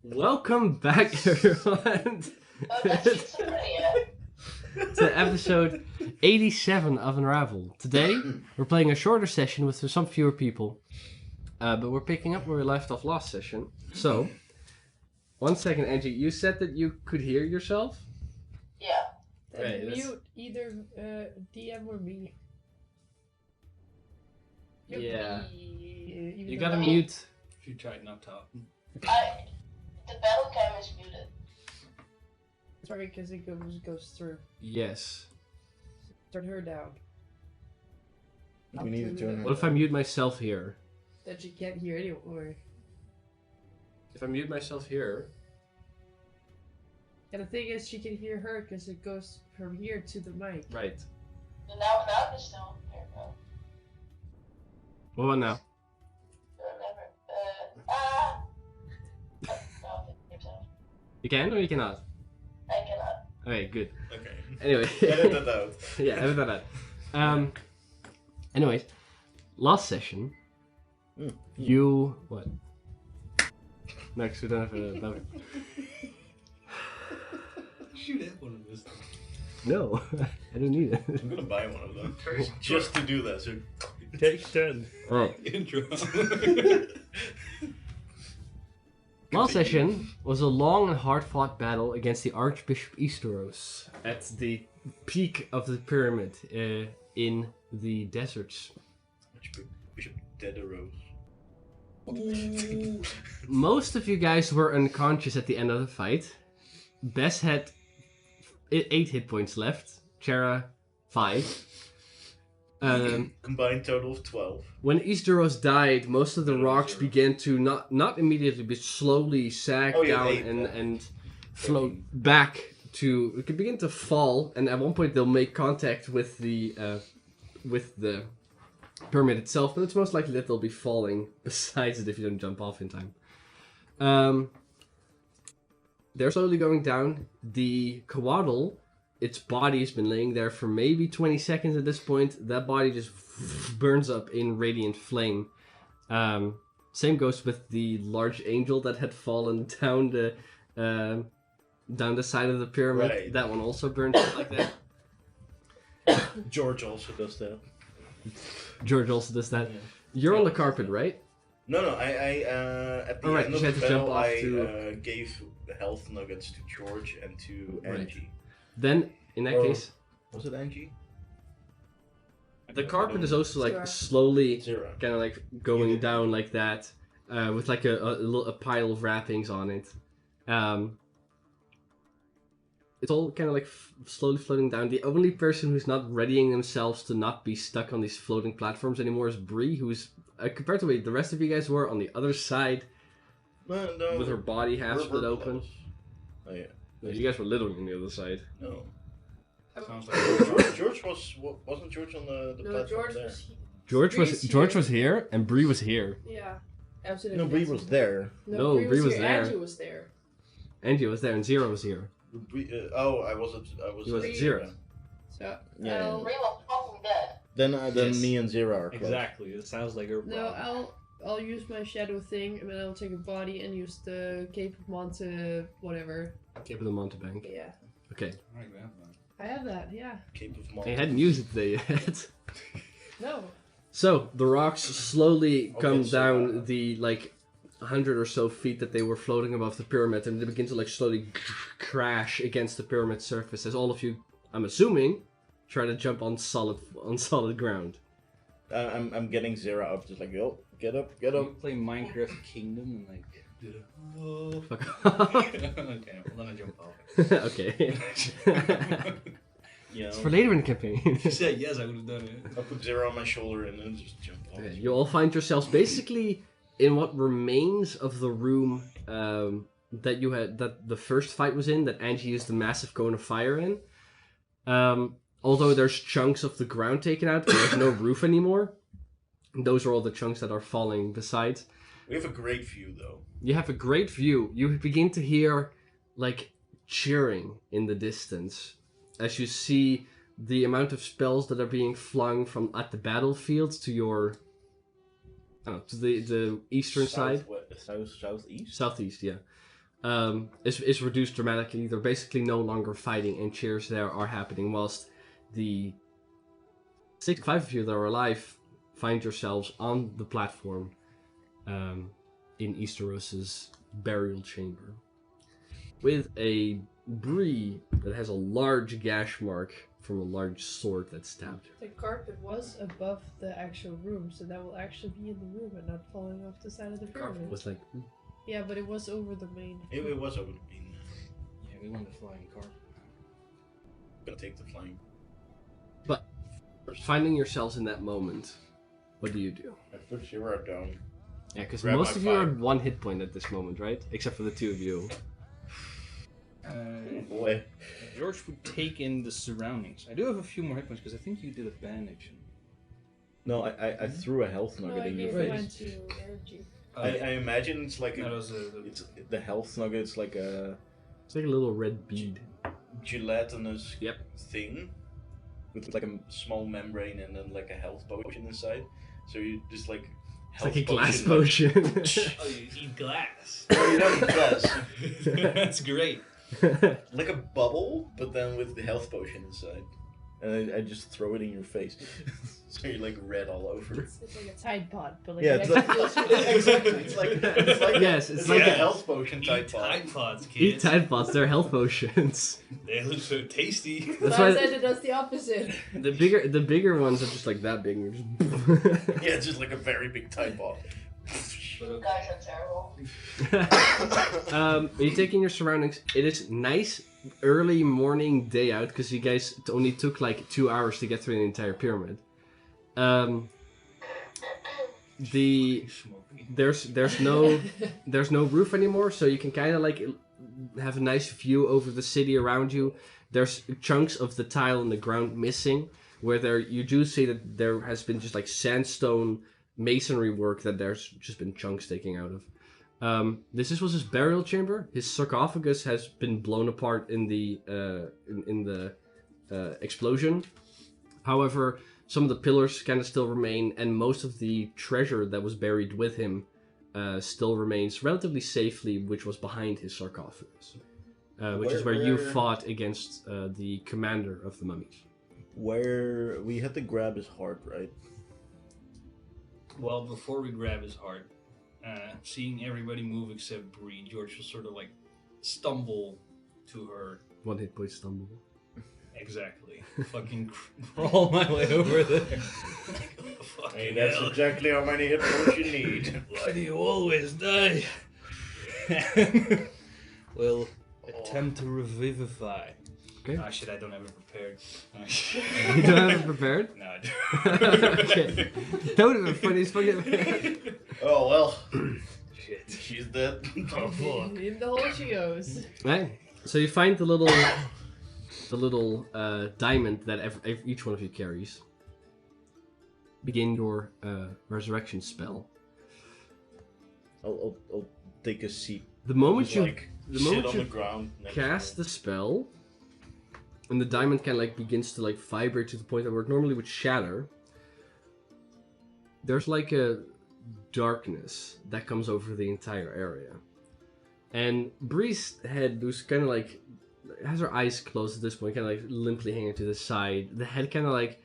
Welcome back, everyone, to episode 87 of Unravel. Today, we're playing a shorter session with some fewer people, but we're picking up where we left off last session. So, 1 second, Angie, you said that you could hear yourself? Yeah. Right, Mute either DM or me. Yeah. You You gotta mute. If you tried not talking. The battle cam is muted. Sorry, because it goes through. Yes. Turn her down. We need to turn her What if I mute myself here? That she can't hear anymore. If I mute myself here... And the thing is, she can hear her because it goes from here to the mic. Right. Now it's still here. No. What about now? You can or you cannot? I cannot. Okay, good. Okay. Anyway. Edit that out. Yeah, edit that out. Anyways, last session, you... What? Next, we don't have a... No. Shoot at one of those. No, I don't need it. I'm gonna buy one of them just to do that. So Take 10. Alright. Intro. Last session was a long and hard-fought battle against the Archbishop Easteros at the peak of the pyramid in the deserts. Bishop Dediros. Most of you guys were unconscious at the end of the fight. Bess had 8 hit points left. Chera, 5. Combined total of 12. When Easteros died, most of the rocks began to not immediately, but slowly sag down and float back to. It could begin to fall, and at one point they'll make contact with the pyramid itself. But it's most likely that they'll be falling besides it if you don't jump off in time. They're slowly going down. The Kawadal, its body has been laying there for maybe 20 seconds at this point. That body just burns up in radiant flame. Same goes with the large angel that had fallen down the side of the pyramid. Right. That one also burns up like that. George also does that. George also does that. Yeah. You're on the carpet, right? No, I at the end of you had the to jump battle, off I to... gave the health nuggets to George and to Angie. Then, in that case... Was it Angie? The carpet is also like Zero. slowly Zero. kind of like going down like that, with like a pile of wrappings on it. It's all kind of like slowly floating down. The only person who's not readying themselves to not be stuck on these floating platforms anymore is Bree, who's compared to the way the rest of you guys were on the other side, No. with her body half split open. Oh yeah. No, you guys were literally on the other side. No. Sounds like George wasn't George on the No, platform George there? was. George was here and Bree was here. Yeah. Absolutely. No, Bree was there. No, Bree was here. there. Angie was there. Angie was there and Zero was here. I was He was at Zero. So, Yeah. Bree was fucking dead. Then Yes. me and Zero are close. exactly. It sounds like her no, problem. I'll use my shadow thing, and then I'll take a body and use the Cape of Monte, whatever. Cape of the Montebank. Yeah. Okay. I like that one. I have that, yeah. Cape of I Malta. hadn't used it today yet. No. So, the rocks slowly come so, down the, 100 or so feet that they were floating above the pyramid, and they begin to, slowly crash against the pyramid surface as all of you, I'm assuming, try to jump on solid ground. I'm getting Zero up, just like, yo, get up. You play Minecraft Kingdom and oh. Fuck off. Okay, well then I jump off. Okay. You know, It's for later in the campaign. If you said yes, I would have done it. I'll put Zero on my shoulder and then just jump off. Okay, you all find yourselves basically in what remains of the room that the first fight was in, that Angie used the massive cone of fire in. Although there's chunks of the ground taken out, and there's no roof anymore. Those are all the chunks that are falling besides. We have a great view, though. You have a great view. You begin to hear, cheering in the distance as you see the amount of spells that are being flung from at the battlefield to your, I don't know, to the eastern side. Southeast? Southeast, yeah. is reduced dramatically. They're basically no longer fighting, and cheers there are happening, whilst the 65 of you that are alive find yourselves on the platform in Easteros's burial chamber with a Bree that has a large gash mark from a large sword that stabbed her. The carpet was above the actual room, so that will actually be in the room and not falling off the side of the pyramid. It was like, Yeah, but it was over the main. It was over the main. Yeah, we want the flying carpet. Gonna take the flying. but finding yourselves in that moment, what do you do? I put Shira down. Yeah, because Grab most my of you are fire. 1 hit point at this moment, right? Except for the 2 of you. Boy. George would take in the surroundings. I do have a few more hit points because I think you did a bandage. No, I threw a health No, nugget I in your gave face. mine to energy. I imagine it's like That a, was it's the health nugget. It's like a It's like a little red bead. gelatinous Yep. thing with like a small membrane and then like a health potion inside. So you just like It's like a glass potion. Oh, you eat glass. Oh, you don't need glass. That's great. Like a bubble, but then with the health potion inside. And I just throw it in your face. So you're like red all over. It's like a Tide Pod, but like Yeah, it it's like, actually feels exactly. It's like Yes, it's it's like like a a- health potion Eat type pod. Tide Pods, Eat kids. Tide Pods, they're health potions. They look so tasty. So That's I why said it does the opposite. the bigger ones are just like that big. And Yeah, it's just like a very big type pod. You guys are terrible. Are you taking your surroundings? It is nice early morning day out because you guys only took like 2 hours to get through the entire pyramid. There's no roof anymore, so you can kind of like have a nice view over the city around you. There's chunks of the tile in the ground missing, where you do see that there has been just like sandstone masonry work that there's just been chunks taking out of. This was his burial chamber. His sarcophagus has been blown apart in the explosion. However, some of the pillars kind of still remain, and most of the treasure that was buried with him still remains relatively safely, which was behind his sarcophagus, which is where you Where- fought against the commander of the mummies. Where we had to grab his heart, right? Well, before we grab his heart, seeing everybody move except Bree, George will sort of like stumble to her. 1 hit point stumble. Exactly. Fucking crawl my way over there. Fucking hell. exactly how many hit points you need. Why do you always die? We'll attempt to revivify. Okay. Ah, shit, I don't have it prepared. You don't have it prepared? No, I don't. Okay. That would have been funny as fucking. Oh well, Shit. she's dead. Oh, fuck. In the hole she goes. Right. So you find the little diamond that each one of you carries. Begin your resurrection spell. I'll take a seat. The moment Just, you like, the sit moment on you the ground. next cast to the spell, and the diamond kind of like begins to like vibrate to the point that where it normally would shatter. There's like a darkness that comes over the entire area, and Bree's head, who's kind of like has her eyes closed at this point, kind of like limply hanging to the side. The head kind of like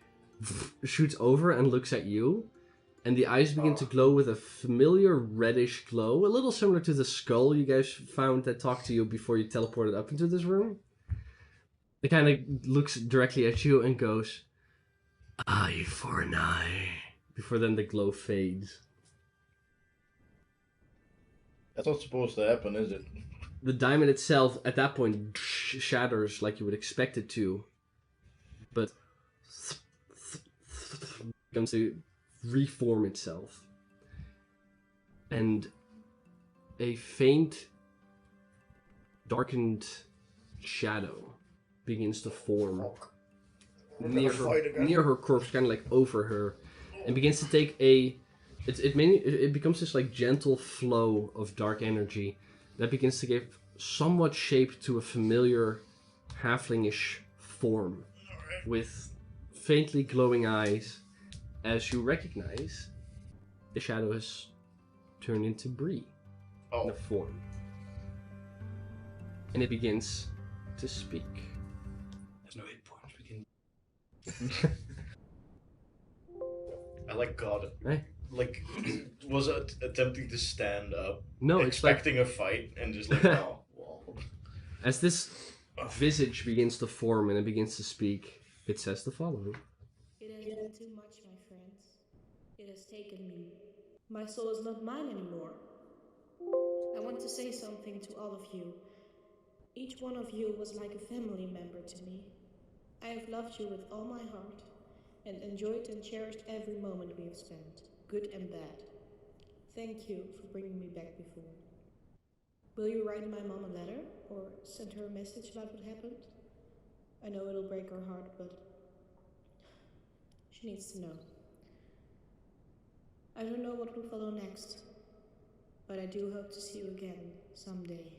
shoots over and looks at you, and the eyes begin to glow with a familiar reddish glow, a little similar to the skull you guys found that talked to you before you teleported up into this room. It kind of looks directly at you and goes, "Eye for an eye." Before then the glow fades. That's not supposed to happen, is it? The diamond itself, at that point, shatters like you would expect it to, but comes to reform itself. And a faint, darkened shadow begins to form near her corpse, kind of like over her, and begins to take it becomes this like gentle flow of dark energy that begins to give somewhat shape to a familiar halflingish form with faintly glowing eyes, as you recognize the shadow has turned into Bree in Oh, a form. And it begins to speak. There's no hit points. We can. I like God. Hey. Like, was it attempting to stand up, No, it's like expecting a fight, and just like, oh, well. as this visage begins to form and it begins to speak, it says the following. It has been too much, my friends. It has taken me. My soul is not mine anymore. I want to say something to all of you. Each one of you was like a family member to me. I have loved you with all my heart and enjoyed and cherished every moment we have spent, good and bad. Thank you for bringing me back before. Will you write my mom a letter or send her a message about what happened? I know it'll break her heart, but she needs to know. I don't know what will follow next, but I do hope to see you again someday.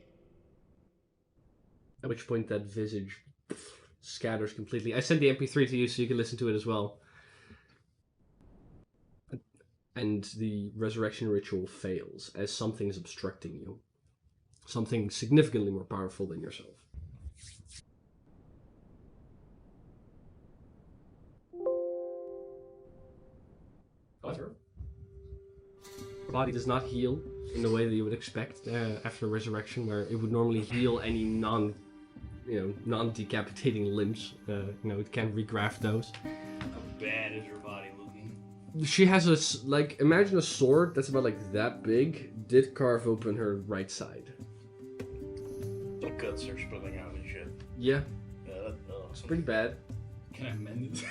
At which point that visage scatters completely. I sent the MP3 to you so you can listen to it as well. And the resurrection ritual fails as something is obstructing you. Something significantly more powerful than yourself. However, your body does not heal in the way that you would expect after resurrection, where it would normally heal any non-decapitating limbs. It can't regraft those. How bad is her body looking? She has imagine a sword that's about like that big did carve open her right side. The guts are spilling out and shit. Yeah, Yeah, it's pretty bad. Can I mend it?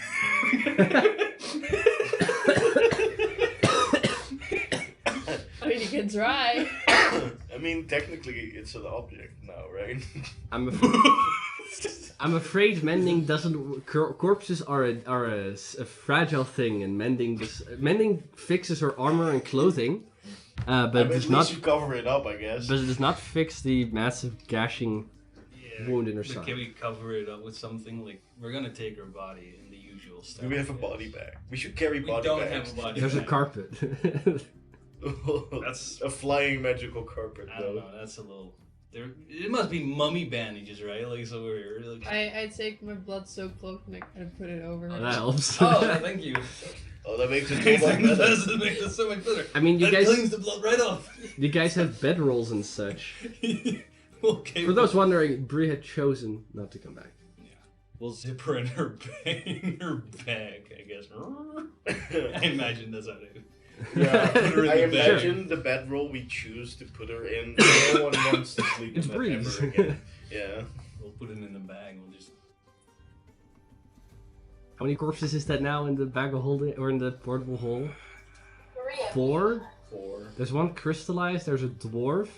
I mean, you can try. I mean, technically, it's an object now, right? I'm afraid mending doesn't. Corpses are a fragile thing, and mending fixes her armor and clothing, but at does least not. you cover it up, I guess. But it does not fix the massive gashing wound in her but side. can we cover it up with something like we're gonna take her body in the usual stuff? Do we have a body bag? We should carry body don't bags. have a body There's a bag. carpet. That's a flying magical carpet, I don't though. know. That's a little. It must be mummy bandages, right? Like so we're like. I take my blood-soaked cloak and I kind of put it over her. That helps. Oh, thank you. Oh, that makes it so much That better. does make it so much better. I mean, you That guys, cleans the blood right off. you guys have bedrolls and such. Okay. For those wondering, Bree had chosen not to come back. We'll zip her in her bag, I guess. I imagine that's how they do. Yeah, Put her in I the bag. imagine the bedroll we choose to put her in. No one wants to sleep It's in that Breeze. ever again. Yeah. We'll put it in the bag. We'll just. How many corpses is that now in the bag of holding or in the portable hole? 3 4? 4. There's one crystallized. There's a dwarf.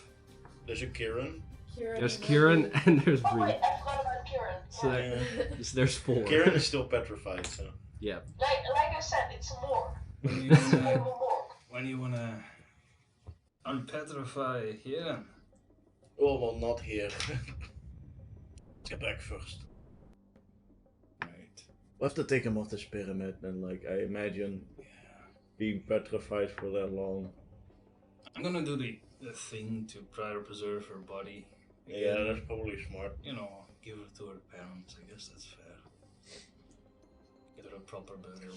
There's a Kieran. There's Kieran and there's Oh Bree. wait, I forgot about Kieran. So Yeah. there's 4. Kieran is still petrified, so. Yeah. Like I said, it's more. When you It's more wanna, more. when you wanna unpetrify here. Oh, well, not here. Let's get back first. Right. We'll have to take him off this pyramid, and, I imagine being petrified for that long. I'm gonna do the thing to try to preserve her body. Yeah, that's probably smart. Give her to her parents. I guess that's fair. Get her a proper burial.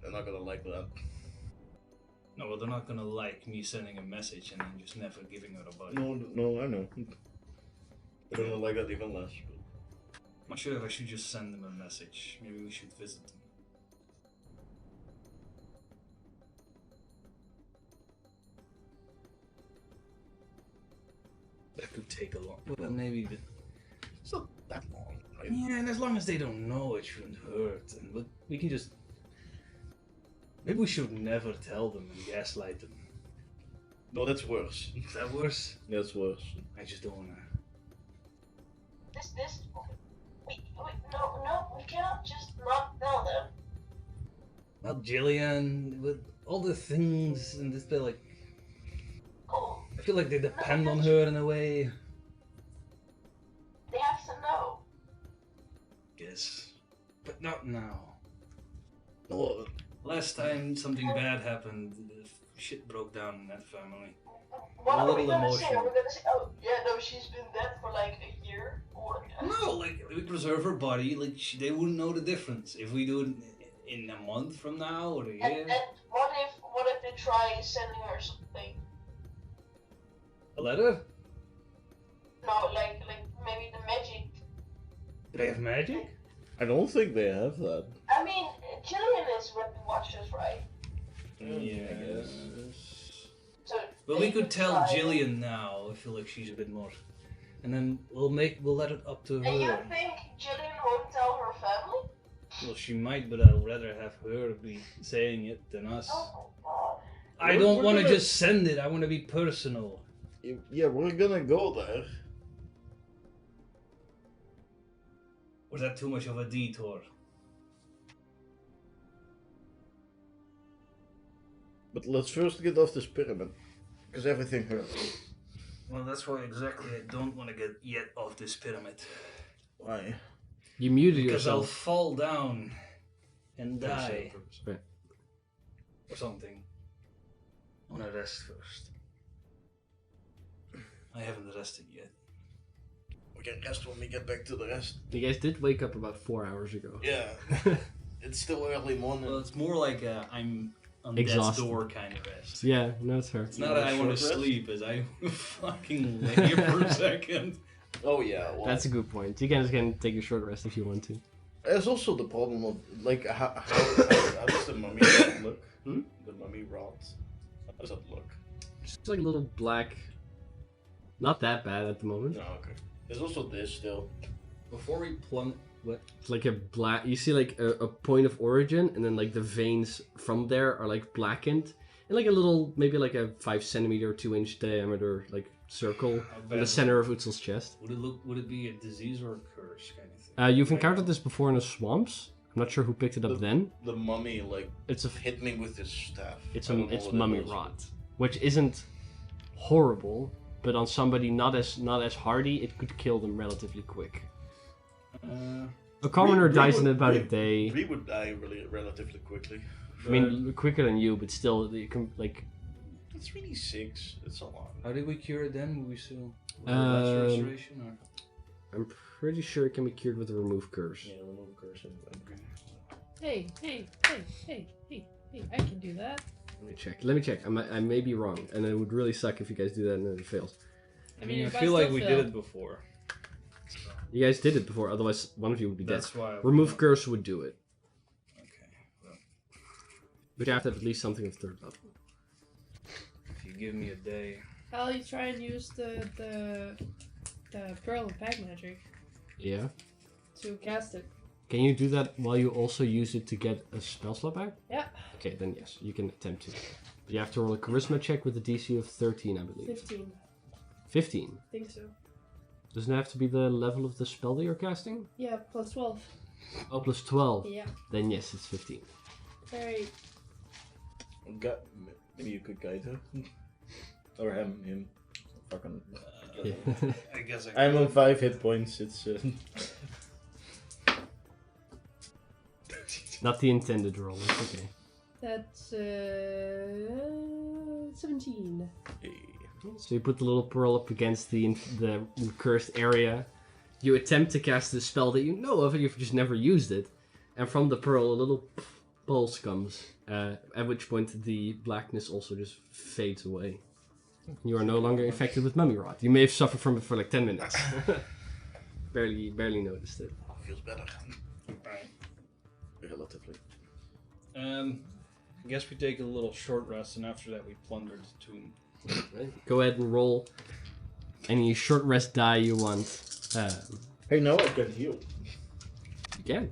They're not gonna like that. No, well, they're not gonna like me sending a message and then just never giving her a body. No, I know. They're gonna like that even less. I'm not sure if I should just send them a message. Maybe we should visit them. That could take a long. Well, maybe. It's not that long. Right? Yeah, and as long as they don't know, it shouldn't hurt. And we can just. Maybe we should never tell them and gaslight them. No, that's worse. Is that worse? That's worse. I just don't wanna. No, we cannot just not tell them. Not Jillian, with all the things and this bit, like. Oh, I feel like they depend on her in a way. they have to know. Guess. But not now. No, Last time something bad happened, the shit broke down in that family. What A are we little gonna say? emotion. Are we gonna say, oh, yeah, no, she's been dead for like a year? could preserve her body. Like they wouldn't know the difference if we do it in a month from now or a And, year. and what if they try sending her something? A letter? No, like maybe the magic. Do they have magic? I don't think they have that. I mean, Jillian is with the Watchers, right? Yeah. I guess. So Well, they we could tell try. Jillian now. I feel like she's a bit more, and then we'll let it up to And you her. think Jillian won't tell her family? Well, she might, but I'd rather have her be saying it than us. Oh my god. I don't We're want to gonna- just send it. I want to be personal. Yeah, we're gonna go there. Was that too much of a detour? But let's first get off this pyramid. Because everything hurts. Well, that's why exactly I don't want to get yet off this pyramid. Why? You muted Because I'll yourself. fall down and die Right. or something. I want to rest first. I haven't rested yet. We can rest when we get back to the rest. You guys did wake up about 4 hours ago. Yeah. It's still early morning. Well, it's more like I'm on Exhausted. death's door kind of rest. Yeah, no, it's fair. It's not that I want to Short rest? sleep, as I fucking lay here for a second. Oh yeah, well, That's a good point. You guys can take a short rest if you want to. there's also the problem of, like, how does the mummy rot look? Hmm? The mummy rot. How does that look? Just like a little black. Not that bad at the moment. No, okay. There's also this still. Before we plummet, what? It's like a black. You see like a point of origin, and then like the veins from there are like blackened, and like a little, maybe like a 5 centimeter, 2 inch diameter like circle in the center of Utzel's chest. Would it be a disease or a curse kind of thing? You've encountered this before in the swamps. I'm not sure who picked it up then. The mummy, like, It's a hit me with his staff. it's I don't know it's what it mummy was. rot, which isn't horrible, but on somebody not as hardy, it could kill them relatively quick. A commoner Bree dies in would- about a Bree- day. Bree would die really relatively quickly. I mean, quicker than you, but still, you can like. It's really 6. It's a lot. How did we cure it then? Were we still Um, restoration or? I'm pretty sure it can be cured with a remove curse. Yeah, remove curse. Hey, I can do that. Let me check. I may be wrong, and it would really suck if you guys do that and then it fails. I mean, I if feel like still we fail- did it before. You guys did it before, otherwise one of you would be dead. That's why. Remove curse would do it, Okay. Well, but you have to have at least something of third level. if you give me a day. Hell, you try and use the Pearl of Pack Magic Yeah. to cast it. Can you do that while you also use it to get a spell slot back? Yeah, Okay, then yes, you can attempt to. But you have to roll a charisma check with a DC of 13, I believe. 15. 15. I think so. Doesn't it have to be the level of the spell that you're casting? Yeah, plus 12. Oh, plus 12. Yeah. Then yes, it's 15. Alright. Maybe you could guide her. Or him. Fucking. Yeah. I guess I'm on 5 hit points. It's. Not the intended roll, that's okay. That's 17. So you put the little pearl up against the cursed area. You attempt to cast the spell that you know of, and you've just never used it. And from the pearl, a little pulse comes. At which point the blackness also just fades away. You are no longer infected with mummy rot. You may have suffered from it for like 10 minutes. barely noticed it. Feels better. Right. Relatively. I guess we take a little short rest, and after that we plunder the tomb. Right. Go ahead and roll any short rest die you want. Hey, now I can heal. You can.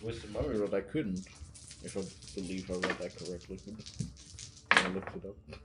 With the mummy rod, I couldn't. If I believe I read that correctly. I looked it up.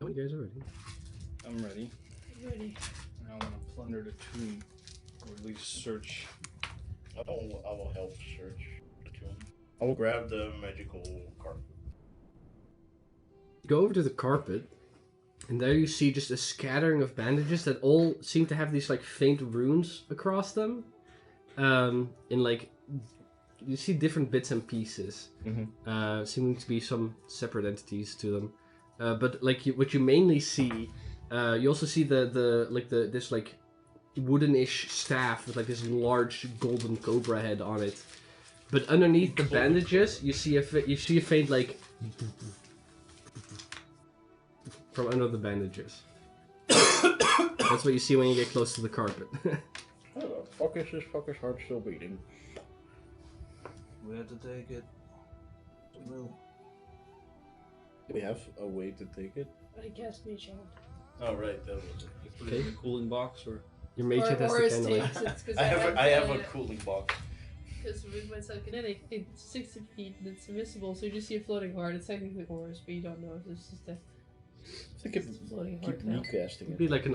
Oh, you guys are ready. I'm ready. Ready. And I want to plunder the tomb, or at least search. I will help search the tomb. I will grab the magical carpet. Go over to the carpet, and there you see just a scattering of bandages that all seem to have these like faint runes across them. In like, you see different bits and pieces, seeming to be some separate entities to them. But like what you mainly see, you also see this like woodenish staff with like this large golden cobra head on it. But underneath the bandages, you see a faint like from under the bandages. That's what you see when you get close to the carpet. Oh, the fuck is this fucker's heart still beating? We had to take it. Well, Do we have a way to take it? I cast Mage Hand. Oh, right, that was it. you put it in the cooling box, or Your mage head has or to a kind of like... stage, it's 'cause I have a went, cooling box. Because with my psychokinetic, it's 60 feet and it's invisible, so you just see a floating heart. It's technically ours, but you don't know if it's just a I think floating keep heart now. recasting It'd it. be like an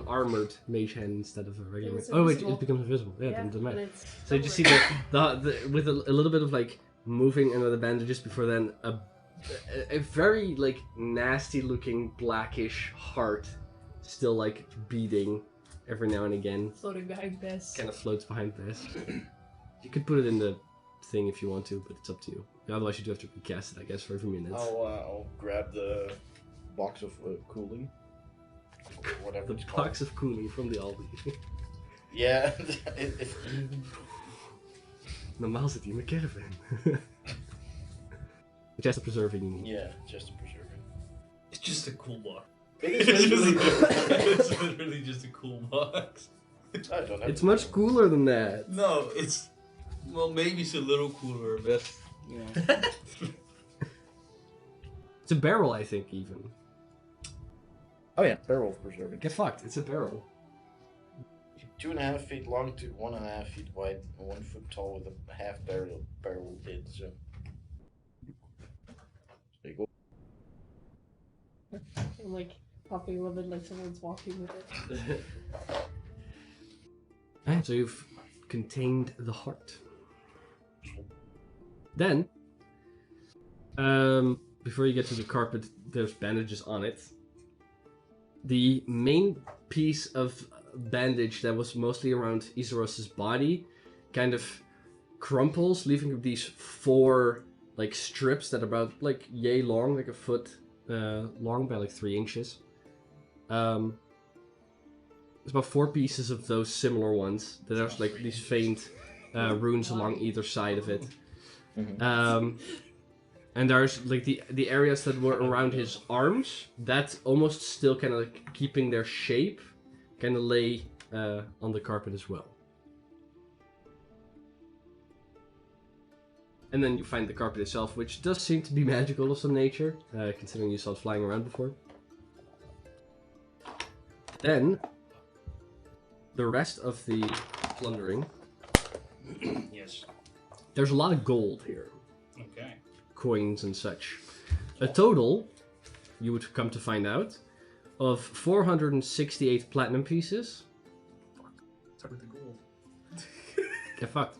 armored mage hand instead of a regular. It's Oh wait, invisible. it becomes invisible. Yeah, Yeah, then it doesn't and matter. it's So you just see somewhere. the with a little bit of like moving under the bandages before then a very like nasty looking blackish heart still like beating every now and again. Floating behind Bess. Kind of floats behind this. You could put it in the thing if you want to, but it's up to you. Otherwise you do have to recast it, I guess, for every minute. I'll grab the box of cooling. Or whatever The it's box of cooling from the Aldi. called. Yeah. if, Normaal zit hij in mijn caravan. Just a preserving you need. yeah, just to preserve it. it's just a cool box. It's literally It's literally just a cool box. I don't have It's to- much cooler than that. No, it's maybe it's a little cooler, but you know. It's a barrel, I think, even. Oh yeah, barrel of preserving. Get fucked, it's a barrel. 2.5 feet long to 1.5 feet wide, 1 foot tall with a half barrel lid. So there you go. I'm like popping a little bit like someone's walking with it. And so you've contained the heart. Then, before you get to the carpet, there's bandages on it. The main piece of bandage that was mostly around Isaros's body kind of crumples, leaving these 4 like strips that are about like yay long, like a foot long by like 3 inches. There's about 4 pieces of those similar ones that have like these faint runes along either side of it. And there's like the areas that were around his arms, that's almost still kind of like keeping their shape, kind of lay on the carpet as well. And then you find the carpet itself, which does seem to be magical of some nature, considering you saw it flying around before. Then, the rest of the plundering. Yes. There's a lot of gold here. Okay. Coins and such. A total, you would come to find out, of 468 platinum pieces. Start with the gold. Get fucked.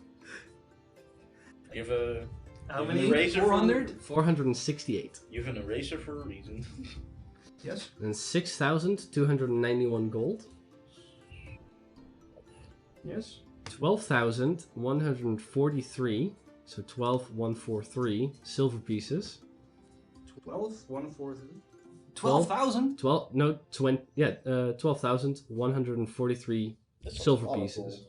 You have a How you have an many? eraser 400? 468. You have an eraser for a reason. Yes. And 6,291 gold. Yes. 12,143, so 12,143 silver pieces. 143. 12,000? 12,143 That's a silver lot of pieces. gold.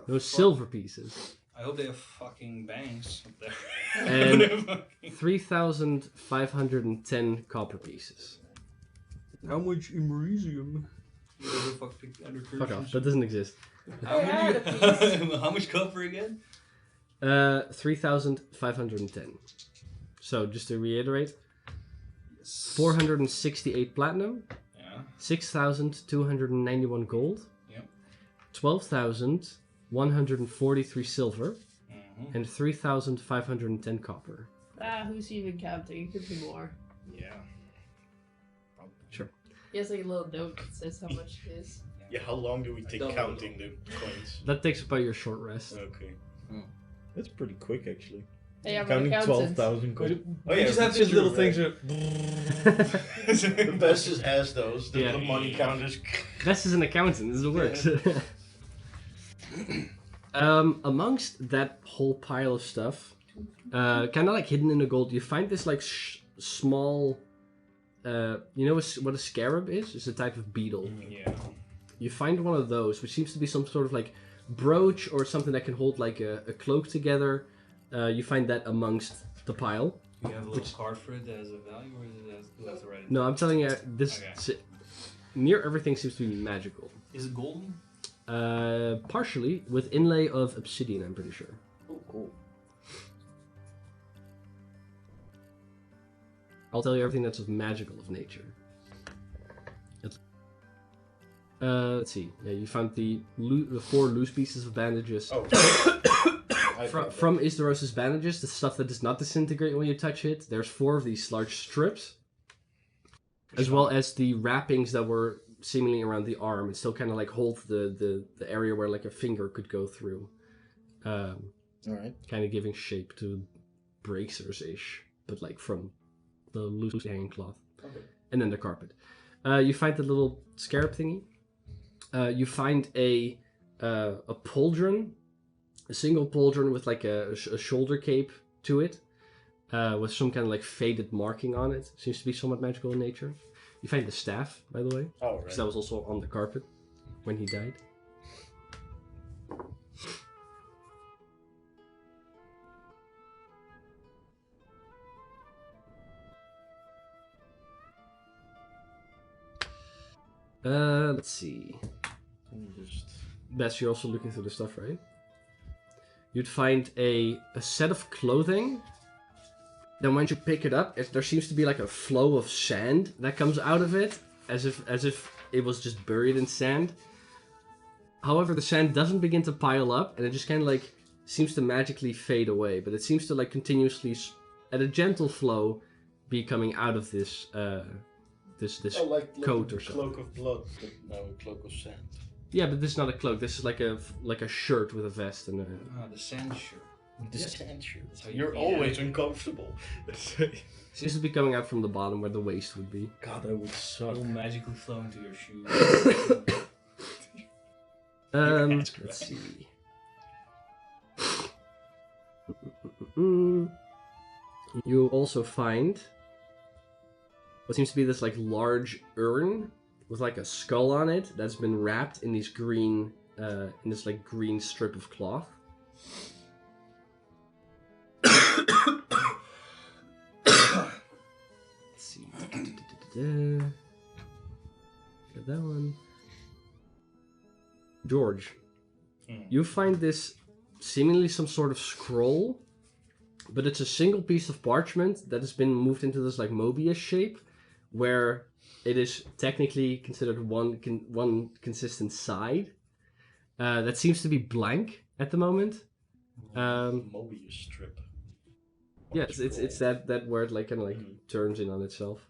No, silver pieces. I hope they have fucking banks up there. And 3,510 copper pieces. How much immerisium? Whatever the fuck picked under Fuck off. That doesn't exist. How much copper again? 3,510. So just to reiterate, 468 platinum. Yeah. 6,291 gold. Yep. 12,143 silver. Mm-hmm. And 3,510 copper. Who's even counting? It could be more. Yeah. Sure. He has like a little note that says how much it is. Yeah, how long do we take Double. counting the coins? That takes about your short rest. Okay. Hmm. That's pretty quick, actually. Hey, I'm an Counting accountant. 12,000 coins. Oh yeah, just have these little things. The best just has those. The Yeah. little money counters. Best is an accountant, this works. Amongst that whole pile of stuff, kind of like hidden in the gold, you find this like small, you know what a scarab is? It's a type of beetle. Yeah. You find one of those, which seems to be some sort of like brooch or something that can hold like a cloak together. You find that amongst the pile. Do you have a little card for it that has a value, or do you have to write it? No, I'm telling you, this Okay. near everything seems to be magical. Is it golden? Partially with inlay of obsidian, I'm pretty sure. Oh, cool. I'll tell you everything that's of magical of nature. Let's see. Yeah, you found the 4 loose pieces of bandages. Oh. From Isdaros's bandages, the stuff that does not disintegrate when you touch it, there's 4 of these large strips. As well as the wrappings that were seemingly around the arm. It still kind of like holds the area where like a finger could go through. Alright. Kind of giving shape to bracers-ish, but like from the loose hanging cloth. Okay. And then the carpet. You find the little scarab thingy. You find a pauldron, a single pauldron with like a shoulder cape to it, with some kind of like faded marking on it. Seems to be somewhat magical in nature. You find the staff, by the way, Oh, because right. that was also on the carpet when he died. Let's see. Bess, you're also looking through the stuff, right? You'd find a set of clothing. Then once you pick it up, there seems to be like a flow of sand that comes out of it, as if it was just buried in sand. However, the sand doesn't begin to pile up, and it just kind of like seems to magically fade away. But it seems to like continuously, at a gentle flow, be coming out of this this Oh, like coat a or something. cloak of blood, but now a cloak of sand. Yeah, but this is not a cloak. This is like a shirt with a vest and a. Ah, the sand shirt. The Yeah. sand shirt. That's how you You're be, always uncomfortable. Seems to be coming out from the bottom where the waist would be. God, that would suck. It'll magically flow into your shoes. Let's see. You also find what seems to be this like large urn with like a skull on it that's been wrapped in these green, in this like green strip of cloth. Let's see. Got that one. George, you find this seemingly some sort of scroll, but it's a single piece of parchment that has been moved into this like Mobius shape, where it is technically considered one consistent side. That seems to be blank at the moment. Mobius strip. Yeah, it's that where it like kind of like turns in on itself.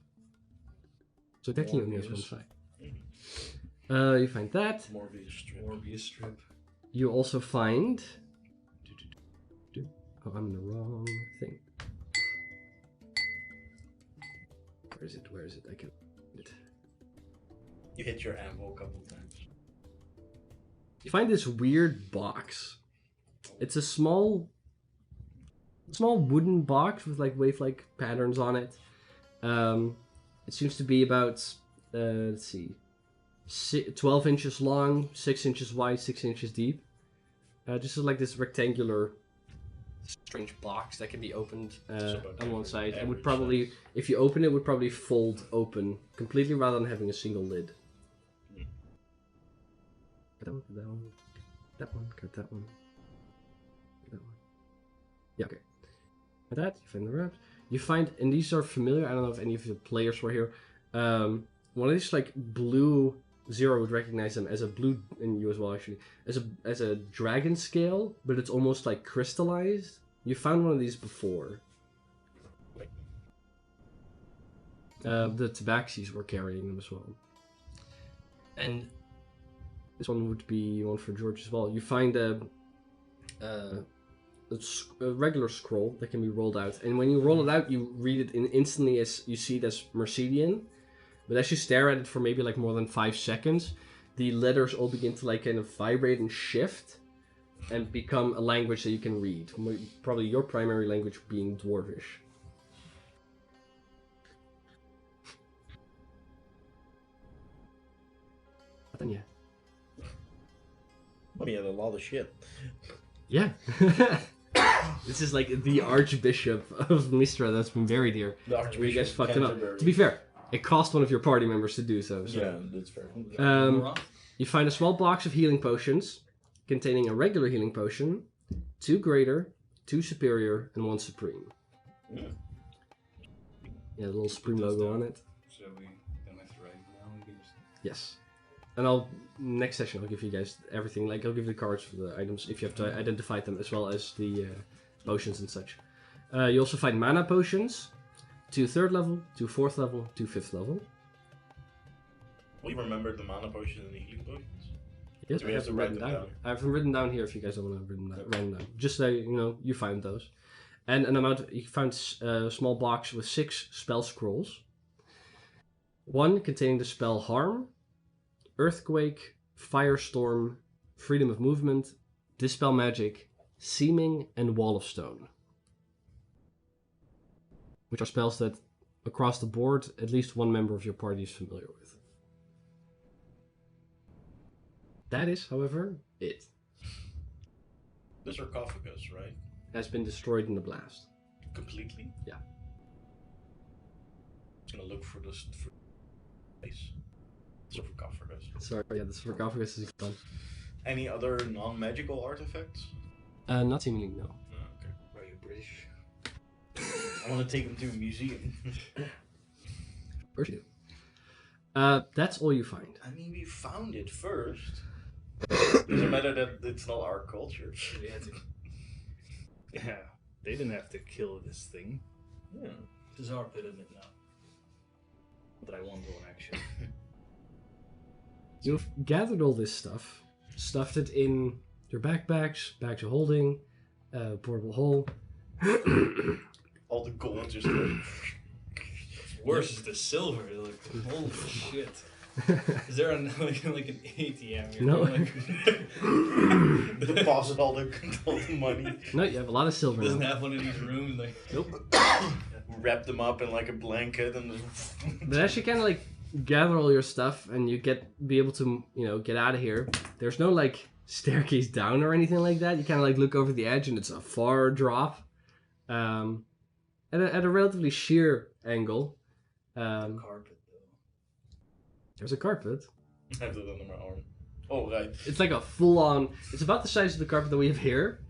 So technically only has one side. You find that. Morbius strip. Morbius strip. You also find. Oh, I'm in the wrong thing. Where is it? Where is it? I can. You hit your anvil a couple times. You find this weird box. It's a small wooden box with like wave-like patterns on it. It seems to be about let's see, 12 inches long, 6 inches wide, 6 inches deep. Just like this rectangular strange box that can be opened about on one side. It would average probably, if you open it, would probably fold open completely rather than having a single lid. Got that one, got that one, that one, got that one, that one. Yeah, okay. With that, you find the wraps. You find, and these are familiar, I don't know if any of the players were here, one of these like blue, Zero would recognize them as a blue, and you as well actually, as a dragon scale, but it's almost like crystallized. You found one of these before. The Tabaxis were carrying them as well. And this one would be one for George as well. You find a regular scroll that can be rolled out, and when you roll it out, you read it instantly as you see it as Mercedian. But as you stare at it for maybe like more than 5 seconds, the letters all begin to like kind of vibrate and shift, and become a language that you can read. Probably your primary language being Dwarvish. Then yeah. We had a lot of shit. Yeah. This is like the Archbishop of Mistra that's been buried here. The Where you Archbishop guys of fucked him up. Canterbury. To be fair, it cost one of your party members to do so. Yeah, that's fair. You find a small box of healing potions containing a regular healing potion, 2 greater, 2 superior, and 1 supreme. Yeah. Yeah, the little supreme logo on it. So we don't have to write it down. We can just... Yes. And next session I'll give you guys everything, like I'll give you the cards for the items if you have to identify them, as well as the potions and such. You also find mana potions, 2 3rd level, 2 4th level, 2 5th level. We remember the mana potion and the healing potions. Yes, Do I we have have to them write written them down. down? I have them written down here if you guys don't want to write them down. Just so you find those. And an amount, you found a small box with 6 spell scrolls. 1 containing the spell Harm, Earthquake, Firestorm, Freedom of Movement, Dispel Magic, Seeming, and Wall of Stone. Which are spells that, across the board, at least one member of your party is familiar with. That is, however, it. The sarcophagus, right? Has been destroyed in the blast. Completely? Yeah. I'm gonna look for this place. Sarcophagus. Sorry, yeah, the sarcophagus is done. Any other non-magical artifacts? Not seemingly, no. Oh, okay. Are you British? I want to take them to a museum. Of course you do. That's all you find. I mean, we found it first. Doesn't matter that it's not our culture. We had to... Yeah, they didn't have to kill this thing. Yeah. It is our bit of it now. But I want one action. You've gathered all this stuff, stuffed it in your backpacks, bags of holding, portable hole. All the gold just like... Worse is the silver. Like, holy shit. Is there like an ATM here? No. Deposit all the money. No, you have a lot of silver Doesn't now. have one of these rooms. Like, Nope. Wrap them up in like a blanket and just... But as you kind of like gather all your stuff and you be able to, get out of here, there's no like staircase down or anything like that. You kind of like look over the edge and it's a far drop. At a relatively sheer angle. carpet though. There's a carpet. I have it under my arm. Oh, right. It's like a full-on... It's about the size of the carpet that we have here.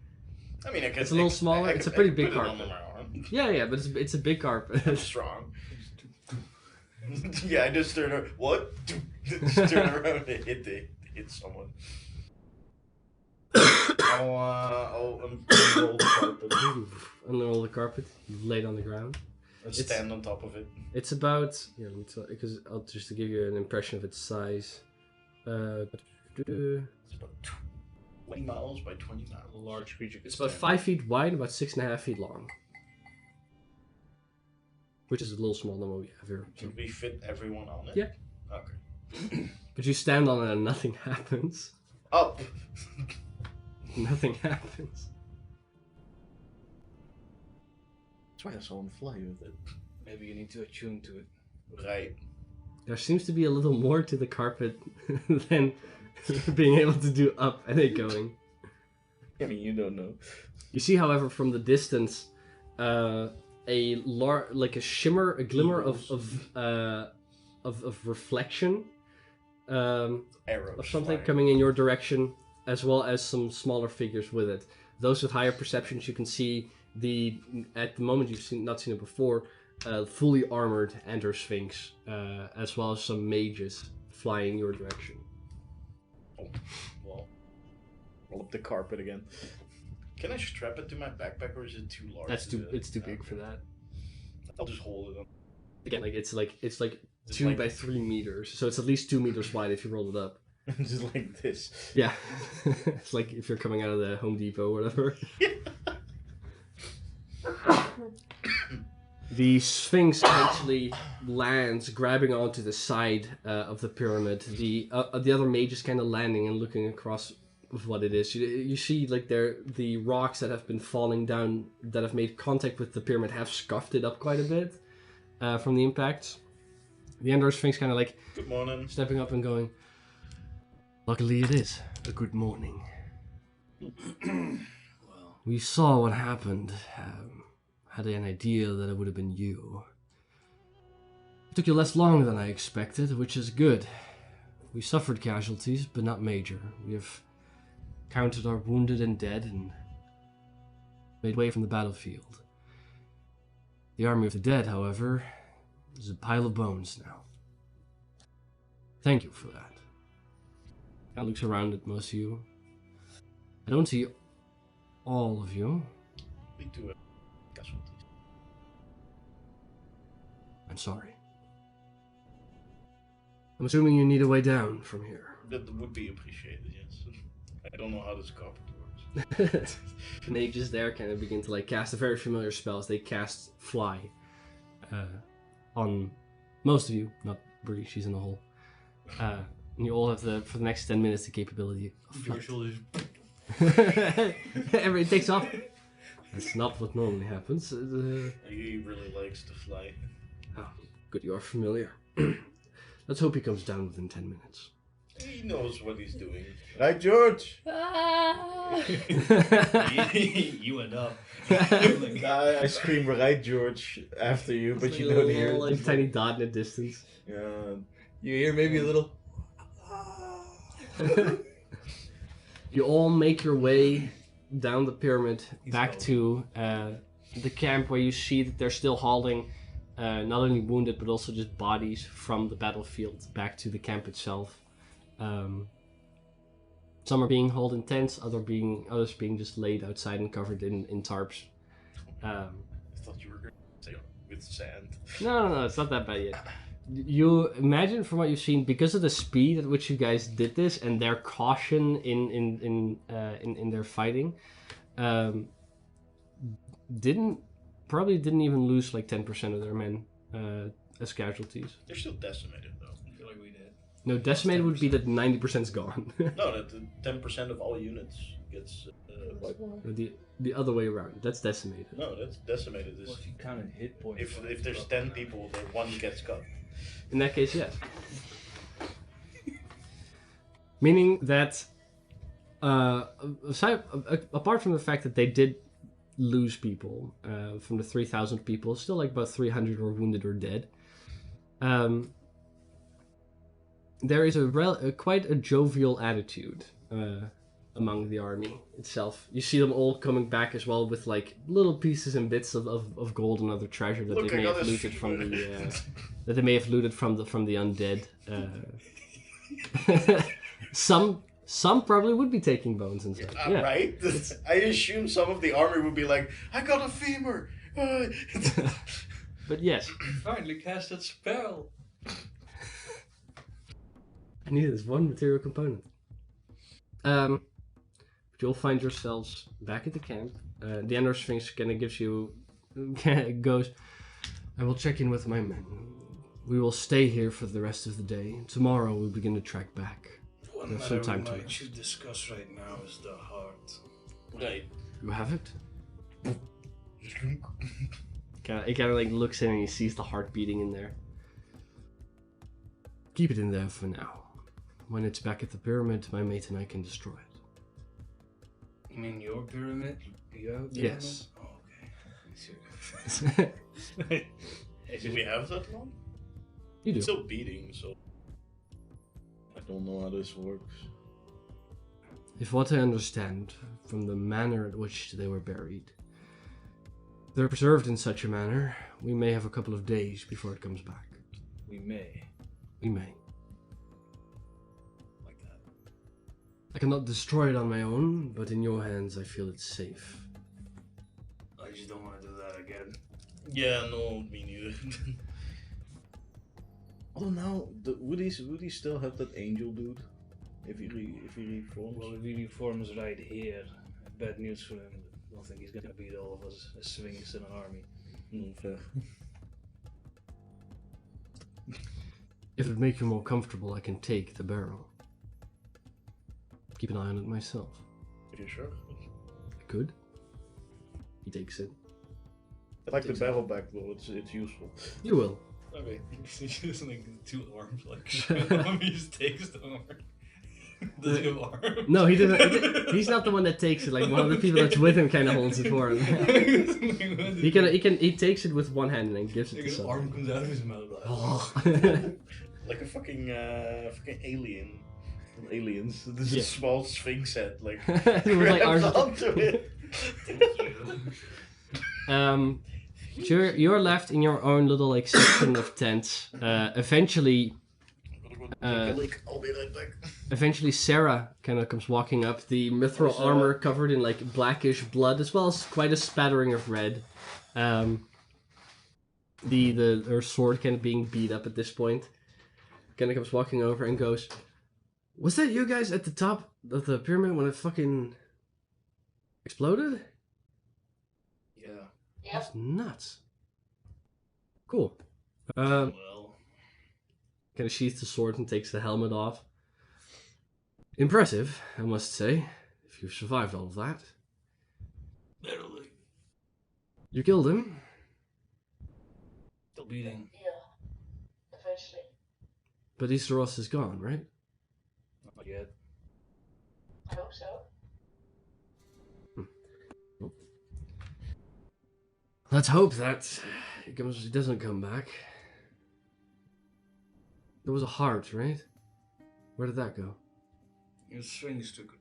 I mean, I can... It's a little smaller. It's a pretty big carpet. Under my arm. Yeah, but it's a big carpet. I'm strong. Yeah, I just turn around. What? Just turn around and hit someone. I'll unroll the carpet. Unroll the carpet. You lay it on the ground. And stand on top of it. It's about... Yeah, let me tell, because I'll just to give you an impression of its size. It's about 20 miles by 20 miles. A large creature. It's about 5 feet wide, about 6.5 feet long. Which is a little smaller than what we have here. Can we fit everyone on it? Yeah. Okay. But you stand on it and nothing happens. Up! Nothing happens. That's why I saw him fly with it. Maybe you need to attune to it. Right. There seems to be a little more to the carpet than being able to do up and it going. I mean, you don't know. You see, however, from the distance, a shimmer, a glimmer of reflection, Arrows of something flying. coming in your direction, as well as some smaller figures with it. Those with higher perceptions, you can see at the moment you've not seen it before, fully armored Ender Sphinx, as well as some mages flying your direction. Oh, well, roll up the carpet again. Can I strap it to my backpack, or is it too large? It's too big for that. I'll just hold it on. Again, it's like Just 2 like- by 3 meters, so it's at least 2 meters wide if you roll it up. Just like this. Yeah, it's like if you're coming out of the Home Depot or whatever. The Sphinx eventually lands, grabbing onto the side of the pyramid. The other mage is kind of landing and looking across with what it is. You see, like, the rocks that have been falling down, that have made contact with the pyramid, have scuffed it up quite a bit from the impact. The Ender Sphinx kind of like Good morning. stepping up and going, "Luckily it is a good morning. Well, We saw what happened. Had an idea that it would have been you. It took you less long than I expected, which is good. We suffered casualties, but not major. We have counted our wounded and dead and made way from the battlefield. The army of the dead, however, is a pile of bones now. Thank you for that." I looks around at most of you. I don't see all of you. We do have casualties. I'm sorry. I'm assuming you need a way down from here. That would be appreciated, yes. I don't know how this carpet works. Mages there kind of begin to like cast a very familiar spells. They cast Fly on most of you, not Bree, she's in the hole. And you all have for the next 10 minutes the capability of flight. Everybody takes off. That's not what normally happens. He really likes to fly. Oh, good, you are familiar. Let's hope he comes down within 10 minutes. He knows what he's doing. Right, George? Ah! you went up. I scream right, George, after you, but you don't hear like it. tiny dot in the distance. Yeah. You hear maybe a little. You all make your way down the pyramid back to the camp, where you see that they're still hauling not only wounded but also just bodies from the battlefield back to the camp itself. Some are being hauled in tents, others being just laid outside and covered in tarps. I thought you were going to say with sand. No, it's not that bad yet. You imagine, from what you've seen, because of the speed at which you guys did this and their caution in their fighting, probably didn't even lose like 10% of their men as casualties. They're still decimated, though. I feel like we did. No, decimated would be that 90%'s gone. No, that 10% of all units gets wiped. The other way around. That's decimated. No, that's decimated. Well, if you counted hit points. If there's 10 people, then one gets cut. In that case, yes. Meaning that, apart from the fact that they did lose people, from the 3,000 people, still like about 300 were wounded or dead. There is quite a jovial attitude among the army itself. You see them all coming back as well with like little pieces and bits of gold and other treasure that Look, they I may got have this looted from fever. the that they may have looted from the undead. Some probably would be taking bones and stuff. Yeah. Right? I assume some of the army would be like, I got a femur! But yes, Finally cast that spell. I needed this one material component. But you'll find yourselves back at the camp. The Ender Sphinx kind of gives you, goes, I will check in with my men. We will stay here for the rest of the day. Tomorrow we'll begin to track back. One There's some matter time we to might rest. should discuss right now is the heart. Right. You have it? He kind of like looks in and he sees the heart beating in there. Keep it in there for now. When it's back at the pyramid, my mate and I can destroy it. You mean your pyramid? Your pyramid? Yes. Oh, okay. Do we have that one? You do. It's still beating, so I don't know how this works. If what I understand from the manner at which they were buried, they're preserved in such a manner, we may have a couple of days before it comes back. We may. We may. Like that. I cannot destroy it on my own, but in your hands I feel it's safe. I just don't want to do that again. Yeah, no, me neither. Although now, would he still have that angel dude? If he reforms? Well, if he reforms right here, bad news for him. I don't think he's gonna beat all of us as swings in an army. Fair. If it makes you more comfortable, I can take the barrel. Keep an eye on it myself. If you're sure. I could. He takes it. I like the barrel back though, it's useful. You will. Okay. Just like 2 arms, like he just takes the arm. Does he have arms? No, he doesn't. He's not the one that takes it. Like one of the people that's with him kind of holds it for him. He takes it with one hand and then gives it Like to an someone. arm comes out of his mouth. Like, Oh. Like a fucking alien. From Aliens. This Yeah. is a small sphinx head, like It was like grabs ours. onto it. So you're left in your own little like section of tents. Eventually, I'll be right back. Eventually, Sarah kind of comes walking up, the mithril Sarah. armor covered in like blackish blood, as well as quite a spattering of red. Her sword kind of being beat up at this point. Kind of comes walking over and goes, "Was that you guys at the top of the pyramid when it fucking exploded? yeah. Yep. That's nuts." Cool. Well, Kind of sheaths the sword and takes the helmet off. Impressive, I must say, if you've survived all of that. barely. You killed him. Still beating. Yeah. Eventually. But Easteros is gone, right? Not yet. I hope so. Let's hope that it doesn't come back. There was a heart, right? Where did that go? Your strings took it.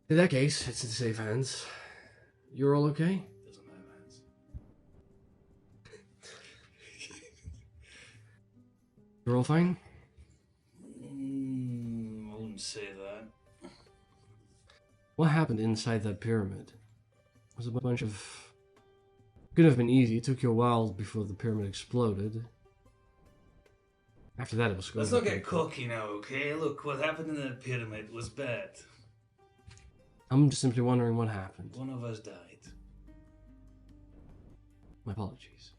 In that case, it's in safe hands. You're all okay? Doesn't have hands. You're all fine? I wouldn't say that. What happened inside that pyramid? It was a bunch of... Could have been easy. It took you a while before the pyramid exploded. After that, it was... Let's not get cocky now, okay? Look, what happened in that pyramid was bad. I'm just simply wondering what happened. One of us died. My apologies.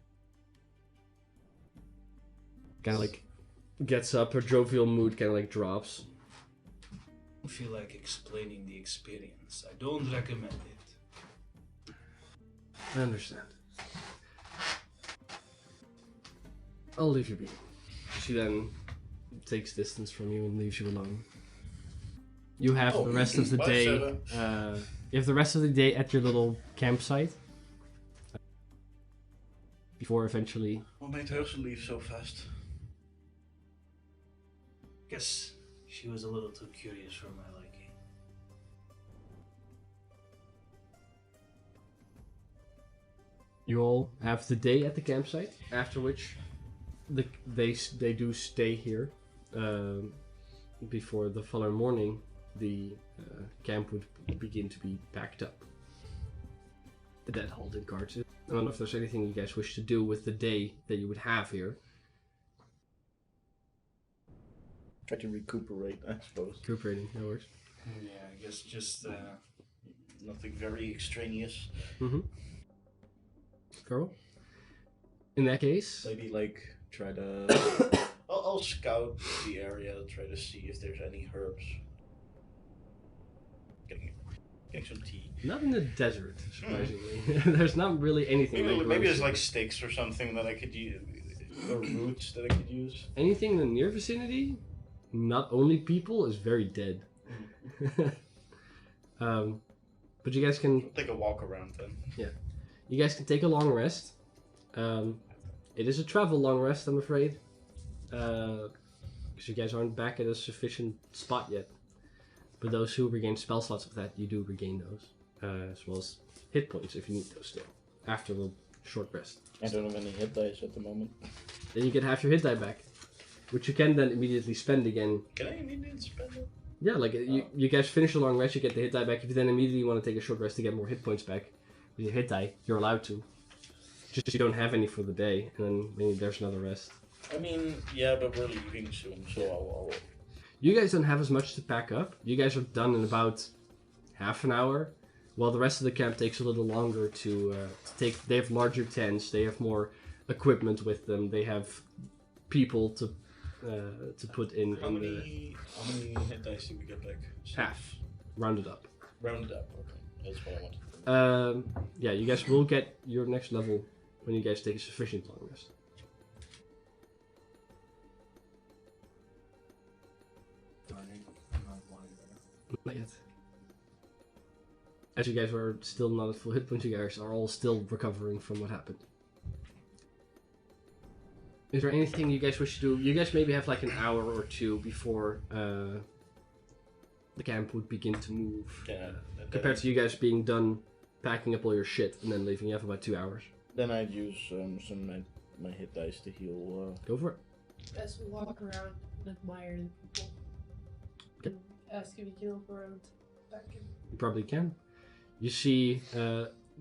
Kind of like gets up, her jovial mood kind of like drops. I feel like explaining the experience. I don't recommend it. I understand. I'll leave you be. She then takes distance from you and leaves you alone. You have the rest of the bye, day. Sarah. You have the rest of the day at your little campsite. Before eventually. What made her leave so fast? Guess she was a little too curious for my liking. You all have the day at the campsite. After which, they do stay here. Before the following morning, the camp would begin to be packed up. The dead halted carts. I don't know if there's anything you guys wish to do with the day that you would have here. Try to recuperate, I suppose. Recuperating, that works. Yeah, I guess just Nothing very extraneous. Mm-hmm. Carl? In that case, Maybe like try to. I'll scout the area, try to see if there's any herbs. Getting some tea. not in the desert, surprisingly. There's not really anything. Maybe, that maybe grows there's like here. sticks or something that I could use, or roots that I could use. Anything in the near vicinity, not only people, is very dead. But you guys can Take a walk around then. you guys can take a long rest. It is a travel long rest, I'm afraid, because you guys aren't back at a sufficient spot yet. But those who regain spell slots of that, you do regain those, as well as hit points if you need those still after the short rest. I don't have any hit dice at the moment. Then you get half your hit die back, which you can then immediately spend again. Can I immediately spend it? Yeah, like you guys finish a long rest, you get the hit die back. If you then immediately want to take a short rest to get more hit points back with your hit die, you're allowed to. Just you don't have any for the day, and then maybe there's another rest. I mean, yeah, but we're leaving soon, so I'll... You guys don't have as much to pack up. You guys are done in about half an hour, while the rest of the camp takes a little longer to take. They have larger tents, they have more equipment with them, they have people to put in. How many hit dice did we get back? Half, rounded up. Rounded up, okay. That's what I wanted. Yeah, you guys will get your next level when you guys take a sufficient long rest. Not yet. As you guys are still not at full hit points, you guys are all still recovering from what happened. Is there anything you guys wish to do? You guys maybe have like an hour or two before the camp would begin to move. Yeah, Compared to you guys being done packing up all your shit and then leaving, you have about 2 hours. Then I'd use some of my hit dice to heal. Go for it. As we walk around and admire the people. Okay. And ask if we can look around back in. You probably can. You see,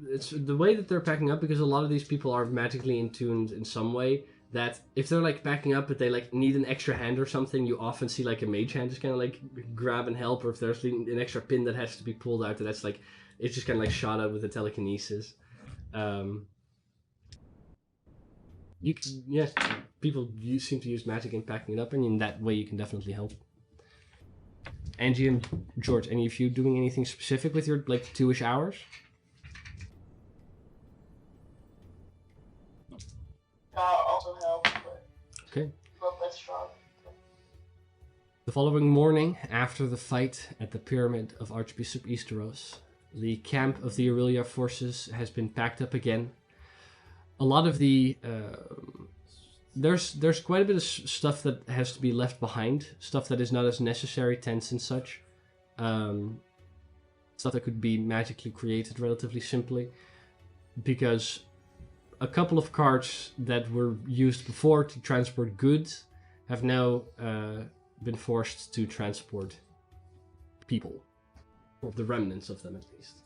it's the way that they're packing up, because a lot of these people are magically in tuned in some way, that if they're like packing up but they like need an extra hand or something, you often see like a mage hand just kind of like grab and help, or if there's an extra pin that has to be pulled out, that's like, it's just kind of like shot out with the telekinesis. People seem to use magic in packing it up, and in that way you can definitely help. Angie and George, any of you doing anything specific with your like 2-ish hours? Also help, but Okay. a little less strong. The following morning, after the fight at the pyramid of Archbishop Easteros, the camp of the Aurelia forces has been packed up again. A lot of the there's quite a bit of stuff that has to be left behind, stuff that is not as necessary, tents and such, stuff that could be magically created relatively simply, because a couple of carts that were used before to transport goods have now been forced to transport people, or the remnants of them at least.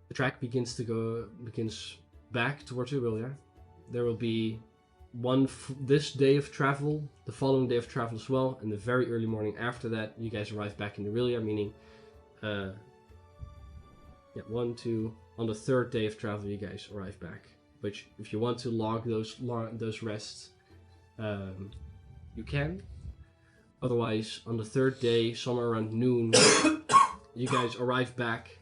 The track begins back towards Aurelia. There will be this day of travel, the following day of travel as well, and the very early morning after that, you guys arrive back in Aurelia, meaning, on the third day of travel, you guys arrive back. Which, if you want to log those rests, you can. Otherwise, on the third day, somewhere around noon, you guys arrive back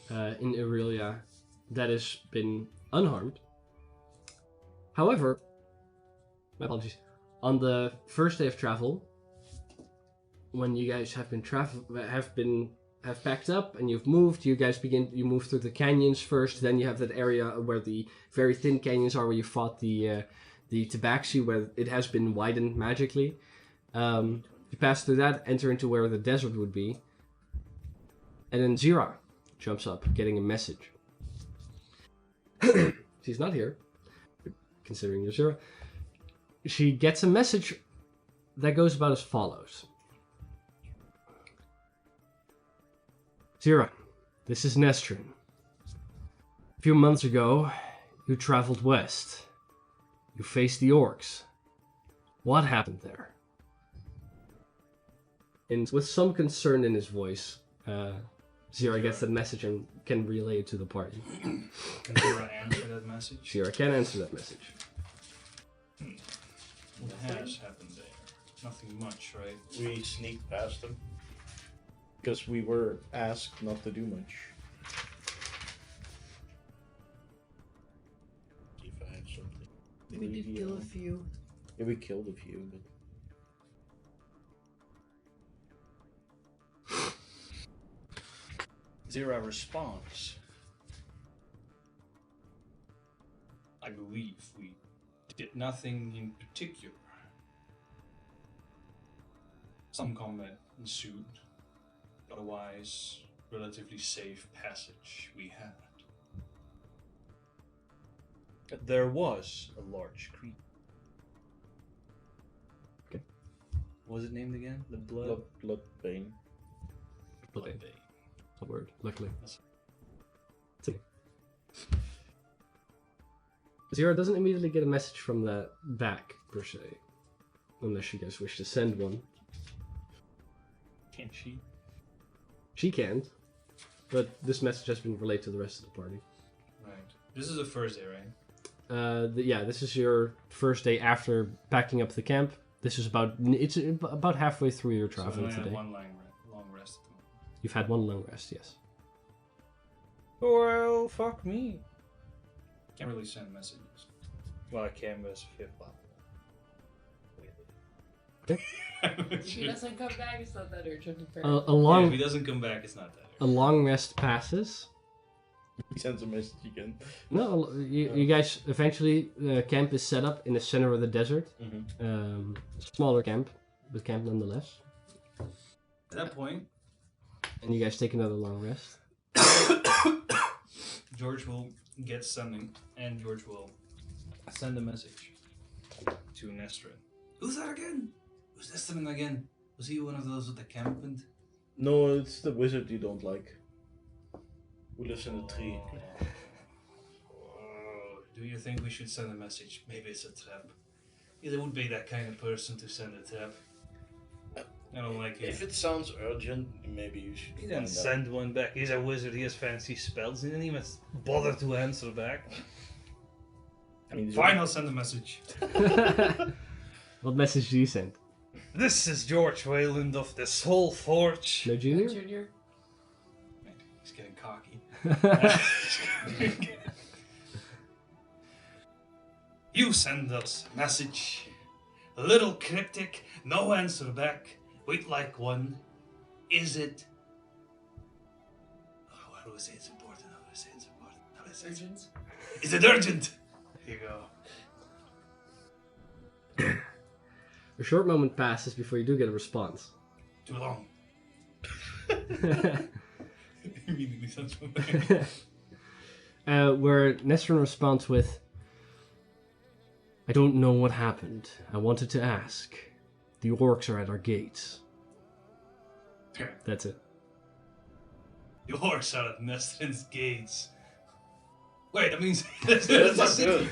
in Aurelia that has been unharmed. However, my apologies. On the first day of travel, when you guys have packed up and you've moved, you move through the canyons first. Then you have that area where the very thin canyons are, where you fought the Tabaxi, where it has been widened magically. You pass through that, enter into where the desert would be, and then Zira jumps up, getting a message. She's not here, considering you're Zira. She gets a message that goes about as follows. Zira, this is Nestrin. A few months ago, you traveled west. You faced the orcs. What happened there? And with some concern in his voice, Zira gets that message and can relay it to the party. Can Zira answer that message? Zira can answer that message. What has happened there? Nothing much, right? We sneaked past them because we were asked not to do much. If I have something. We did kill a few. Yeah, we killed a few, but Zira responds. I believe we did nothing in particular. Some combat ensued. Otherwise, relatively safe passage we had. There was a large creek. Okay. What was it named again? The blood. Blood vein. Blood Bay. a word, luckily. That's- Zira doesn't immediately get a message from that back, per se. Unless you guys wish to send one. Can't she? She can't. But this message has been relayed to the rest of the party. Right. This is the first day, right? Yeah, this is your first day after packing up the camp. This is about halfway through your So traveling we had today. one long rest at the moment. You've had one long rest, yes. Well, fuck me. Can't really send messages. Well, I canvas 5th level. If he doesn't come back, it's not that urgent. A Yeah, long if he doesn't come back, it's not that. a long rest passes. He sends a message again. No, you guys eventually camp is set up in the center of the desert. Mm-hmm. Smaller camp, but camp nonetheless. At that point, And you guys take another long rest. George will get something, and George will send a message to Nestrin. Who's that again? Who's Nestrin again? Was he one of those with the campment? No, it's the wizard you don't like. Who lives in the tree. Oh, do you think we should send a message? Maybe it's a trap. It would be that kind of person to send a trap. I don't like it. If it sounds urgent, maybe you should He didn't find out. send one back. He's a wizard. He has fancy spells. He didn't even bother to answer back. I mean, Fine, I'll send a message. What message do you send? This is George Wayland of the Soul Forge. No junior? Junior. He's getting cocky. You send us a message. A little cryptic, no answer back. Wait like one. Is it? Oh, how do I say it's important? How do I say it's important? How do I say it's Urgent. Is it urgent? Here you go. A short moment passes before you do get a response. Too long. Immediately sends one back. Where Nestrin responds with, I don't know what happened. I wanted to ask. The orcs are at our gates. That's it. The orcs are at Nestrin's gates. Wait, that means That's not good.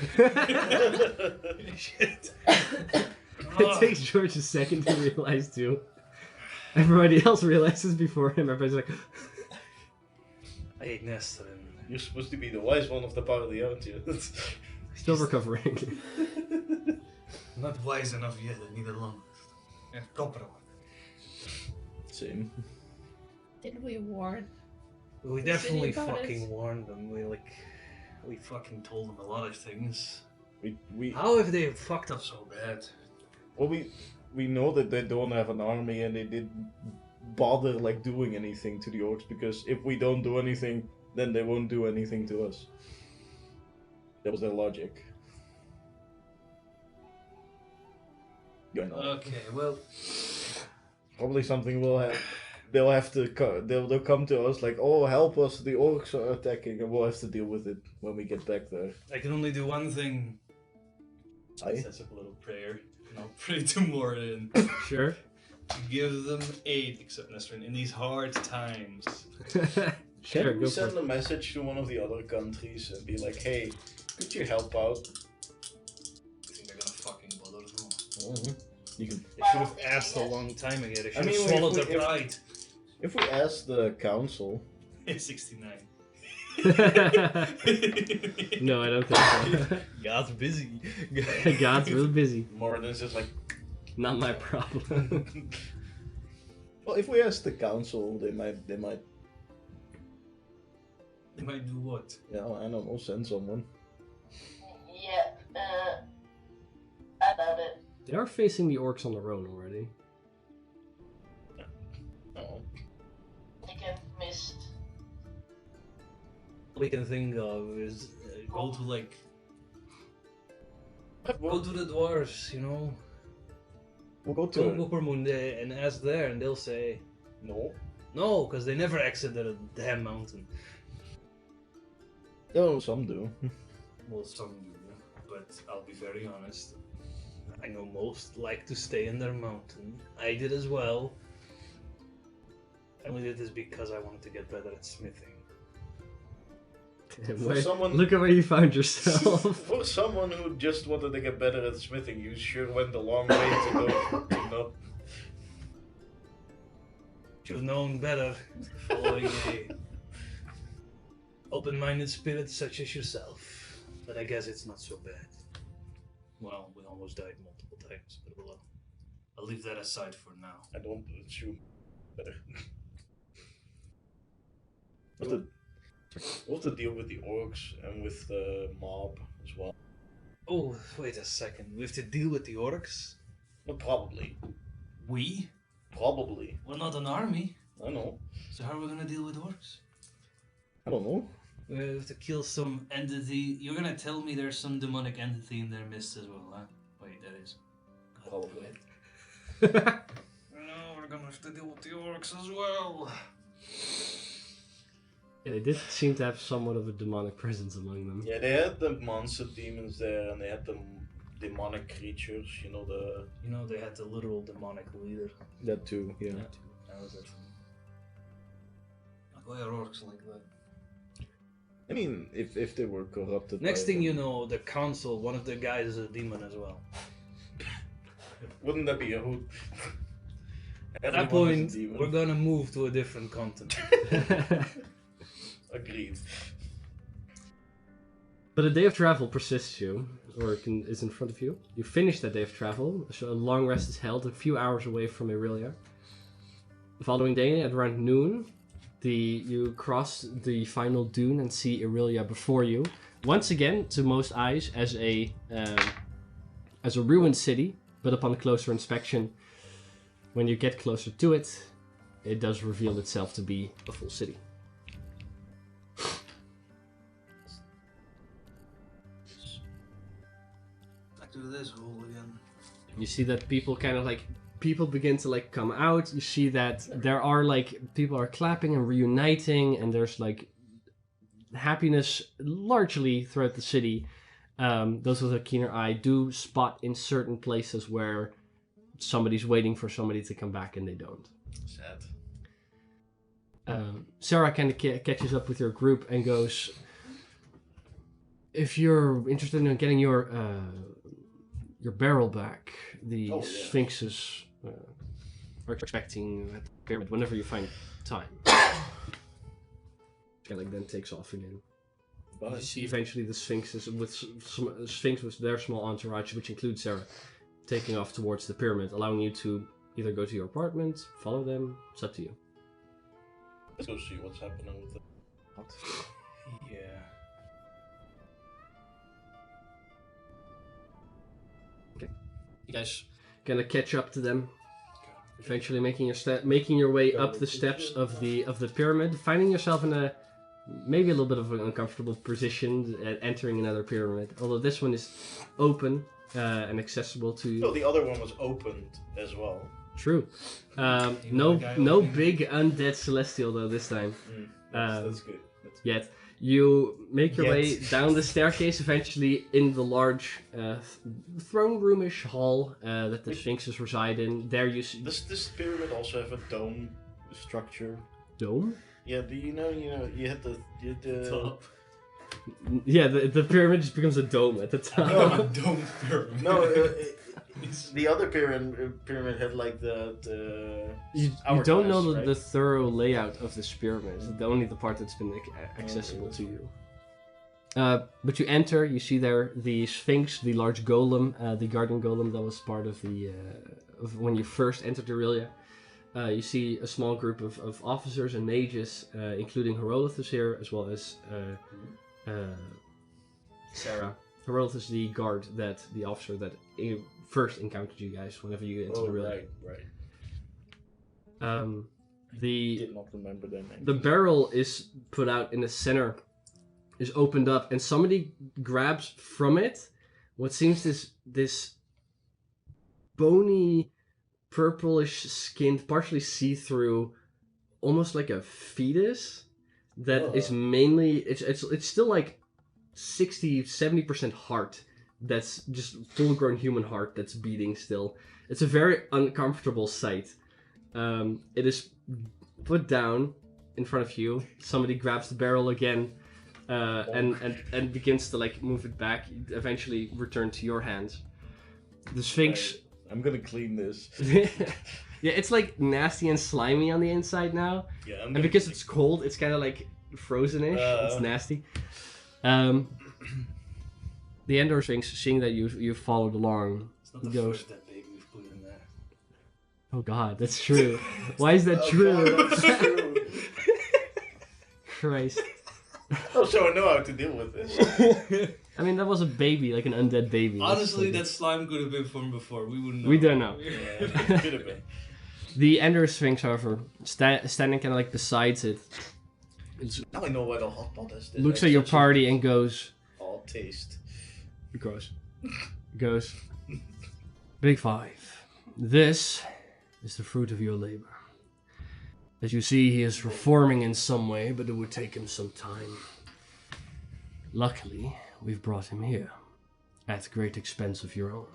Shit. It takes George a second to realize too. Everybody else realizes before him. Everybody's like, I hate Nestrin. You're supposed to be the wise one of the party, aren't you? still recovering. Not wise enough yet, I need a long and proper one. Same. Didn't we warn? We The city definitely about fucking it. warned them. We fucking told them a lot of things. We How have they fucked up so So bad. well we know that they don't have an army and they didn't bother like doing anything to the orcs because if we don't do anything, then they won't do anything to us. That was their logic. You know, Okay, well, probably something will have. They'll have to. They'll come to us like, "Oh, help us! The orcs are attacking," and we'll have to deal with it when we get back there. I can only do one thing. Aye. Sets up a little prayer, and I'll pray to Moradin Sure. to give them aid, except Nestrin, in these hard times. Sure, Can we go for send it. a message to one of the other countries and be like, "Hey, could you help out?" I think they're gonna fucking bother as well. You can. They should have asked a long time ago. They should mean, have if swallowed we- their pride. If we ask the council, 69. No, I don't think so. God's busy. God's real busy. Moradin's just like, Not my problem. well, if we ask the council, they might, They might do what? I don't know, send someone. Yeah, I doubt it. They are facing the orcs on their own already. Oh. They can mist. we can think of is go to like go to the dwarves, you know. We'll go Go to to Uppermunde and ask there, and they'll say no. because they never exited a damn mountain. Oh, some do. Well, some do, but I'll be very honest. I know most like to stay in their mountain. I did as well. I only did this because I wanted to get better at smithing. Look at where you found yourself. For someone who just wanted to get better at smithing, you sure went a long way to go. To not. Should have known better, following a open-minded spirit such as yourself. But I guess it's not so bad. Well, we almost died multiple times, but I'll leave that aside for now. I don't assume better. What's the deal with the orcs and with the mob as well? Oh, wait a second. We have to deal with the orcs? No, probably. We? Probably. We're not an army. I know. So how are we gonna deal with orcs? I don't know. We have to kill some... Entity. You're gonna tell me there's some demonic entity in their midst as well, huh? Wait, that is. Probably. No, we're gonna have to deal with the orcs as well. Yeah, they did seem to have somewhat of a demonic presence among them. Yeah, they had the monster demons there, and they had the demonic creatures. You know the. You know, they had the literal demonic leader. That too. Yeah. That was it. Why are orcs like that? I mean, if they were corrupted. Next by thing them. you know, the council, one of the guys is a demon as well. Wouldn't that be a hoot? At that point, we're gonna move to a different continent. Agreed. But a day of travel persists you, or is in front of you. You finish that day of travel, so a long rest is held a few hours away from Aurelia. The following day, at around noon, you cross the final dune and see Aurelia before you. Once again, to most eyes, as a ruined city, but upon closer inspection, when you get closer to it, it does reveal itself to be a full city. Back to this hole again. You see that people begin to like come out. You see that there are like people are clapping and reuniting, and there's like happiness largely throughout the city. Those with a keener eye do spot in certain places where somebody's waiting for somebody to come back and they don't. Sad. Sarah kind of catches up with your group and goes, if you're interested in getting your barrel back, the Sphinxes are expecting at the pyramid whenever you find time. Skellig then takes off again. Bye. You see eventually the Sphinx with their small entourage, which includes Sarah, taking off towards the pyramid, allowing you to either go to your apartment, follow them. It's up to you. Let's go see what's happening with the. Yeah. You guys gonna catch up to them. Eventually making your way up the steps of the pyramid, finding yourself in a maybe a little bit of an uncomfortable position at entering another pyramid. Although this one is open and accessible to you. No, the other one was opened as well. True. No big undead celestial though this time. That's good. Yet. You make your way down the staircase, eventually in the large throne roomish hall that the Sphinxes reside in. There you see... Does this pyramid also have a dome structure? Dome? Yeah, do you know, you had the Top. Yeah, the pyramid just becomes a dome at the top. No, Dome pyramid. no, the other pyramid had like the You hourglass, don't know right? the thorough layout of this pyramid. Only the part that's been accessible to you. But you enter, you see there the Sphinx, the large golem, the guardian golem that was part of the of when you first entered Aurelia. You see a small group of officers and mages, including Herolithus here, as well as Sarah. Herolithus is the guard the officer that first encountered you guys whenever you entered Aurelia. Right. The Did not remember their name. The barrel is put out in the center is opened up, and somebody grabs from it what seems this bony, purplish skinned, partially see-through, almost like a fetus that is mainly it's still like 60-70% heart. That's just full-grown human heart that's beating still. It's a very uncomfortable sight. It is put down in front of you. Somebody grabs the barrel again, and begins to like move it back. Eventually, return to your hands. The Sphinx. I'm gonna clean this. Yeah, it's like nasty and slimy on the inside now. Yeah, and because it's cold, it's kind of like frozenish. It's nasty. The Endor Sphinx, seeing that you followed along, It's not the goes, first dead baby we've put in there. "Oh God, that's true. Why is that true?" That's true. Christ. Oh, so I know how to deal with this. I mean, that was a baby, like an undead baby. Honestly, that slime could have been from before. We wouldn't know. We don't know. Yeah, could have been. The Endor Sphinx, however, standing kind of like beside it, Now I know why the hot pot is. looks at your party and goes, All taste. goes, Big Five, this is the fruit of your labor. As you see, he is reforming in some way, but it would take him some time. Luckily, we've brought him here, at great expense of your own.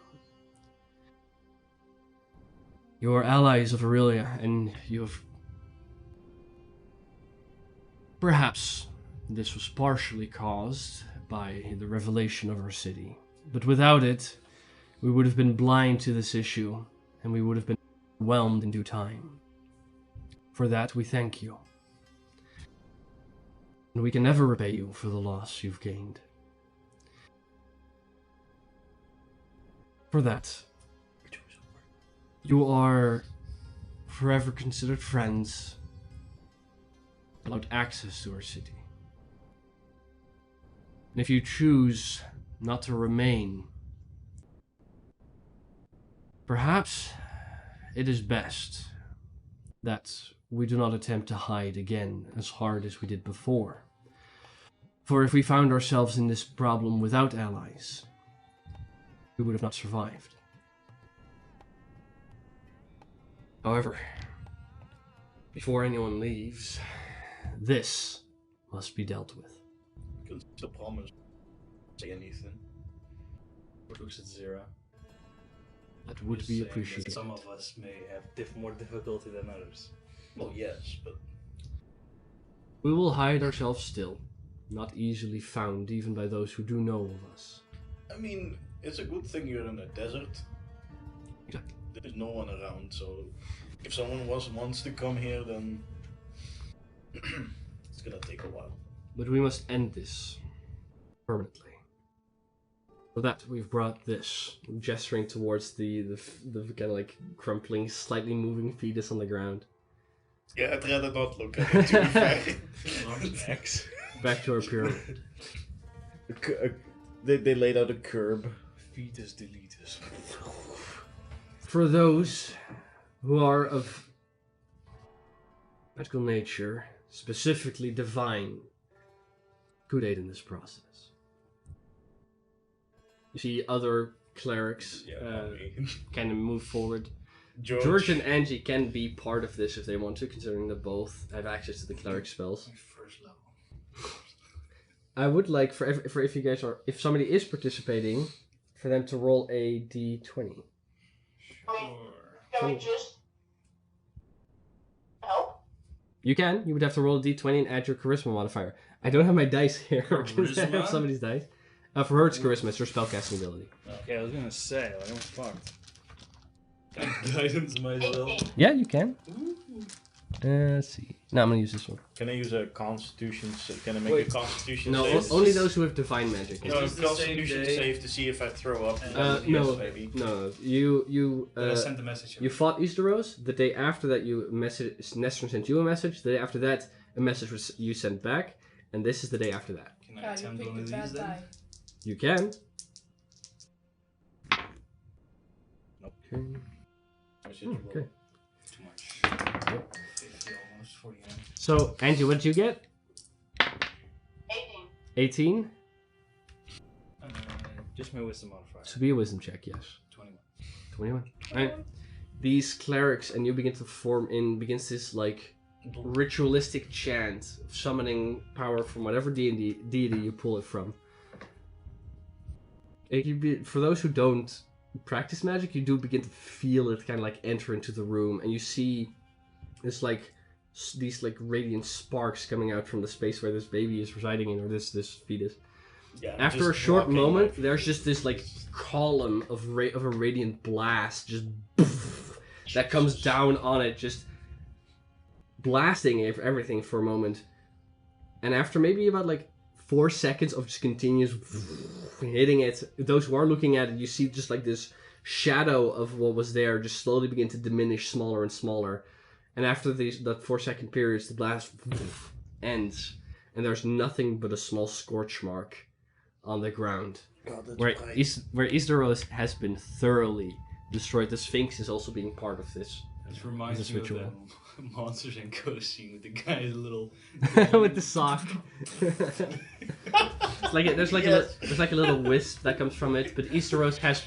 You are allies of Aurelia, and you have... Perhaps this was partially caused by the revelation of our city. But without it, we would have been blind to this issue, and we would have been overwhelmed in due time. For that, we thank you. And we can never repay you for the loss you've gained. For that, you are forever considered friends, allowed access to our city. And if you choose not to remain, perhaps it is best that we do not attempt to hide again as hard as we did before. For if we found ourselves in this problem without allies, we would have not survived. However, before anyone leaves, this must be dealt with. You can still promise say anything. What looks at 0. That would Just be saying that appreciated. some of us may have more difficulty than others. Well, yes, but We will hide ourselves still, not easily found even by those who do know of us. I mean, it's a good thing you're in a desert. Exactly. There's no one around, so if someone wants to come here, then it's gonna take a while. But we must end this permanently. For that, we've brought this, gesturing towards the kind of like crumpling, slightly moving fetus on the ground. Yeah, I'd rather not look at it, to be fair. X. Back to our pyramid. They laid out a curb. Fetus deletus. For those who are of magical nature, specifically divine, could aid in this process. You see other clerics kind of move forward. George and Angie can be part of this if they want to, considering that both have access to the cleric spells. First level. I would like for if you guys are, if somebody is participating, for them to roll a d20. Can we just help? You can. You would have to roll a d20 and add your charisma modifier. I don't have my dice here. Because I have Charisma? somebody's dice. For her, it's charisma. It's her spellcasting ability. Okay, I was gonna say, like, oh fuck. Guidance might as well. Yeah, you can. Let's see. No, I'm gonna use this one. Can I use a Constitution? Can I make Wait. a Constitution No, save? only those who have divine magic. No, Is this the Constitution same day? save to see if I throw up. No, maybe. no. You Then I sent the message. you fought Easter Rose. The day after that, Nestor sent you a message. The day after that, a message was you sent back, and this is the day after that. Can I God, you attempt picked one a of bad these then? die. You can. Nope. Okay. Too much. 50 almost, 49. So, Angie, what did you get? 18. 18? Just my wisdom modifier. So be a wisdom check, yes. 21. 21. Right. These clerics and you begin to form in, begins this like ritualistic chant of summoning power from whatever deity you pull it from. For those who don't practice magic, you do begin to feel it kind of like enter into the room, and you see this like these like radiant sparks coming out from the space where this baby is residing in, or this fetus. Yeah, After a short moment, there's just this like column of a radiant blast, just that comes down on it, just blasting everything for a moment. And after maybe about like 4 seconds of just continuous hitting it, those who are looking at it, you see just like this shadow of what was there just slowly begin to diminish smaller and smaller. And after that 4 second period, the blast ends, and there's nothing but a small scorch mark on the ground. God, that's where bright. where Easteros has been thoroughly destroyed. The Sphinx is also being part of this. This reminds This me ritual. of that Monsters and Ghosts scene with the guy's little... With the sock. It's like there's like a little wisp that comes from it, but Easteros has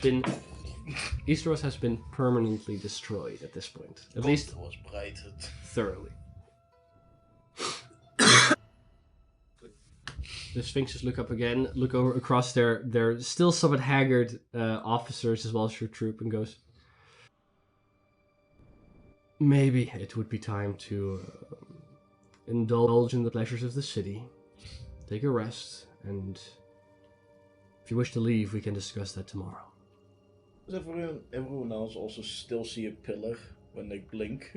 been permanently destroyed at this point. At least was bright. thoroughly. The Sphinxes look up again, look over across their still somewhat haggard officers as well as your troop, and goes, maybe it would be time to indulge in the pleasures of the city, take a rest, and if you wish to leave, we can discuss that tomorrow. Does everyone else also still see a pillar when they blink?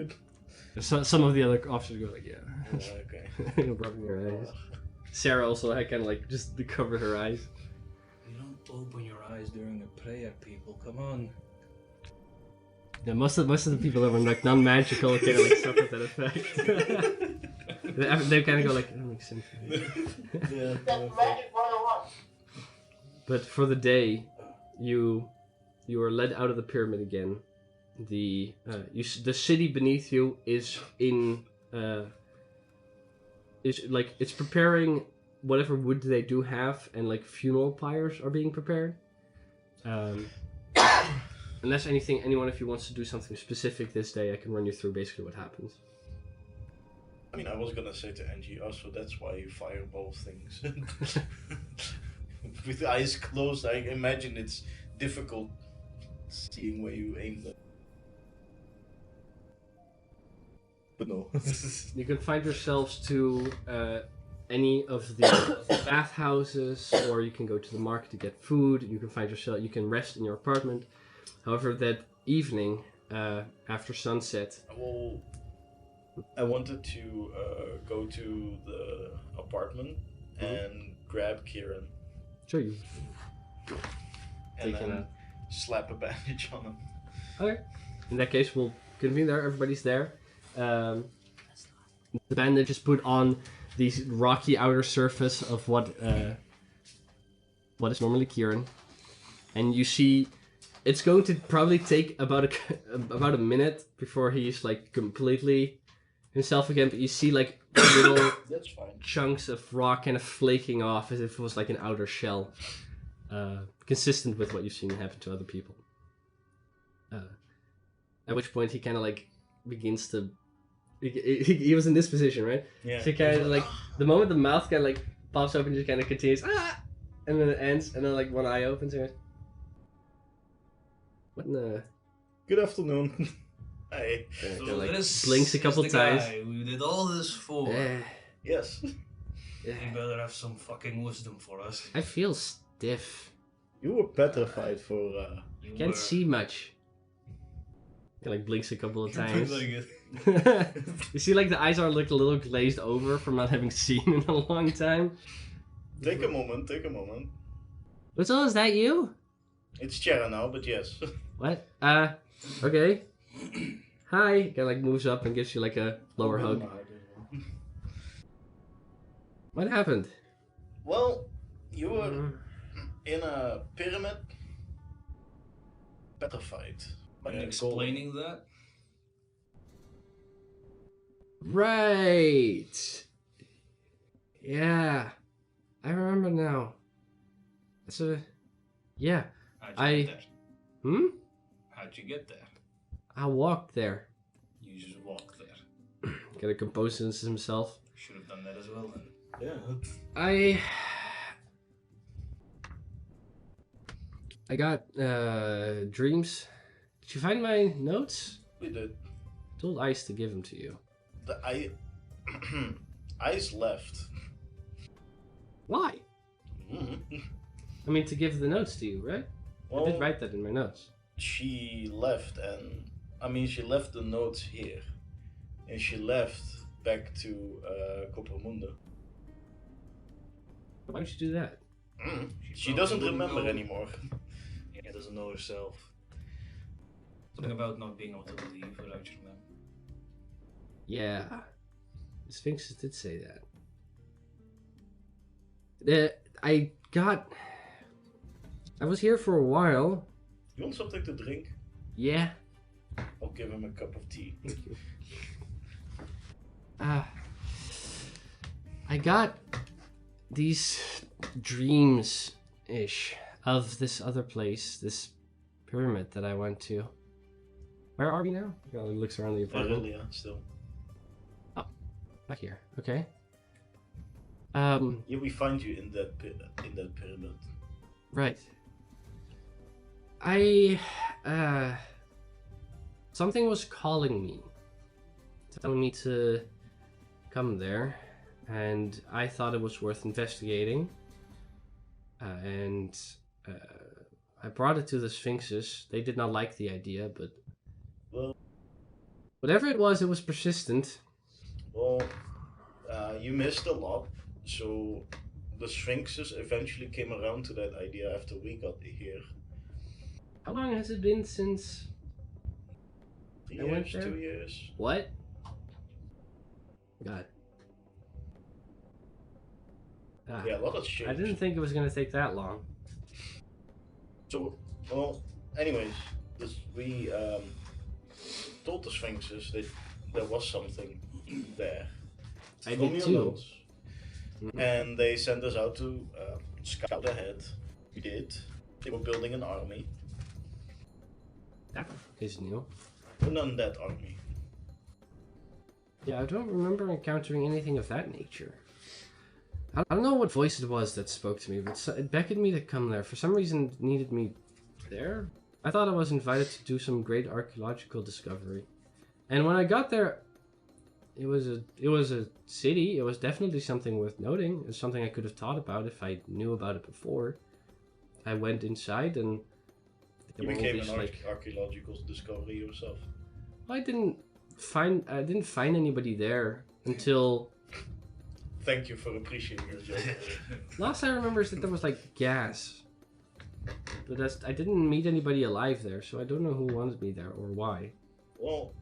So, some of the other officers go like, yeah. Okay. Rubbing their eyes. Sarah also had kind of like just covered her eyes. You don't open your eyes during a prayer, people. Come on. Yeah, most of the people that were like non-magical kind of like suffered that effect. They kind of go like, that makes sense. Yeah. That's magic 101. But for the day, you are led out of the pyramid again. The city beneath you is in it's preparing whatever wood they do have, and like funeral pyres are being prepared. Unless anyone of you wants to do something specific this day, I can run you through basically what happens. I mean, I was gonna say to Angie, also that's why you fireball things. With the eyes closed, I imagine it's difficult seeing where you aim them. But no. You can find yourselves to any of the bathhouses, or you can go to the market to get food. You can rest in your apartment. However, that evening, after sunset, I wanted to go to the apartment and grab Kieran. Sure, you. And Taking then slap a bandage on him. Okay. In that case, we'll convene there. Everybody's there. The bandage is put on the rocky outer surface of what is normally Kieran, and you see it's going to probably take about a minute before he's like completely himself again. But you see like little That's fine. chunks of rock kind of flaking off as if it was like an outer shell, consistent with what you've seen happen to other people. At which point he kind of like begins to. He was in this position, right? Yeah. So he kind of like the moment the mouth kind of like pops open, just kind of continues, and then it ends, and then like one eye opens and goes, what in the? Good afternoon. Hey. Kinda So like this blinks a is couple the times. guy we did all this for. Yes. You better have some fucking wisdom for us. I feel stiff. You were petrified for. You Can't were- see much. He like blinks a couple of You look times. like it. You see, like the eyes are like a little glazed over from not having seen in a long time. Take a moment. Take a moment. What's all? Is that you? It's Chera now, but yes. What? Okay. Hi. Kind of like moves up and gives you like a lower hug. What happened? Well, you were in a pyramid. Petrified. By Are you a explaining that? Right. Yeah. I remember now. It's a... Yeah. How'd you get there? Hmm? How'd you get there? I walked there. You just walked there. Gotta compose himself. Should have done that as well then. Yeah. I got dreams. Did you find my notes? We did. I told Ice to give them to you. Ice left. Why? Mhm. I mean, to give the notes to you, right? Well, I did write that in my notes. she left, and she left the notes here, and she left back to Coppermundo. Why would you do that? She doesn't remember anymore. Yeah, doesn't know herself. Something about not being able to leave without your mem. Yeah. The Sphinxes did say that. I was here for a while. You want something to drink? Yeah. I'll give him a cup of tea. Thank you. I got these dreams-ish of this other place, this pyramid that I went to. Where are we now? He looks around the apartment. Earlier, still. Oh, back here. Okay. Yeah, we find you in that pyramid. Right. Something was calling me, telling me to come there, and I thought it was worth investigating. I brought it to the Sphinxes. They did not like the idea, but Well, whatever it was persistent. well, you missed a lot, so the Sphinxes eventually came around to that idea after we got here. How long has it been since 3 I went years, there? 2 years. what? God. Ah, Yeah, a lot has changed. I didn't think it was gonna take that long. So, well, anyways, we told the Sphinxes that there was something there. I From did your too. notes. Mhm. And they sent us out to scout ahead. We did. They were building an army. That is new. An undead army. Yeah, I don't remember encountering anything of that nature. I don't know what voice it was that spoke to me, but it beckoned me to come there. For some reason, it needed me there. I thought I was invited to do some great archaeological discovery. And when I got there, it was a city. It was definitely something worth noting. It's something I could have thought about if I knew about it before. I went inside and You there were all became these, an archaeological discovery yourself. I didn't find anybody there until Thank you for appreciating your joke. last I remember is that there was like gas. But I didn't meet anybody alive there, so I don't know who wanted me there or why. Well,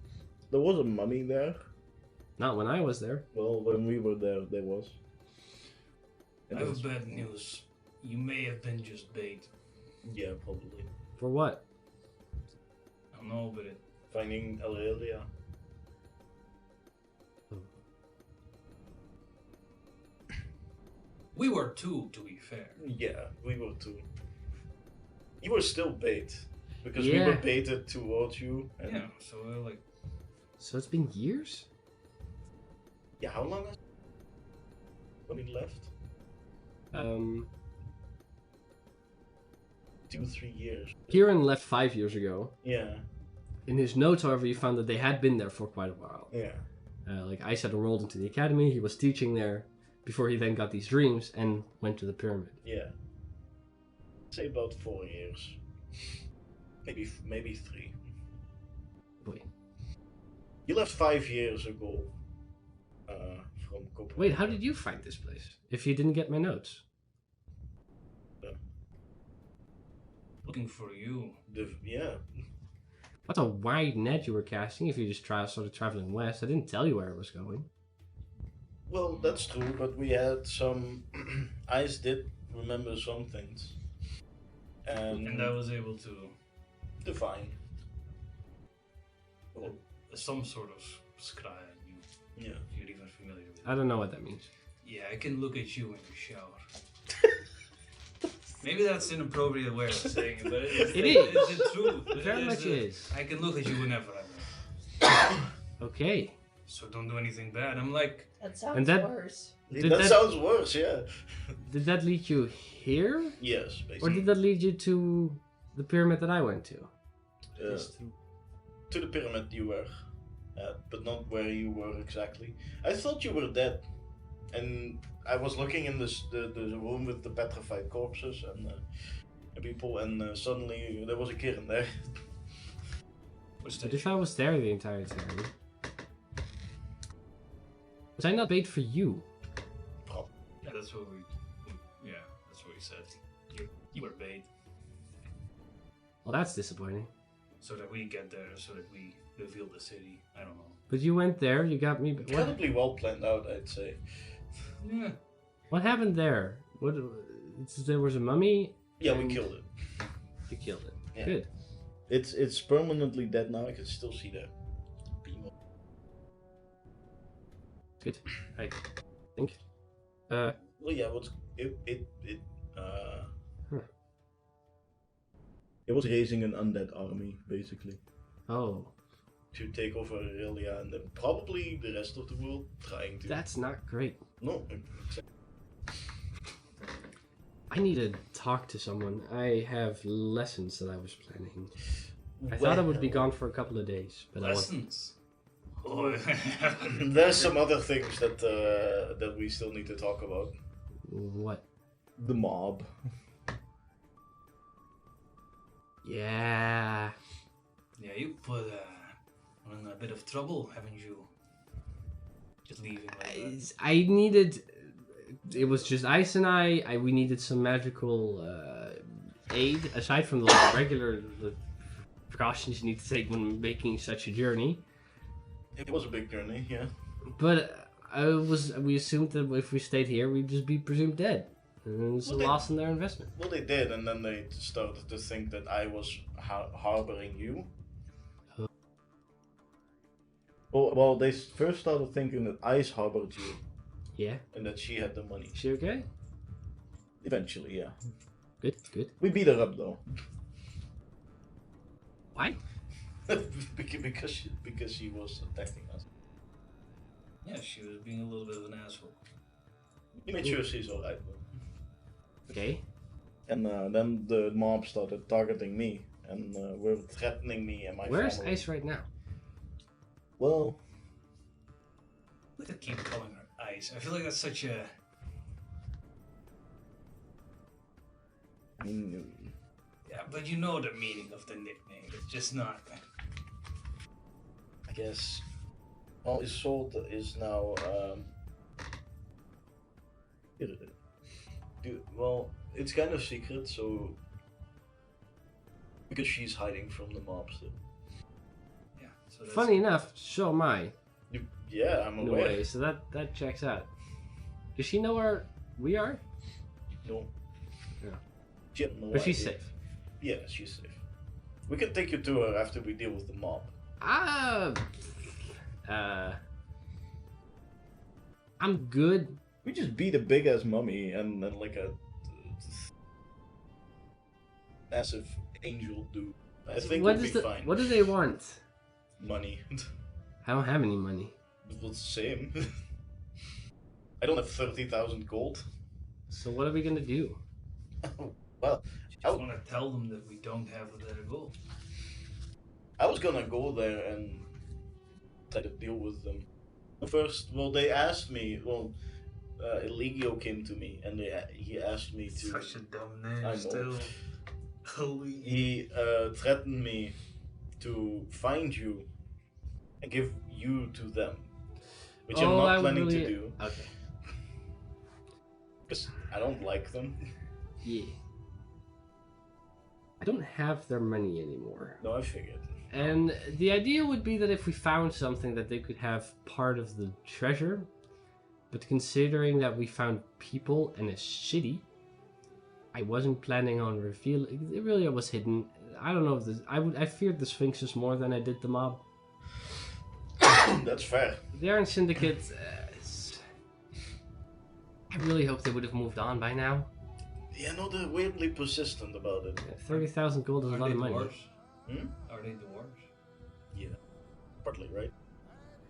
there was a mummy there. Not when I was there. Well, when we were there, there was. I have bad news. You may have been just bait. Yeah, probably. For what? I don't know, but it. Finding Aurelia. We were too, to be fair. Yeah, we were too. You were still bait. Because we Yeah. were baited towards you. And Yeah, so like. So it's been years? Yeah, how long has when we left? 2 or 3 years. Kieran left 5 years ago. Yeah, In his notes, however, you found that they had been there for quite a while. yeah. Like Ice had enrolled into the academy, he was teaching there before he then got these dreams and went to the pyramid. Yeah. Say about 4 years. Maybe 3. Boy. You left 5 years ago. From Copenhagen. Wait, how did you find this place? If you didn't get my notes? Looking for you. Yeah. What a wide net you were casting if you just started traveling west. I didn't tell you where I was going. Well, that's true, but we had some. Ice did remember some things. And I was able to. Divine. Some sort of scry on you. Yeah. If you're even familiar with it. I don't know what that means. Yeah, I can look at you in the shower. Maybe that's an inappropriate way of saying it, but It is. It's the truth. It very much is. I can look at you whenever I want. Okay. So don't do anything bad. I'm like, That sounds And that- worse. Did that that- sounds worse, yeah. Did that lead you here? Yes, Or basically. did that lead you to the pyramid that I went to? To the pyramid you were at, but not where you were exactly. I thought you were dead. And I was looking in the room with the petrified corpses and people, and suddenly there was a kid in there. But if I was there the entire time, was I not bait for you? yeah, that's what we said. You were bait, Well, that's disappointing. so that we get there, so that we reveal the city. I don't know. But you went there, you got me. What, Incredibly well planned out, I'd say. Yeah. what happened there? What? There was a mummy. Yeah, we and killed it. You killed it. Yeah. Good. It's permanently dead now. I can still see the beam. Good. I think. Well, yeah, it was raising an undead army basically Oh, to take over Aurelia and then probably the rest of the world trying to. that's not great. No. I need to talk to someone. I have lessons that I was planning. I thought I would be gone for a couple of days, but I wasn't. Lessons. Oh, There's some other things that that we still need to talk about. What? The mob. Yeah. yeah, you put one in a bit of trouble, haven't you? Just leaving like that. I needed. It was just Ice and I. We needed some magical aid aside from the regular precautions you need to take when making such a journey. It was a big journey, yeah. But we assumed that if we stayed here, we'd just be presumed dead. And it's a Well, loss in their investment. Well, they did, and then they started to think that I was harboring you. Well, they first started thinking that Ice harbored you, Yeah. and that she had the money. Is she okay? Eventually, yeah. Good. Good. We beat her up though. Why? because she was attacking us. Yeah, she was being a little bit of an asshole. We made sure she's alright though. Okay. And then the mob started targeting me and were threatening me and my Where's family. Ice right now? Well, Look at keep calling her Ice. I feel like that's such a. I mean, Yeah, but you know the meaning of the nickname. It's just not. I guess. Well, Isolde is now. Well, it's kind of secret, so. Because she's hiding from the mob still. Yeah. So that's, Funny enough, so am I. Yeah, I'm In a aware. way, so that checks out. Does she know where we are? No. Yeah. She had no But she's idea. safe. Yeah, she's safe. We can take you to her after we deal with the mob. I'm good. We just beat a big ass mummy and like a massive angel dude. I think What we'll be is the? fine. What do they want? Money. I don't have any money. Well, same. I don't have 30,000 gold. So what are we gonna do? Well, I just want to tell them that we don't have their gold. I was gonna go there and try to deal with them. First, well, they asked me. Well, Eligio came to me and he asked me to. Such a dumb I name know. still. Holy. He threatened me to find you and give you to them, which I'm Oh, not I would planning really- to do Okay. because I don't like them. Yeah. I don't have their money anymore. No, I figured. And the idea would be that if we found something that they could have part of the treasure, but considering that we found people and a city, I wasn't planning on revealing. It really was hidden. I don't know if this. I feared the Sphinxes more than I did the mob. That's fair. The Iron Syndicate. I really hope they would have moved on by now. Yeah, no, they're weirdly persistent about it. 30,000 gold is a Are lot they of money. dwarves? Hmm? Are they dwarves? Yeah, partly, right?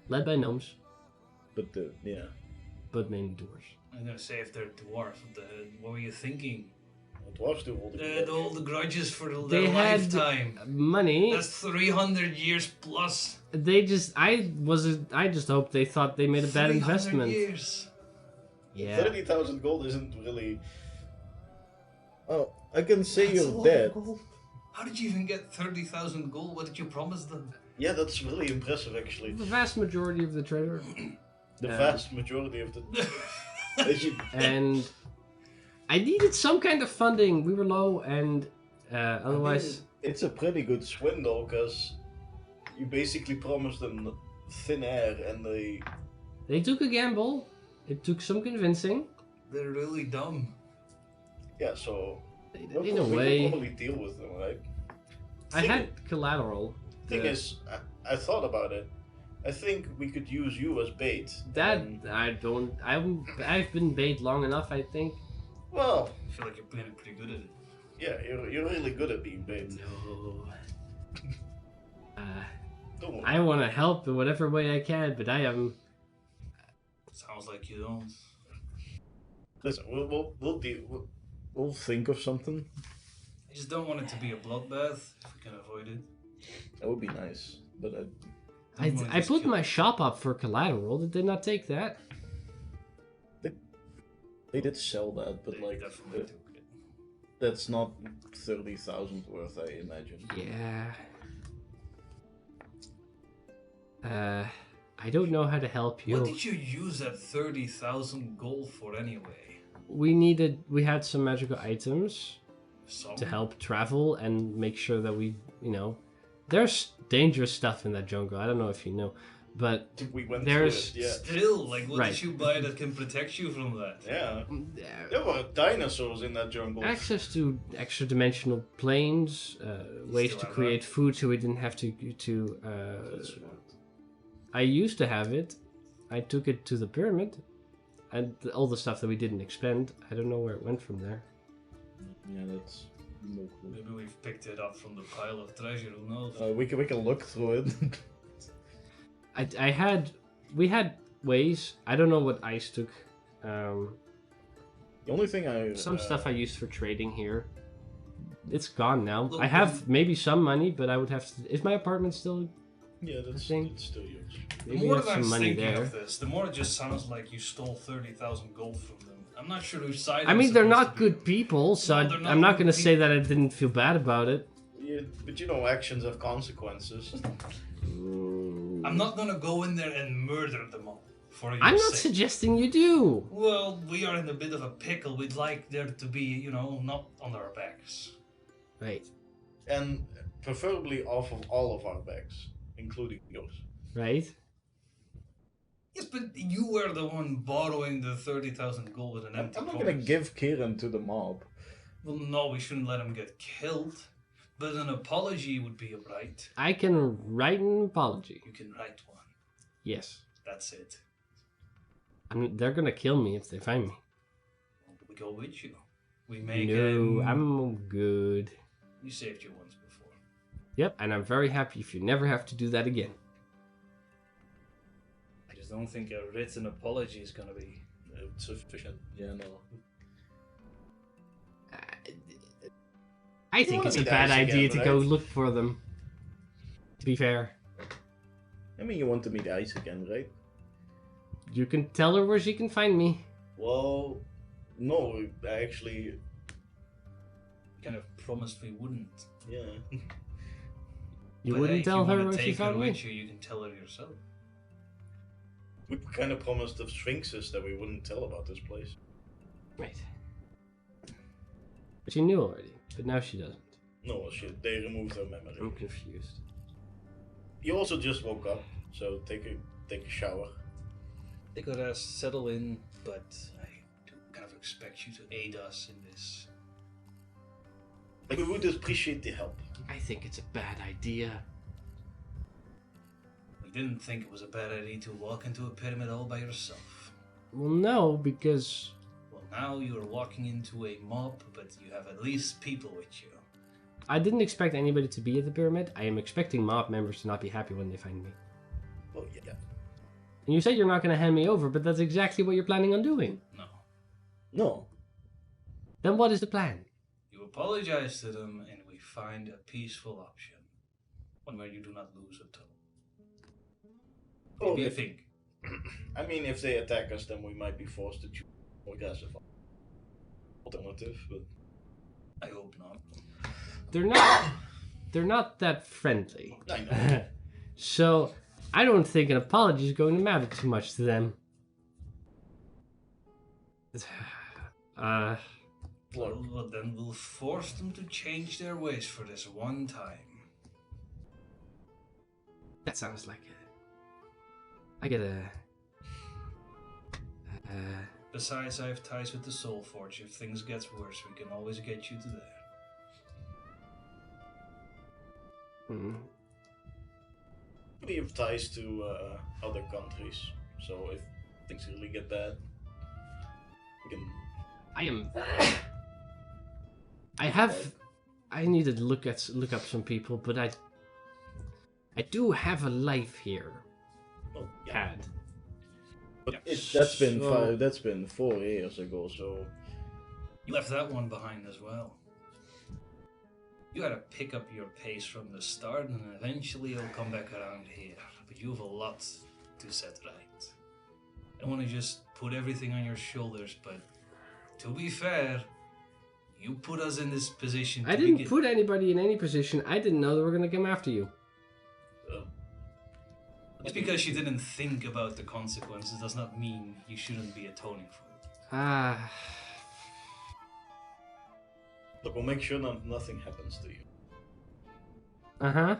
Led by gnomes, But yeah. but mainly dwarves. I'm gonna say if they're dwarves, what were you thinking? Dwarves do all the All the grudges for their They had lifetime. money. That's 300 years plus. They just, I just hope they thought they made a bad 300 investment. years. Yeah. 30,000 gold isn't really. Oh, I can say That's a you're lot of dead. gold. How did you even get 30,000 gold? What did you promise them? Yeah, that's really impressive, actually. The vast majority of the treasure. The vast majority of the. They should- And I needed some kind of funding. We were low, and otherwise. I mean, it's a pretty good swindle, because you basically promised them thin air, and They took a gamble. It took some convincing. They're really dumb. Yeah, so. In a we way. can probably deal with them, right? I had collateral. Thing is, I thought about it. I think we could use you as bait. That and- I've been bait long enough. I think. Well, I feel like you're playing pretty good at it. yeah, you're really good at being bait. No. Don't worry. I want to help in whatever way I can, but I am. Sounds like you don't. Listen, we'll deal. We'll think of something. I just don't want it to be a bloodbath if we can avoid it. That would be nice, but I put my shop up for collateral. Did they not take that? they did sell that, but They like definitely took it. that's not 30,000 worth, I imagine. Yeah. I don't know how to help you. What did you use that 30,000 gold for anyway? We had some magical items Some? to help travel and make sure that there's dangerous stuff in that jungle. I don't know if you know, but We went There's- through it, yeah. Still, like, what Right. did you buy that can protect you from that? Yeah. There were dinosaurs in that jungle. access to extra dimensional planes, ways Still to have create that? food so we didn't have to. That's smart. I used to have it. I took it to the pyramid, and all the stuff that we didn't expend. I don't know where it went from there. Yeah, that's no clue. Maybe we've picked it up from the pile of treasure, who knows? We can look through it. We had ways. I don't know what Ice took. The only thing Some stuff I used for trading here. It's gone now. Look, I have maybe some money, but I would have to. Is my apartment still? Yeah, that's thing. it's still yours. The Maybe more have that I'm some money thinking there. of this, the more it just sounds like you stole 30,000 gold from them. I'm not sure whose side I I'm mean, they're supposed not to be. good people, so No, they're not I'm not good going to say people. that I didn't feel bad about it. Yeah, but actions have consequences. I'm not gonna go in there and murder them all for your I'm not sake. suggesting you do. Well, we are in a bit of a pickle. We'd like there to be, not on our backs. Right, And preferably off of all of our backs, including yours. right. Yes, but you were the one borrowing the 30,000 gold with an I'm empty not promise. gonna give Kieran to the mob. Well, no, we shouldn't let him get killed. But an apology would be right. I can write an apology. You can write one. Yes. That's it. I mean, they're going to kill me if they find me. We go with you. We make No, I'm good. You saved you once before. Yep, and I'm very happy if you never have to do that again. I just don't think a written apology is gonna be Sufficient. Yeah, no. I think wanna it's a meet bad Ice idea again, to go right? look for them. To be fair. I mean, you want to meet Ice again, right? You can tell her where she can find me. Well, no, I actually, kind of promised we wouldn't. yeah. You But wouldn't hey, tell if you her wanna where she take her found me? with you, you can tell her yourself. We kind of promised the Sphinxes that we wouldn't tell about this place. Right. But she knew already, but now she doesn't. No, shit, they removed her memory. I'm confused. You also just woke up, so take a shower. They could settle in, but I do kind of expect you to aid us in this. Like, we would appreciate the help. I think it's a bad idea. We didn't think it was a bad idea to walk into a pyramid all by yourself. Well, no, because Well, Now you're walking into a mob, but you have at least people with you. I didn't expect anybody to be at the pyramid. I am expecting mob members to not be happy when they find me. Well, yeah. And you said you're not going to hand me over, but that's exactly what you're planning on doing. No. No. Then what is the plan? You apologize to them and we find a peaceful option. One where you do not lose a toe. Oh, Maybe I if- think. I mean, if they attack us, then we might be forced to choose more aggressive alternative, but... I hope not. They're not that friendly. I know. So, I don't think an apology is going to matter too much to them. Well, then we'll force them to change their ways for this one time. That sounds like it. I get a... Besides, I have ties with the Soul Forge. If things get worse, we can always get you to there. We have ties to other countries, so if things really get bad, we can... I need to look up some people, but I do have a life here. Well, yeah. Had. But Yeah. that's been 4 years ago, so... You left that one behind as well. You gotta pick up your pace from the start and eventually you'll come back around here. But you have a lot to set right. I don't want to just put everything on your shoulders, but to be fair, you put us in this position to I didn't begin. put anybody in any position. I didn't know they were going to come after you. Just because you didn't think about the consequences does not mean you shouldn't be atoning for it. Look, we'll make sure that nothing happens to you. Uh-huh.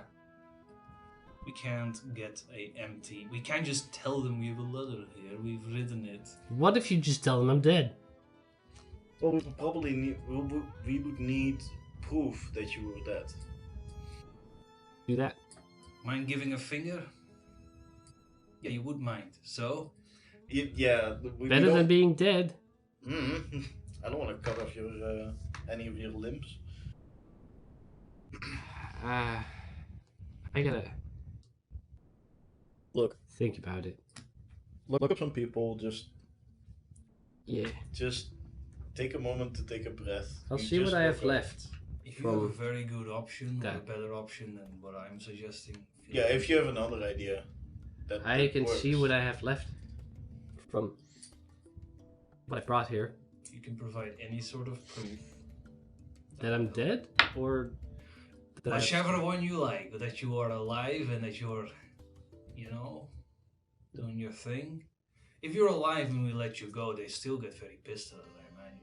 We can't get a empty. We can't just tell them we have a letter here. We've written it. What if you just tell them I'm dead? Well, we would probably need... We would need proof that you were dead. Do that. Mind giving a finger? Yeah, you would mind. So? Yeah. Better than being dead. Mm-hmm. I don't want to cut off your any of your limbs. I gotta Look think about it. up some people. Yeah. Just take a moment to take a breath. I'll You see just what I have woke up. left. If you have a From very good option, or that. a better option than what I'm suggesting, feel Yeah, free. if you have another idea. I can see works. what I have left from what I brought here. You can provide any sort of proof. That I'm dead? Or that I Whichever one you like, that you are alive and that you're, doing your thing. If you're alive and we let you go, they still get very pissed at us, I imagine.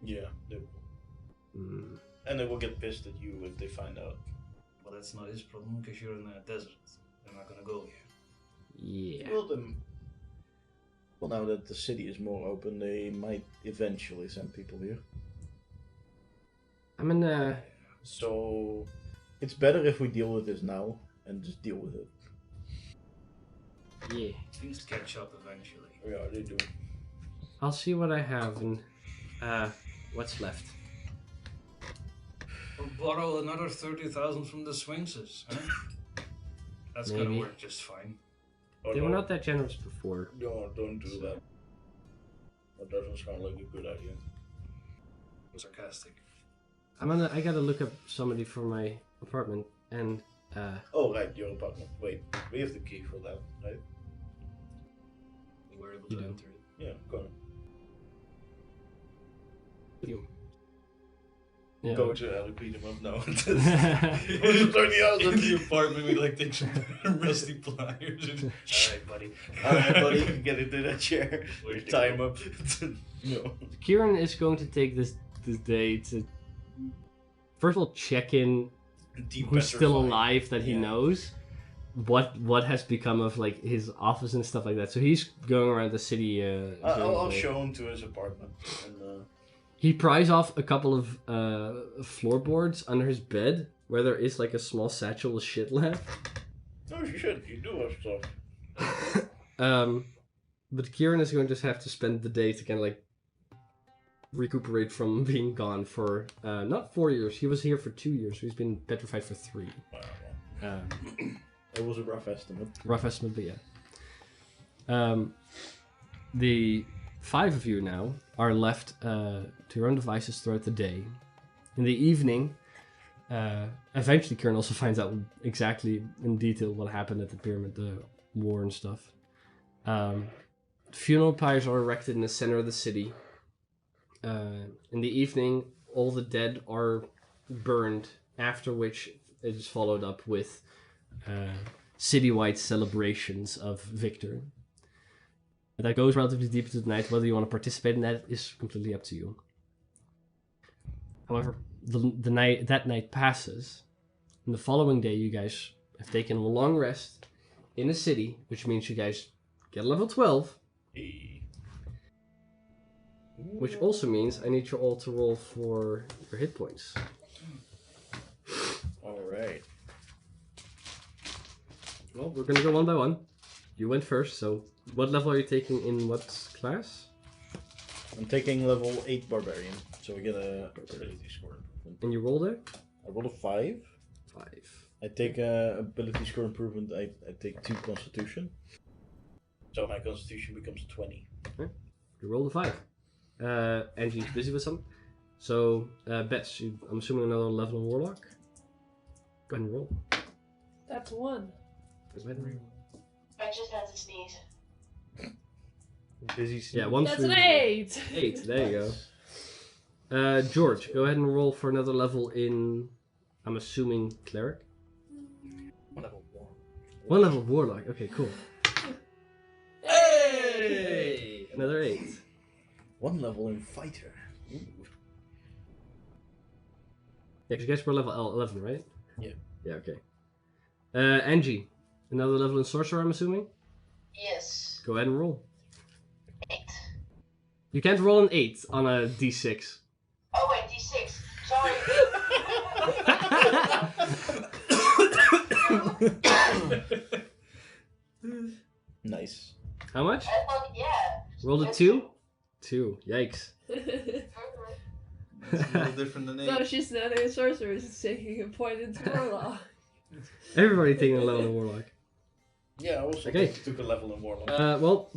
Yeah, they will. Mm. And they will get pissed at you if they find out. Well, that's not his problem because you're in a desert. They're not gonna go here. Yeah. Well, now that the city is more open, they might eventually send people here. I'm in So, it's better if we deal with this now and just deal with it. yeah. Things catch up eventually. Yeah, they do. I'll see what I have and what's left. Or borrow another 30,000 from the Swingses, huh? That's gonna Maybe. work just fine. Oh, They no, were not that generous before. No, don't do that. That doesn't sound like a good idea. I'm sarcastic. I gotta look up somebody for my apartment and Oh, right, your apartment. Wait, we have the key for that, right? We were able You to do. enter it. Yeah, go on. yeah. Go to I'll beat him up now. In the apartment, we like take some rusty pliers. And... Alright, buddy. Alright, buddy, get into that chair. Where's the Tie him up. No. Kieran is going to take this day to first of all check in who's still Depetrify. alive that he Yeah. knows. What has become of like his office and stuff like that. So he's going around the city. I'll show him to his apartment. And, He pries off a couple of floorboards under his bed where there is like a small satchel with shit left. no, you should. You do have stuff. But Kieran is going to have to spend the day to kind of like recuperate from being gone for not 4 years. He was here for 2 years. So he's been petrified for 3. It was a rough estimate. Rough estimate, but yeah. The 5 of you now are left to your own devices throughout the day. In the evening, eventually Kieran also finds out exactly in detail what happened at the pyramid, the war and stuff. Funeral pyres are erected in the center of the city. In the evening, all the dead are burned, after which it is followed up with citywide celebrations of Victor. That goes relatively deep into the night. Whether you want to participate in that is completely up to you. However, that night passes, and the following day you guys have taken a long rest in the city, which means you guys get level 12. Which also means I need you all to roll for your hit points. Alright. Well, we're gonna go one by one. You went first, so what level are you taking in what class? I'm taking level 8 Barbarian, so we get a ability score. And you rolled it? I rolled a 5. 5. I take a ability score improvement, I take 2 Constitution. So my Constitution becomes 20. Okay. You rolled a 5. Angie's busy with some. So, Bets, I'm assuming another level in Warlock? Go ahead and roll. That's 1. Go ahead and roll. I just had to sneeze. Busy. Yeah, one That's through an 8! 8, there you go. George, go ahead and roll for another level in, I'm assuming, Cleric? Level 1. One level of Warlock, okay, cool. Hey! Another 8. 1 level in Fighter. Ooh. Yeah, because you guys were level 11, right? Yeah. Yeah, okay. Angie, another level in Sorcerer, I'm assuming? Yes. Go ahead and roll. 8. You can't roll an 8 on a d6. Oh wait, D6. Sorry. Nice. How much? I thought, yeah. Rolled a 2? 2. Yikes. It's a little different than 8. No, she's not a sorcerer, she's taking a point into Warlock. Everybody taking a level in Warlock. Yeah, I also Okay. took a level in Warlock. Well,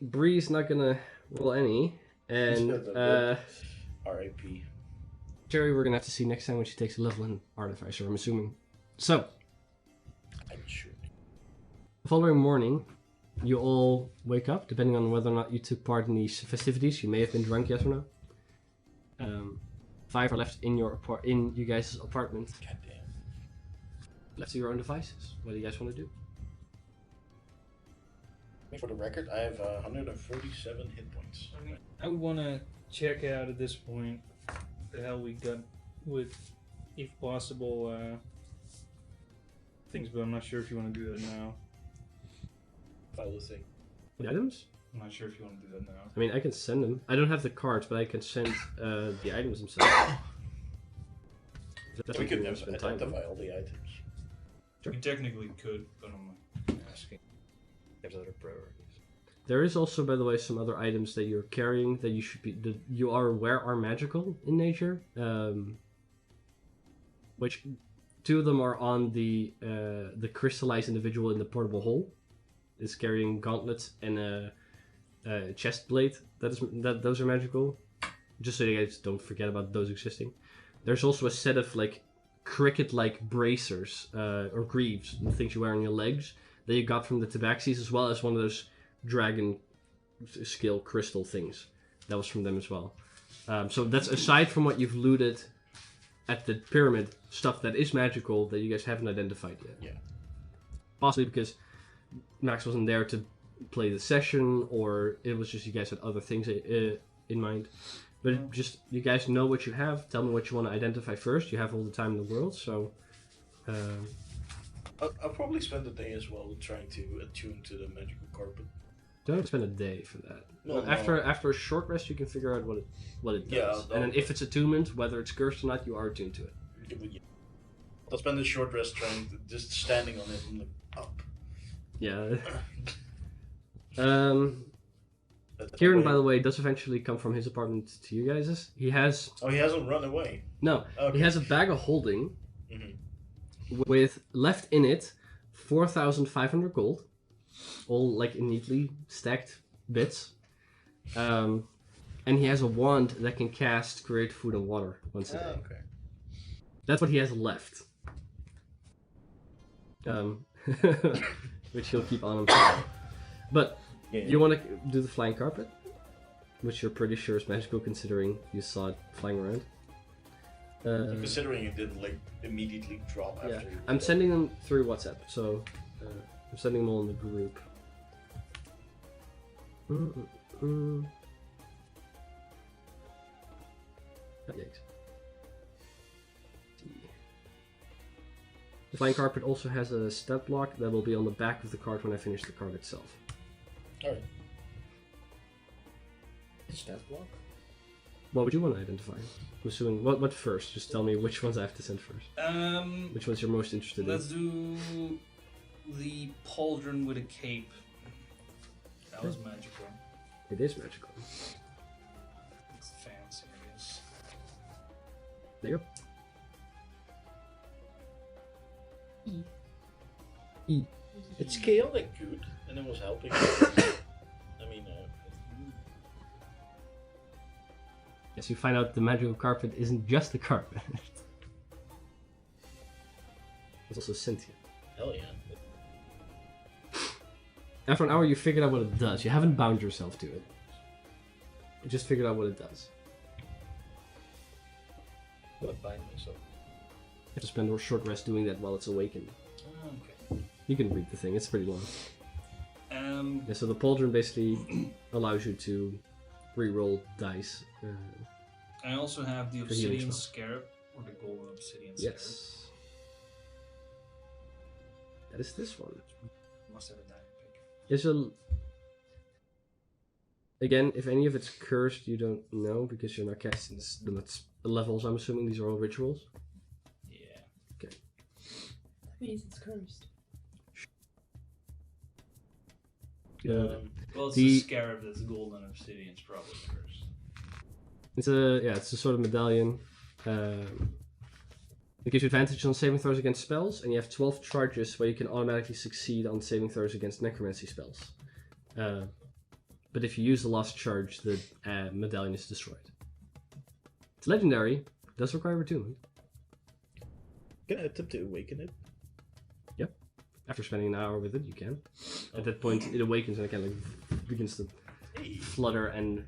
Bree's not gonna roll any. And, R.I.P. Jerry, we're gonna have to see next time when she takes a level in Artificer, I'm assuming. So, I'm sure. the following morning, you all wake up, depending on whether or not you took part in these festivities. You may have been drunk, yes or no. 5 are left in in you guys' apartment. Goddamn. Left to your own devices. What do you guys want to do? For the record, I have 137 hit points. I want to check out at this point the hell we got with, if possible, things, but I'm not sure if you want to do that now. File the thing. The items? I'm not sure if you want to do that now. I mean, I can send them. I don't have the cards, but I can send the items themselves. If that's We something could you want to spend time on. identify all the items. You technically could, but I'm asking. There's other priorities. There is also, by the way, some other items that you're carrying that you should be that you are aware are magical in nature. Which 2 of them are on the crystallized individual in the portable hole. Is carrying gauntlets and a chest plate. Those are magical. Just so you guys don't forget about those existing. There's also a set of like cricket-like bracers or greaves, the things you wear on your legs that you got from the Tabaxis, as well as one of those dragon skill crystal things. That was from them as well. So that's aside from what you've looted at the pyramid, stuff that is magical that you guys haven't identified yet. Yeah. Possibly because Max wasn't there to play the session, or it was just you guys had other things in mind. But just, you guys know what you have. Tell me what you want to identify first. You have all the time in the world, so... I'll probably spend the day as well trying to attune to the magical carpet. Don't have to spend a day for that. No, after a short rest, you can figure out what it does. Yeah, and then if it's attunement, whether it's cursed or not, you are attuned to it. I'll spend a short rest trying to, just standing on it and look up. Yeah. Kieran, by the way, does eventually come from his apartment to you guys'. He has... Oh, he hasn't run away. No, Okay. he has a bag of holding Mhm. with left in it 4,500 gold, all like in neatly stacked bits. And he has a wand that can cast Create Food and Water once a day. Okay. That's what he has left. Which he'll keep on him forever. But Yeah. you want to do the flying carpet, which you're pretty sure is magical considering you saw it flying around. Considering it didn't like immediately drop after. Yeah, you I'm did sending them through WhatsApp, so I'm sending them all in the group. Oh, yikes. The flying carpet also has a stat block that will be on the back of the card when I finish the card itself. Alright. Stat block? What would you want to identify? I'm assuming, what first? Just tell me which ones I have to send first. Which ones you're most interested in? Let's do the pauldron with a cape. That was magical. It is magical. It's fancy, I guess. There you go. E. It scaled like good, and it was helping. I mean, Yes, you find out the magical carpet isn't just a carpet. It's also sentient. hell yeah. After an hour, you figured out what it does. You haven't bound yourself to it. You just figured out what it does. What bind myself? You have to spend a short rest doing that while it's awakened. Okay. You can read the thing, it's pretty long. Um, Yeah, so the pauldron basically allows you to re-roll dice. I also have the For healing obsidian spells. scarab, or the golden obsidian scarab. Yes. That is this one. Must have a diamond pick. Is a... Again, if any of it's cursed, you don't know because you're not casting the levels. I'm assuming these are all rituals. Yeah. Means it's cursed. Well, it's The- a scarab that's golden obsidian's probably cursed. It's a sort of medallion. It gives you advantage on saving throws against spells, and you have 12 charges where you can automatically succeed on saving throws against necromancy spells. But if you use the last charge, the medallion is destroyed. It's legendary. Does require attunement. Can I attempt to awaken it? Yep. After spending an hour with it, you can. At that point, it awakens and it kind of begins to flutter and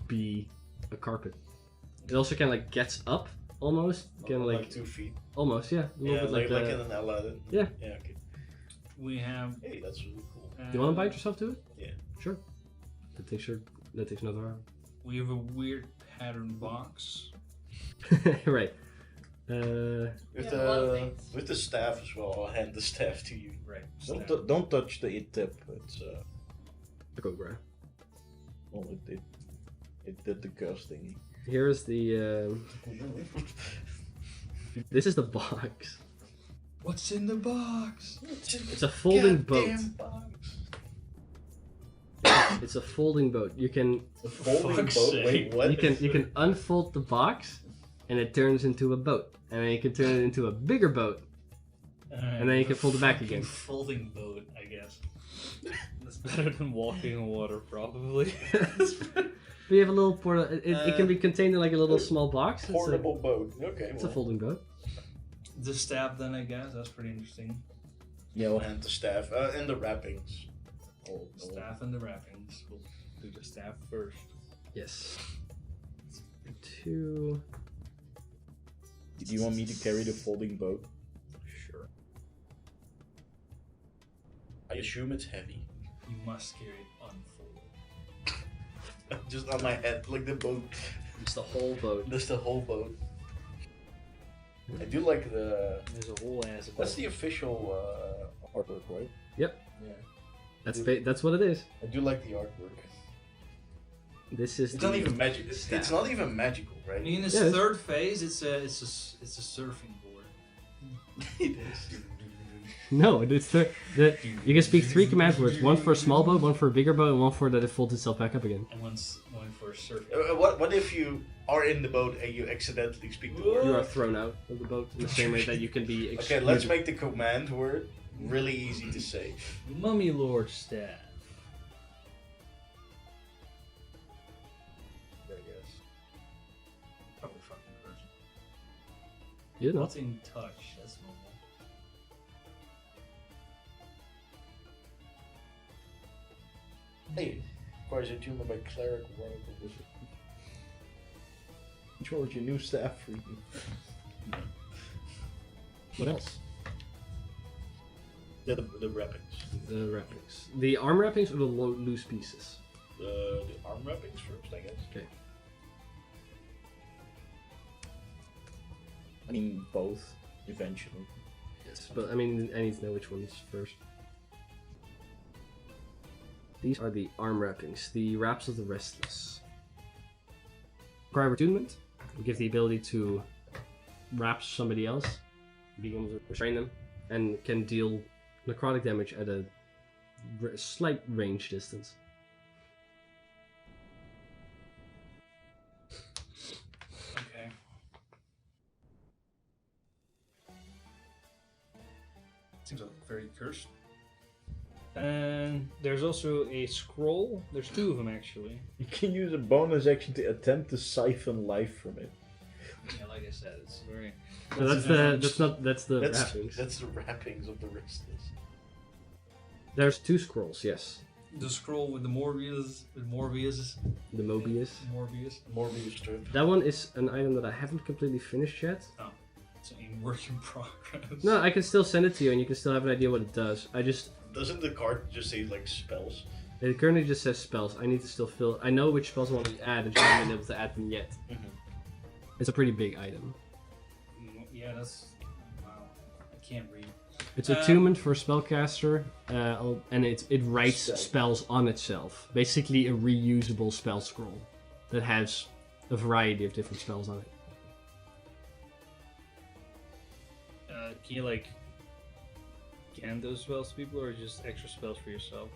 be a carpet. It also kind of like gets up almost. Kind of like 2 feet. almost, yeah. A little Yeah, bit like, like, in an Aladdin. Yeah. Yeah, okay. We have. Hey, that's really cool. Do you want to bite yourself to it? Yeah. Sure. That takes another hour. We have a weird pattern box. Right. With Yeah, a lot of the things. with the staff as well, I'll hand the staff to you. Right. Don't touch the it tip. It's The cobra. well, it did the curse thingy. Here's the. This is the box. What's in the box? It's a folding boat. Goddamn box. It's a folding boat. You can A folding fuck's boat. sake. Wait, what? you can unfold the box, and it turns into a boat, and then you can turn it into a bigger boat. And then you can fold it back again. Folding boat, I guess. That's better than walking on water, probably. But you have a little portal. It can be contained in like a little small box. Portable boat. Okay. It's a folding boat. The staff, then, I guess. That's pretty interesting. Yeah, I'll hand the staff and the wrappings. Oh, Staff and the wrappings. We'll Do the staff first. Yes. 2. Do you want me to carry the folding boat? Sure. I assume it's heavy. You must carry it unfolded. Just on my head, like the boat. It's the whole boat. That's the whole boat. I do like the. There's a whole ass. That's the official artwork, right? Yep. Yeah. That's what it is. I do like the artwork. This is. It's the not even magic. It's staff. not even magical, right? In its Yeah, it's- third phase, it's a surfing board. It is. No, it's you can speak 3 command words. One for a small boat, one for a bigger boat, and one for that it folds itself back up again. And one for surfing. What if you are in the boat and you accidentally speak the word? You are thrown out of the boat in the same way that you can be Okay, let's make the command word really easy to say. Mummy Lord staff. There he is. Probably fucking person. You know. Not in touch, that's normal. Hey, requires attunement by cleric, warlock, or wizard. George, your new staff for you. What else? The wrappings. The wrappings. The arm wrappings or the loose pieces? The arm wrappings first, I guess. Okay. I mean, both, eventually. Yes, but I mean, I need to know which one's first. These are the arm wrappings, the wraps of the restless. Require attunement. Give the ability to wrap somebody else, being able to restrain them, and can deal necrotic damage at a slight range distance. Okay. Seems like very cursed. And there's also a scroll. There's 2 of them actually. You can use a bonus action to attempt to siphon life from it. Yeah, like I said, it's very. So that's the wrappings. That's the wrappings of the restless. There's 2 scrolls, yes. The scroll with the Morbius. The Mobius. Morbius strip. That one is an item that I haven't completely finished yet. Oh, it's a work in progress. No, I can still send it to you, and you can still have an idea what it does. Doesn't the card just say like spells? It currently just says spells. I need to still fill. I know which spells I want to add, and just haven't been able to add them yet. Mm-hmm. It's a pretty big item. Yeah, that's. Wow. I can't read. It's attunement for a spellcaster, and it writes spells on itself. Basically, a reusable spell scroll that has a variety of different spells on it. Can you like can those spells to people, or just extra spells for yourself?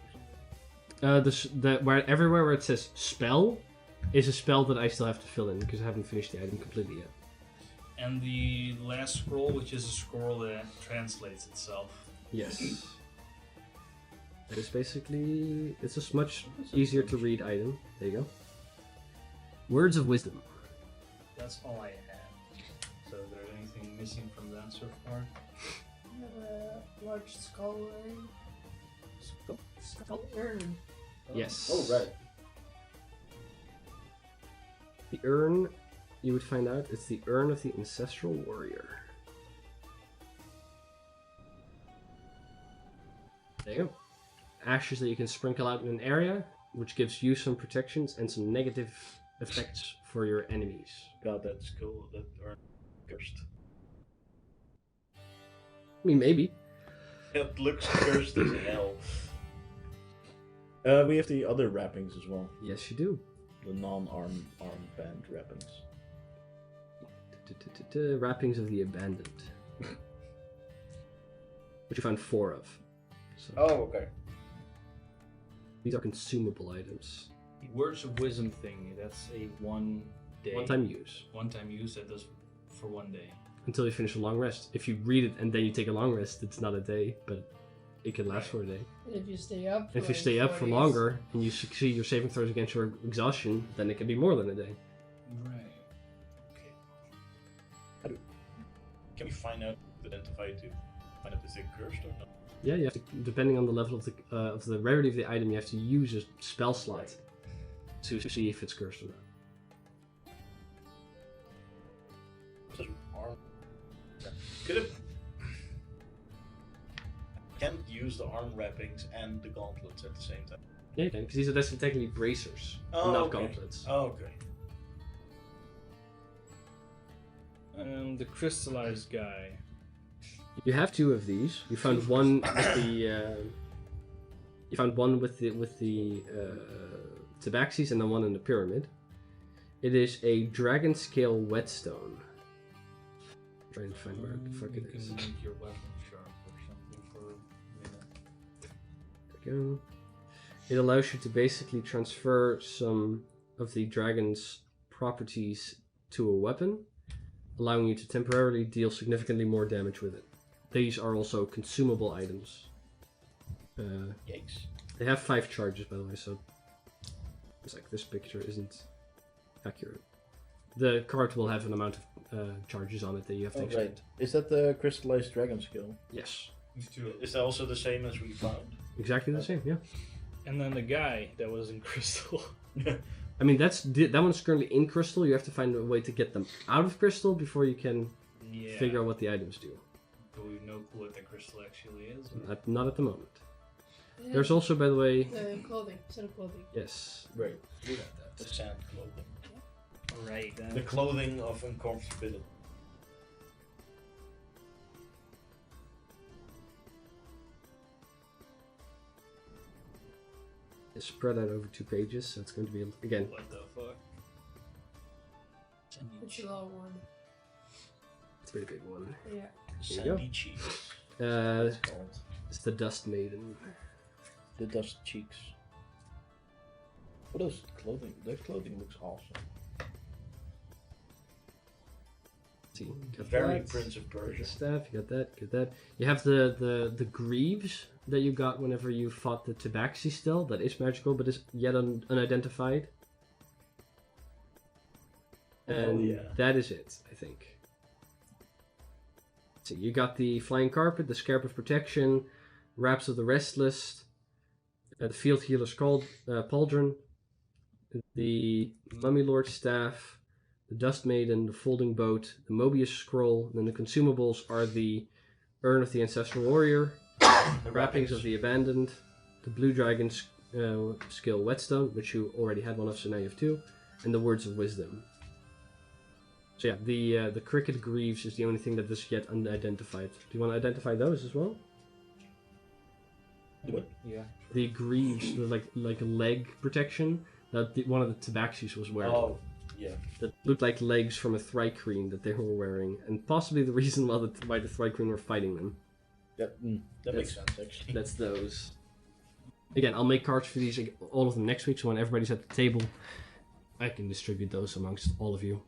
Or something? Everywhere where it says spell is a spell that I still have to fill in because I haven't finished the item completely yet. And the last scroll, which is a scroll that translates itself. Yes. It's basically it's a much easier to read item. There you go. Words of wisdom. That's all I had. So is there anything missing from that so far? I have a large skull urn. Skull urn. Yes. Oh, right. The urn, you would find out, it's the urn of the ancestral warrior. There you go. Ashes that you can sprinkle out in an area, which gives you some protections and some negative effects for your enemies. God, that's cool. That are cursed. I mean, maybe. It looks cursed as hell. We have the other wrappings as well. Yes, you do. The non-arm band wrappings. Wrappings of the abandoned. Which you found 4 of. So Oh, okay. these are consumable items. The Words of Wisdom thing, that's a 1 day. One-time use. One-time use that does for 1 day. Until you finish a long rest. If you read it and then you take a long rest, it's not a day, but it can last for a day. And if you stay up. If you stay up for longer and you succeed your saving throws against your exhaustion, then it can be more than a day. Right. Okay. Can we find out, identify to find out if they're cursed or not? Yeah, you have to, depending on the level of the rarity of the item, you have to use a spell slot to see if it's cursed or not. Just arm. Could it? Can't use the arm wrappings and the gauntlets at the same time. Yeah, you can, because these are technically bracers, Oh, not okay. gauntlets. Oh, okay. The crystallized guy. You have 2 of these. You found one with the. You found one with the tabaxis and then one in the pyramid. It is a dragon scale whetstone. I'm trying to find where the fuck it You is. can make your weapon sharp or something for we go. It allows you to basically transfer some of the dragon's properties to a weapon, allowing you to temporarily deal significantly more damage with it. These are also consumable items. Yikes. They have 5 charges, by the way, so it's like this picture isn't accurate. The card will have an amount of charges on it that you have to expend. Right. Is that the crystallized dragon skill? Yes. Is that also the same as we found? Exactly the same, yeah. And then the guy that was in crystal. I mean, that one's currently in crystal. You have to find a way to get them out of crystal before you can Yeah. figure out what the items do. But we have no clue what the crystal actually is. or- Not at the moment. Yeah. There's also, by the way, Clothing. Set of clothing. yes, Right. we got The that. sand clothing. Right. The clothing of uncomfortability. It's spread out over 2 pages, so it's going to be, again, What the fuck? It's a long one. it's a pretty big one. Yeah. There you go. Sandy cheeks. Uh, It's called. it's the Dust Maiden. The dust cheeks. What is clothing? That clothing looks awesome. See, you got Very that. Prince of You got Persia. the staff, you got that, get that. You have the greaves that you got whenever you fought the Tabaxi still. That is magical, but is yet unidentified. And yeah. that is it, I think. So you got the Flying Carpet, the Scarab of Protection, Wraps of the Restless, the Field Healer's Pauldron, the Mummy Lord Staff, the Dust Maiden, the Folding Boat, the Mobius Scroll, and then the consumables are the Urn of the Ancestral Warrior, the Wrappings of the Abandoned, the Blue Dragon's skill Whetstone, which you already had one of, so now you have 2, and the Words of Wisdom. So yeah, the Cricket Greaves is the only thing that is yet unidentified. Do you want to identify those as well? What? Yeah. The Greaves, the like leg protection that one of the Tabaxis was wearing. Oh, yeah. That looked like legs from a Thrycreen that they were wearing, and possibly the reason why the Thrycreen were fighting them. That makes sense, actually. That's those. Again, I'll make cards for these, all of them next week, so when everybody's at the table, I can distribute those amongst all of you.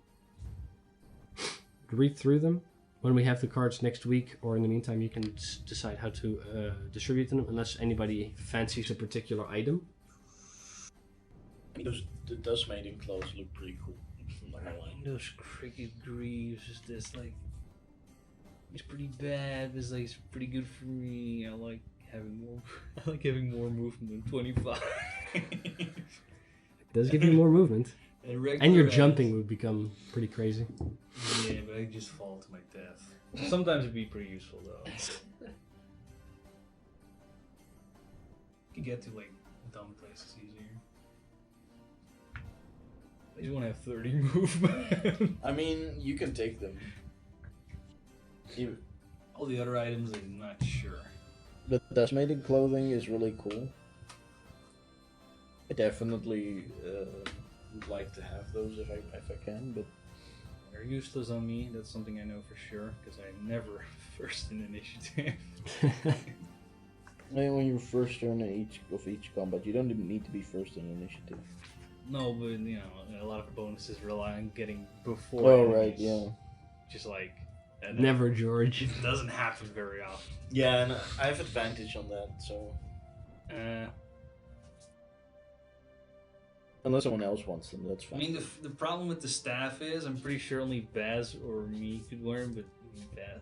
Read through them. When we have the cards next week, or in the meantime, you can decide how to distribute them, unless anybody fancies a particular item. I mean, the dust maiden clothes look pretty cool. I'm not gonna lie. Those cricket greaves is this like it's pretty bad, but it's like it's pretty good for me. I like having more movement than 25. It does give you more movement. And your jumping would become pretty crazy. Yeah, but I just fall to my death. Sometimes it'd be pretty useful though. You can get to like dumb places easier. I just want to have 30 movement. I mean, you can take them. All the other items, I'm not sure. The dust maiden clothing is really cool. I definitely would like to have those if I can, but They're useless on me, that's something I know for sure, because I'm never first in initiative. when you're first turn in each combat, you don't even need to be first in initiative. No, but you know, a lot of bonuses rely on getting before. Oh, right, enemies. yeah. Just like Never, George. It doesn't happen very often. Yeah, and I have advantage on that, so unless someone else wants them, that's I fine. mean, the problem with the staff is I'm pretty sure only Baz or me could wear them, but Baz.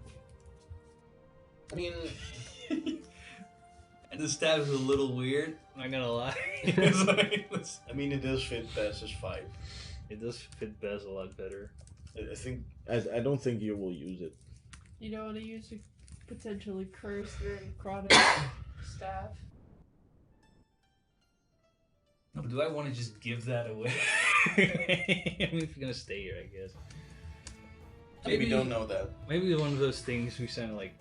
I mean, And the staff is a little weird. I'm not gonna lie. It's like, I mean, it does fit Bez's vibe. it does fit Baz a lot better. I think I don't think you will use it. You don't want to use a potentially cursed or necrotic staff. No, but do I want to just give that away? I mean, if you're gonna stay here, I guess. Maybe don't know that. Maybe one of those things we kind of like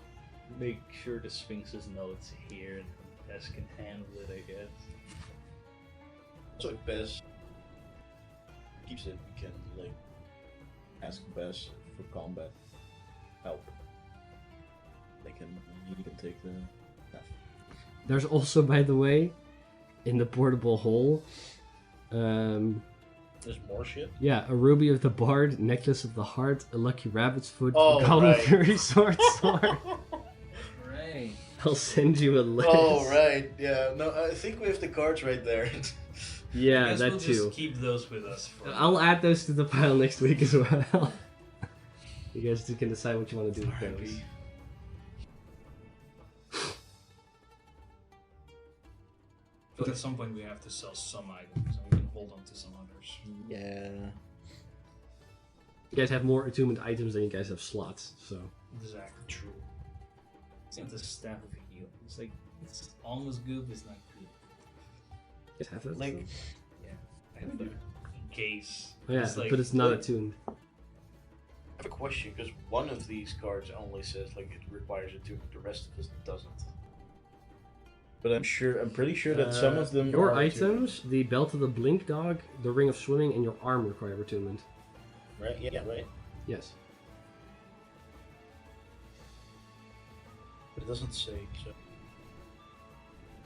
make sure the Sphinxes know it's here and Baz can handle it, I guess. So if Bez keeps it, we can like ask Bez for combat help. You can take the stuff. There's also, by the way, in the portable hole, There's more shit. yeah, a ruby of the bard, necklace of the heart, a lucky rabbit's foot, Oh, a golden right. fury sword. Right. I'll send you a list. Oh, right. Yeah. No, I think we have the cards right there. I Yeah, guess that we'll too. just keep those with us. For I'll add those to the pile next week as well. You guys can decide what you want to do with those. R.I.P. But at some point we have to sell some items and we can hold on to some others. Yeah. You guys have more attunement items than you guys have slots, so. Exactly true. It's not the staff of heal. It's like it's almost good, but it's not good. You guys have that? Like, Yeah. I have it in case. Oh, yeah, It's like- but it's not attuned. I have a question because one of these cards only says like it requires it to, the rest of it doesn't. But I'm pretty sure that some of them. Your are attuned. items, the belt of the blink dog, the ring of swimming, and your arm require attunement. Right? Yeah. Right. Yes. But it doesn't say. So.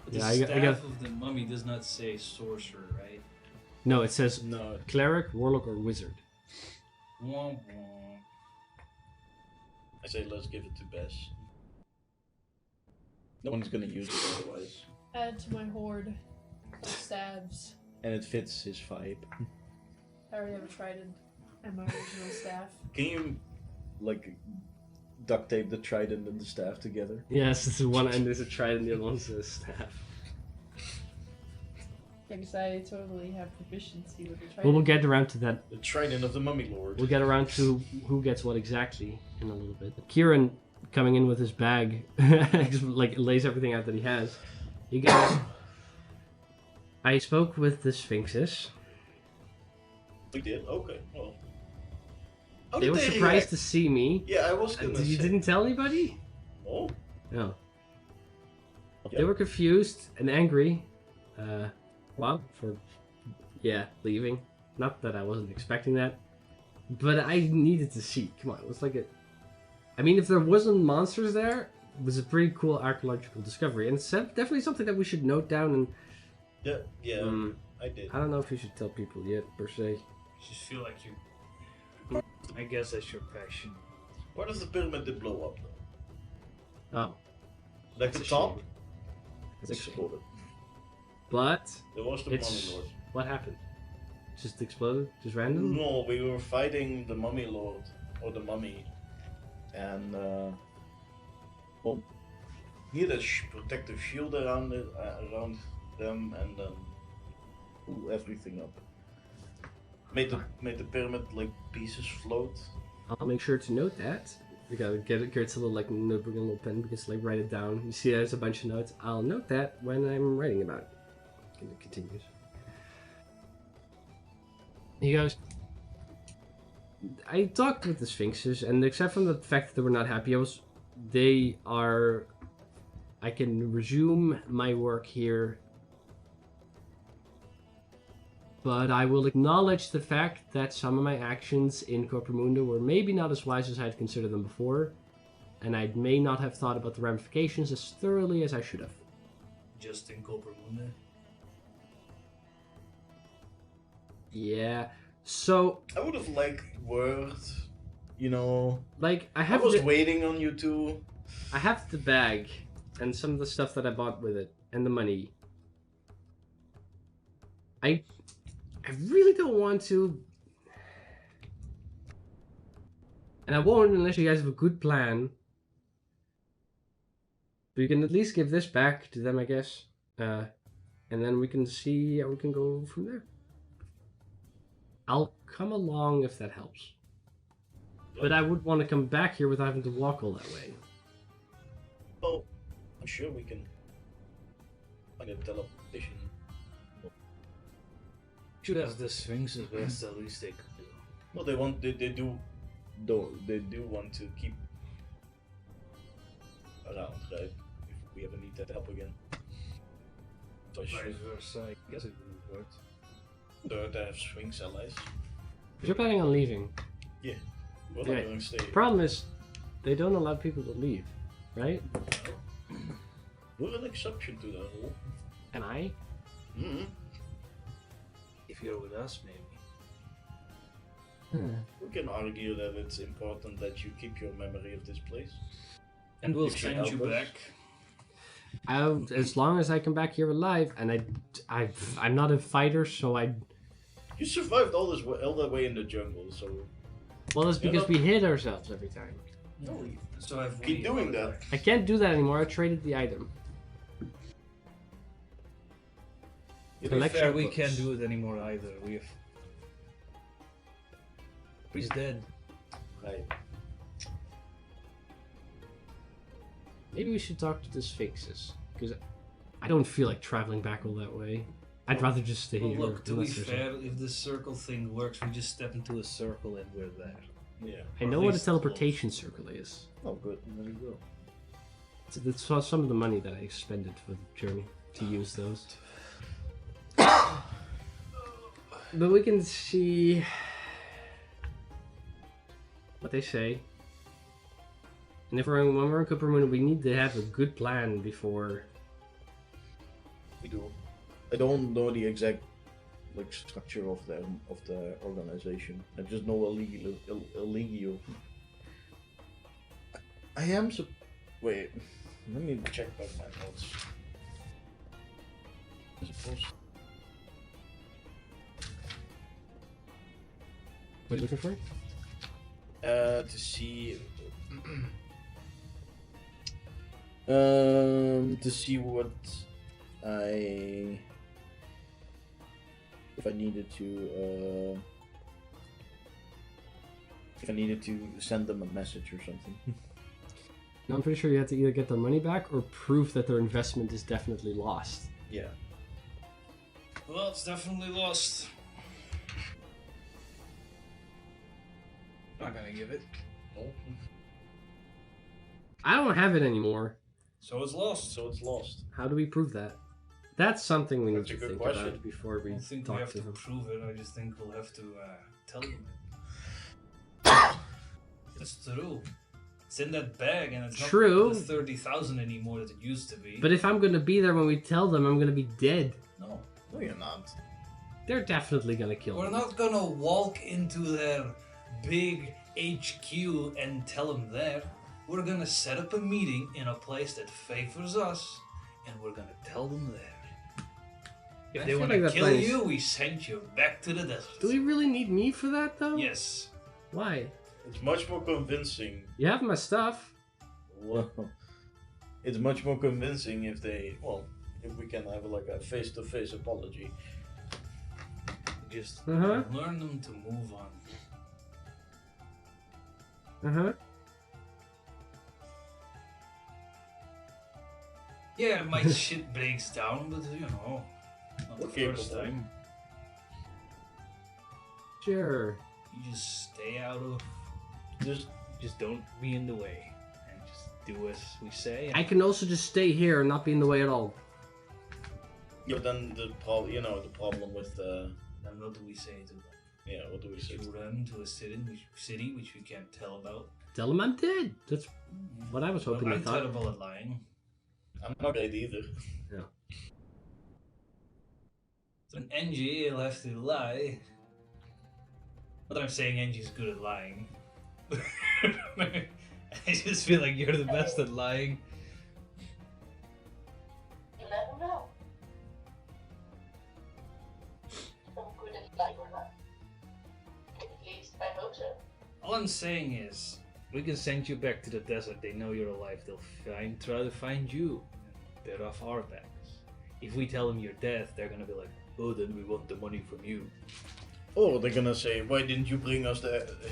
But the Yeah, I staff got- of the mummy does not say sorcerer, right? No, it says No. cleric, warlock, or wizard. Womp womp. I say let's give it to Bess. No one's gonna use it otherwise. Add to my hoard of staves. And it fits his vibe. I already have a trident and my original staff. Can you, like, duct tape the trident and the staff together? Yes, this is one end is a trident, the other one's a staff. Because I totally have proficiency with the trident. Well, we'll get around to that. The trident of the mummy lord. We'll get around to who gets what exactly in a little bit. Kieran coming in with his bag, just, like lays everything out that he has. You guys, I spoke with the Sphinxes. We did? Okay, well. How They did were surprised react? to see me. Yeah, I was gonna You say. didn't tell anybody? No? No. Okay. They were confused and angry. For leaving. Not that I wasn't expecting that, but I needed to see. Come on, it was like a. I mean, if there wasn't monsters there, it was a pretty cool archaeological discovery, and it's definitely something that we should note down. And Yeah, I did. I don't know if you should tell people yet, per se. Just feel like you. I guess that's your passion. Part of the pyramid did blow up, though. Oh, Like That's the a top shame. That's a shame. exploded. But There was the It's- mummy lord. what happened? Just exploded? Just random? No, we were fighting the mummy lord, or the mummy, and well, he had a protective shield around it, around them, and blew everything up. Made the pyramid like pieces float. I'll make sure to note that. We gotta get a little like notebook and a little pen because like write it down. You see, there's a bunch of notes. I'll note that when I'm writing about it. And it continues. He goes. I talked with the Sphinxes, and except from the fact that they were not happy, they are. I can resume my work here, but I will acknowledge the fact that some of my actions in Corpomunda were maybe not as wise as I'd considered them before, and I may not have thought about the ramifications as thoroughly as I should have. Just in Corpomunda. Yeah, so, I would have liked word, you know. like, I was waiting on you two. I have the bag, and some of the stuff that I bought with it, and the money. I really don't want to, and I won't unless you guys have a good plan. But you can at least give this back to them, I guess, and then we can see how we can go from there. I'll come along if that helps, but I would want to come back here without having to walk all that way. Oh, I'm sure we can find a teleportation. Should ask the Sphinxes, but that's the least they could do. Well, they do want to keep around, right? If we ever need that help again. So sure. Vice versa, I guess it would work. They have Sphinx allies. You're planning on leaving. We're not Okay. going to stay. The problem is, they don't allow people to leave, right? We're an exception to that rule. Am I? Mm-hmm. If you're with us, maybe. We can argue that it's important that you keep your memory of this place. And we'll If you send you help us. back. As long as I come back here alive, and I'm not a fighter, so I. You survived all that way in the jungle, so Well, that's because not- we hit ourselves every time. no, So have we. keep doing that. I can't do that anymore. I traded the item. To be Collection fair, we books. can't do it anymore either. He's dead. Right. Maybe we should talk to the Sphinxes, because I don't feel like traveling back all that way. I'd rather just stay Well, here. look, to be unless there's a- fair, if this circle thing works, we just step into a circle and we're there. Yeah. I or know at what a least teleportation circle is. Oh, good. There you go. That's some of the money that I expended for the journey to use those. But we can see what they say. And if when we're in Cooper Moon, we need to have a good plan before. We do. I don't know the exact structure of the organization. I just know illegal. I am wait. Let me check back my notes. I suppose. What are you looking for? To see. To see what if I needed to send them a message or something. No, I'm pretty sure you have to either get their money back or prove that their investment is definitely lost. Yeah. Well, it's definitely lost. Not gonna give it. I don't have it anymore. So it's lost. So it's lost. How do we prove that? That's something we need That's a to good think question. about before I we don't think we talk have to to them. prove it. I just think we'll have to tell them it. It's true. It's in that bag, and it's True. not the 30,000 anymore that it used to be. But if I'm gonna be there when we tell them, I'm gonna be dead. no, No, you're not. They're definitely gonna kill we're me. not gonna walk into their big HQ and tell them there. We're gonna set up a meeting in a place that favors us, and we're gonna tell them there. If I they feel want like to that kill place- you, we send you back to the desert. Do we really need me for that though? Yes. Why? It's much more convincing. You have my stuff. Well, it's much more convincing if we can have a face-to-face apology. Just Uh-huh. learn them to move on. Uh-huh. Yeah, my shit breaks down, but you know, not the We're first capable. time. Sure. You just stay out of. Just Don't be in the way, and just do as we say. I can also just stay here and not be in the way at all. yeah, then the problem with Then what do we say to them? what do we say? You run to a city which we can't tell about. Tell them I'm dead. That's what I was hoping Well, they I'm thought. terrible at lying. I'm not great either. So an NG will have to lie. Not that I'm saying NG's good at lying. I just feel like you're the best at lying. You never know. If I'm good at lying or not. At least I hope so. All I'm saying is, we can send you back to the desert. They know you're alive. They'll try to find you. They're off our backs. If we tell them you're dead, they're gonna be like, oh, then we want the money from you. Or they're gonna say, why didn't you bring us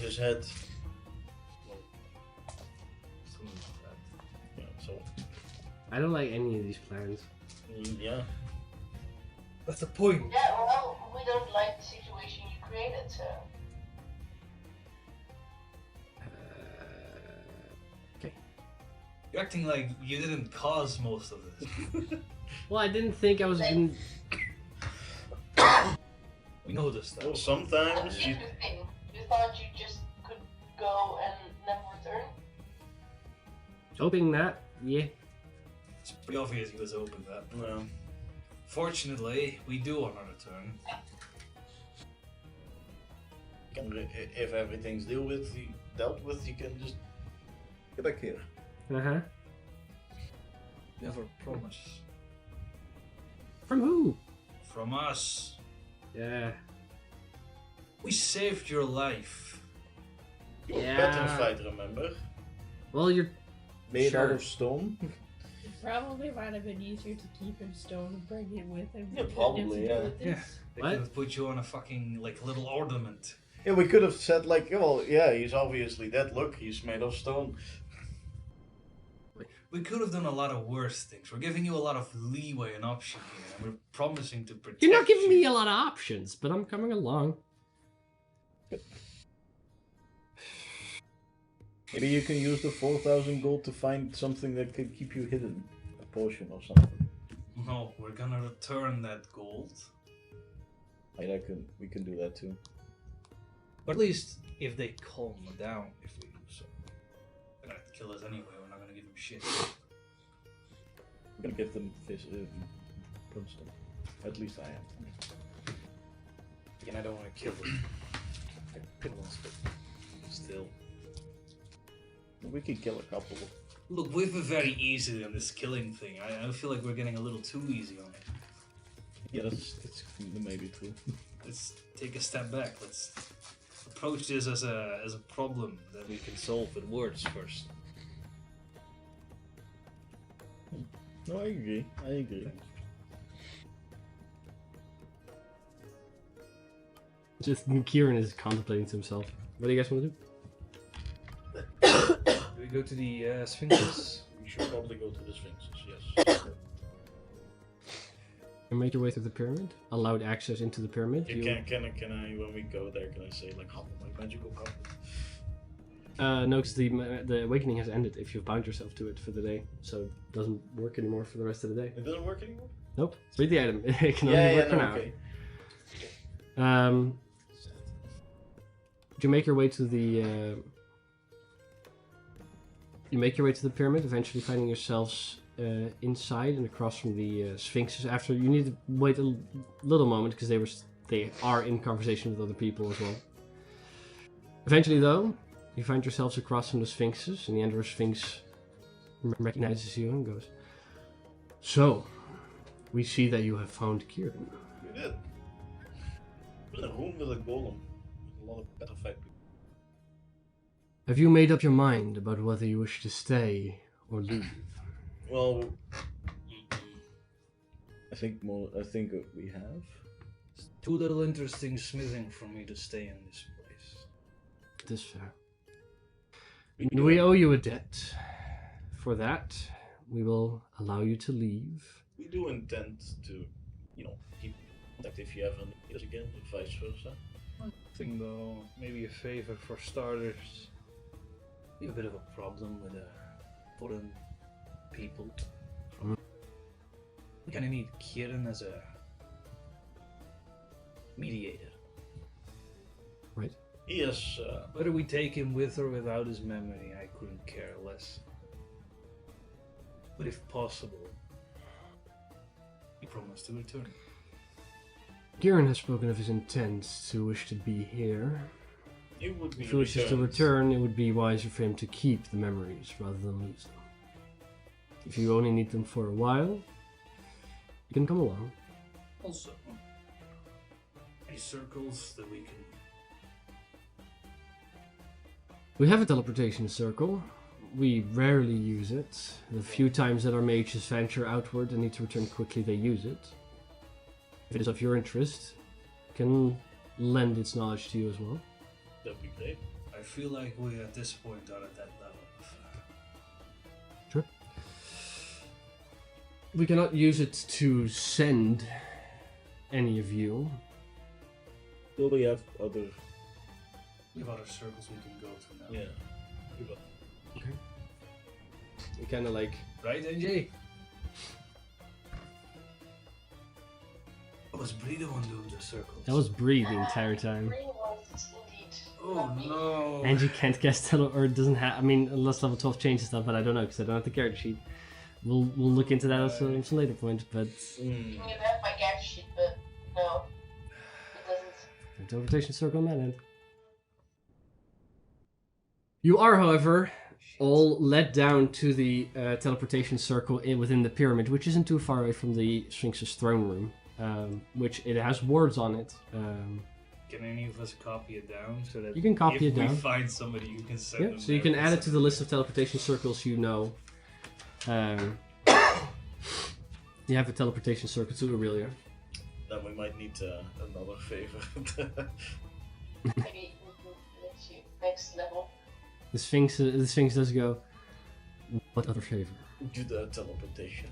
his head? Something like that. Yeah, so I don't like any of these plans. yeah. That's the point. Yeah, well, we don't like the situation you created, so. Okay. You're acting like you didn't cause most of this. Well, I didn't think I was in. We know this stuff. Well, sometimes Here's the thing. You thought you just could go and never return? Hoping that, yeah. It's pretty obvious he was open that. No. Fortunately, we do on our return. If everything's dealt with, you can just get back here. Uh-huh. We have a promise. From who? From us. Yeah. We saved your life. You were Yeah. petrified, remember? Well, you're Made Sure. out of stone. It probably might have been easier to keep him stoned and bring him with him. Yeah, than probably, to yeah. do with Yeah. this. They What? could have put you on a fucking, like, little ornament. Yeah, we could have said like, well, yeah, he's obviously dead. Look, he's made of stone. We could have done a lot of worse things. We're giving you a lot of leeway and option here, and we're promising to protect You're not giving you. me a lot of options, but I'm coming along. Maybe you can use the 4,000 gold to find something that could keep you hidden, a potion or something. No, we're gonna return that gold. We can do that too. Or at least if they calm down if we do so. They're gonna kill us anyway. We're not gonna give them shit. I'm gonna give them this brimstone. At least I am. Again, I don't want to kill them. Kill us, but still. We could kill a couple. Look, we've been very easy on this killing thing. I feel like we're getting a little too easy on it. Yeah, that's maybe true. Let's take a step back. Let's approach this as a problem that we We can solve with words first. No, I agree. Just Kieran is contemplating to himself. What do you guys want to do? Do we go to the Sphinxes? We should probably go to the Sphinxes, yes. You make your way through the pyramid. Allowed access into the pyramid. Can I, when we go there, can I say, like, hop on my magical carpet? No, because the awakening has ended if you've bound yourself to it for the day. So it doesn't work anymore for the rest of the day. It doesn't work anymore? Nope. Read the item. It can only work for now. Okay. You make your way to the pyramid, eventually finding yourselves inside and across from the Sphinxes. After you need to wait a little moment because they are in conversation with other people as well. Eventually, though, you find yourselves across from the Sphinxes, and the Emperor Sphinx recognizes you and goes, "So, we see that you have found Kieran." We did. In a room with a golem. With a lot of petrified people. Have you made up your mind about whether you wish to stay or leave? Well, I think we have. It's too little interesting smithing for me to stay in this place. It is fair. We owe you a debt. For that, we will allow you to leave. We do intend to, keep contact if you ever need us again, or vice versa. One thing though, maybe a favor for starters. We have a bit of a problem with foreign people. We kind of need Kieran as a mediator. Right. Yes, Whether we take him with or without his memory, I couldn't care less. But if possible, we promise to return. Kieran has spoken of his intent to wish to be here. it would be If he wishes to return, it would be wiser for him to keep the memories rather than lose them. If you only need them for a while, you can come along. Also, any circles that we can. We have a teleportation circle. We rarely use it. The few times that our mages venture outward and need to return quickly, they use it. If it is of your interest, it can lend its knowledge to you as well. That'd be great. I feel like we at this point are at that level. Sure. We cannot use it to send any of you. Will we have other? We have other circles we can go to now. Yeah. We kind of like... Right, NJ? It was Bree the one doing the circles. That was Bree the entire time. Green was indeed. Oh no! And you can't guess tele or it doesn't have. I mean, unless level 12 changes stuff, but I don't know because I don't have the character sheet. We'll look into that at some later point, but I mean, I have my cat shit, but no. It doesn't. interpretation circle on that end. You are, however, all led down to the teleportation circle within the pyramid, which isn't too far away from the Sphinx's throne room, which it has wards on it. Can any of us copy it down so that You can copy it if we down. find somebody, you can send them So you there can add it to the instead. list of teleportation circles you know. You have a teleportation circle to Aurelia. Then we might need another favor. Maybe next level. The Sphinx does go, what other favor? Do the teleportation.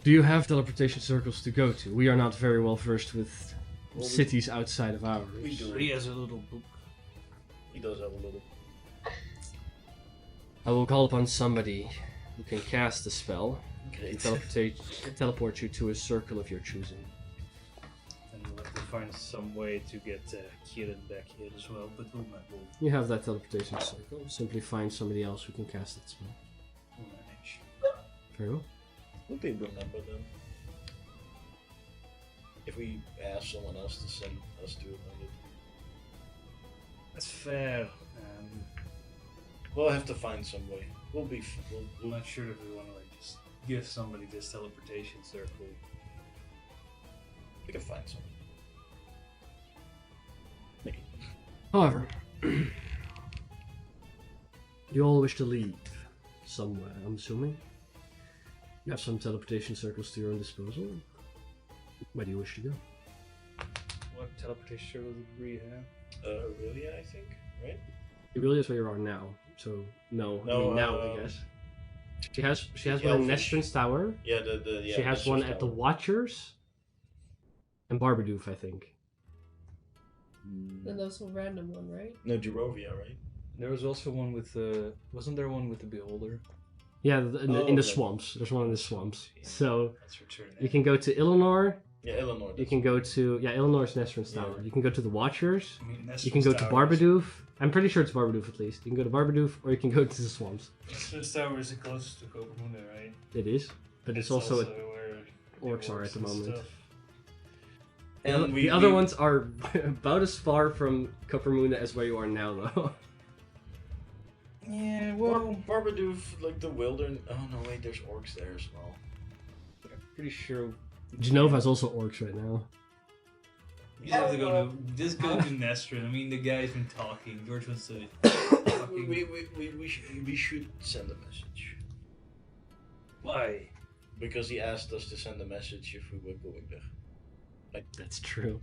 Do you have teleportation circles to go to? We are not very well versed with Well, cities outside of ours. We do. He has a little book. He does have a little. I will call upon somebody who can cast the spell Great. and teleport you to a circle of your choosing. And we'll have to find some way to get Kieran back here as well, but we'll You have that teleportation circle. Simply find somebody else who can cast that spell. manage. Very well. We'll be remember them. If we ask someone else to send us to it, That's fair. we'll have to find some way. We'll be. I'm not sure if we want to just give somebody this teleportation circle. We can find something. Maybe. However, you all wish to leave somewhere, I'm assuming. You have some teleportation circles to your own disposal. Where do you wish to go? What teleportation circle did we have? Really, I think, right? It really is where you are now. So no, I No, mean now I guess. She has one in Elfish. Nestrin's Tower. Yeah, yeah. She has that's one just at the how- Watchers. And Barbadoof, I think. And that's a random one, right? No, Gerovia, right? There was also one with wasn't there one with the Beholder? Yeah, in the okay. swamps. There's one in the swamps. So Let's return you can go to Illinois. Yeah, Eleanor. You can go to Illinois Nestrin's Yeah. Tower. You can go to the Watchers. I mean, You can go to Barbadoof. I'm pretty sure it's Barbadoof at least. You can go to Barbadoof or you can go to the swamps. This tower is the closest to Kopenhagen, right? It is, but it's also where orcs are at the and moment. stuff. And the other ones are about as far from Coppermoon as where you are now, though. Yeah, Barbadoof, like the wilderness. Oh no, wait, there's orcs there as well. I'm pretty sure Genova has also orcs right now. we have to go to just go to Nestrin. I mean, the guy's been talking. George wants to. We should send a message Why? because he asked us to send a message if we were going there. That's true.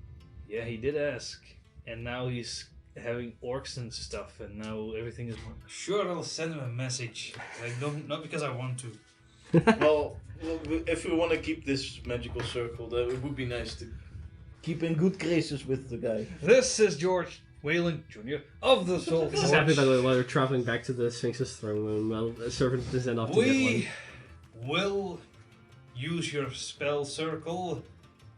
Yeah, he did ask, and now he's having orcs and stuff, and now everything is. Sure, I'll send him a message. Like, not because I want to. Well, if we want to keep this magical circle, then it would be nice to keep in good graces with the guy. This is George Whalen Jr. of the Soul This is happening, by the way, while they're traveling back to the Sphinx's throne room. Well, a servant is sent off to get We will use your spell circle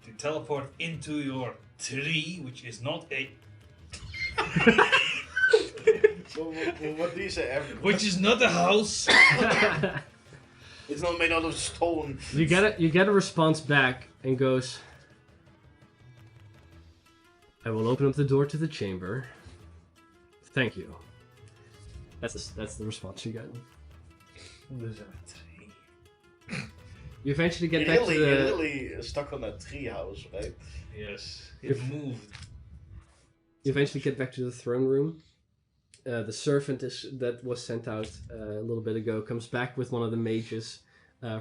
to teleport into your tree, which is not a. What do you say? Which is not a house. one. It's not made out of stone. You get a response back and goes, I will open up the door to the chamber. Thank you. That's the response you get. There's a tree. You eventually get You're back to the... really stuck on that tree house, right? Yes, it moved. You eventually get back to the throne room. The servant that was sent out a little bit ago comes back with one of the mages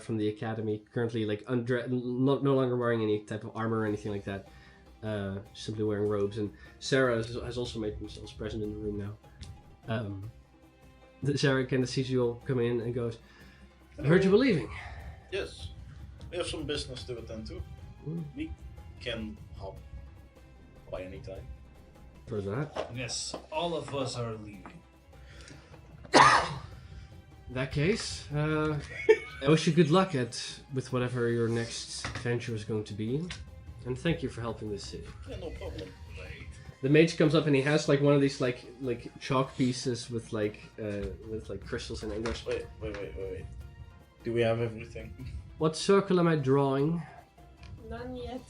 from the academy, currently like no longer wearing any type of armor or anything like that, simply wearing robes. And Sarah has also made themselves present in the room now. Sarah kind of sees you all come in and goes, I heard you were leaving. Yes. We have some business to attend to. We can hop by any time. For that. Yes, all of us are leaving. In that case, I wish you good luck with whatever your next venture is going to be. And thank you for helping this city. Yeah, no problem. The mage comes up and he has like one of these like chalk pieces with like crystals in it. And goes, Wait. Do we have everything? "What circle am I drawing?" None yet.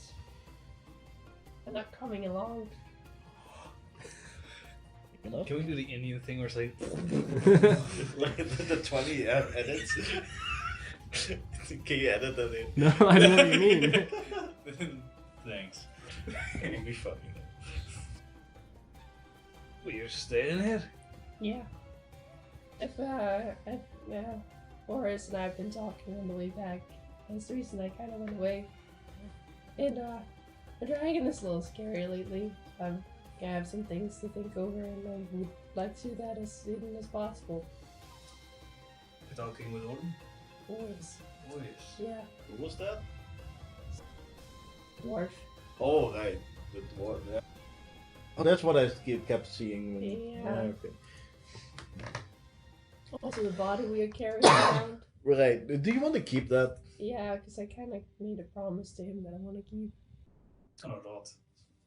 They're not coming along. Can we do the Indian thing where it's like... Like the 20 edits? Can you edit that in? No, I don't know what you mean. Thanks. It'll be funny. Well, you're staying here? Yeah. If Boris and I have been talking on the way back. That's the reason I kind of went away. And the dragon is a little scary lately. I'm gonna have some things to think over, and I would like to do that as soon as possible. You're talking with Orton? Boris. Oh, yes. Yeah. Who was that? Dwarf. Oh, right. The dwarf, yeah. Oh, that's what I kept seeing. When... Yeah. Okay. Also the body we are carrying around. Right. Do you want to keep that? Yeah, because I kind of made a promise to him that I want to keep. Oh, not.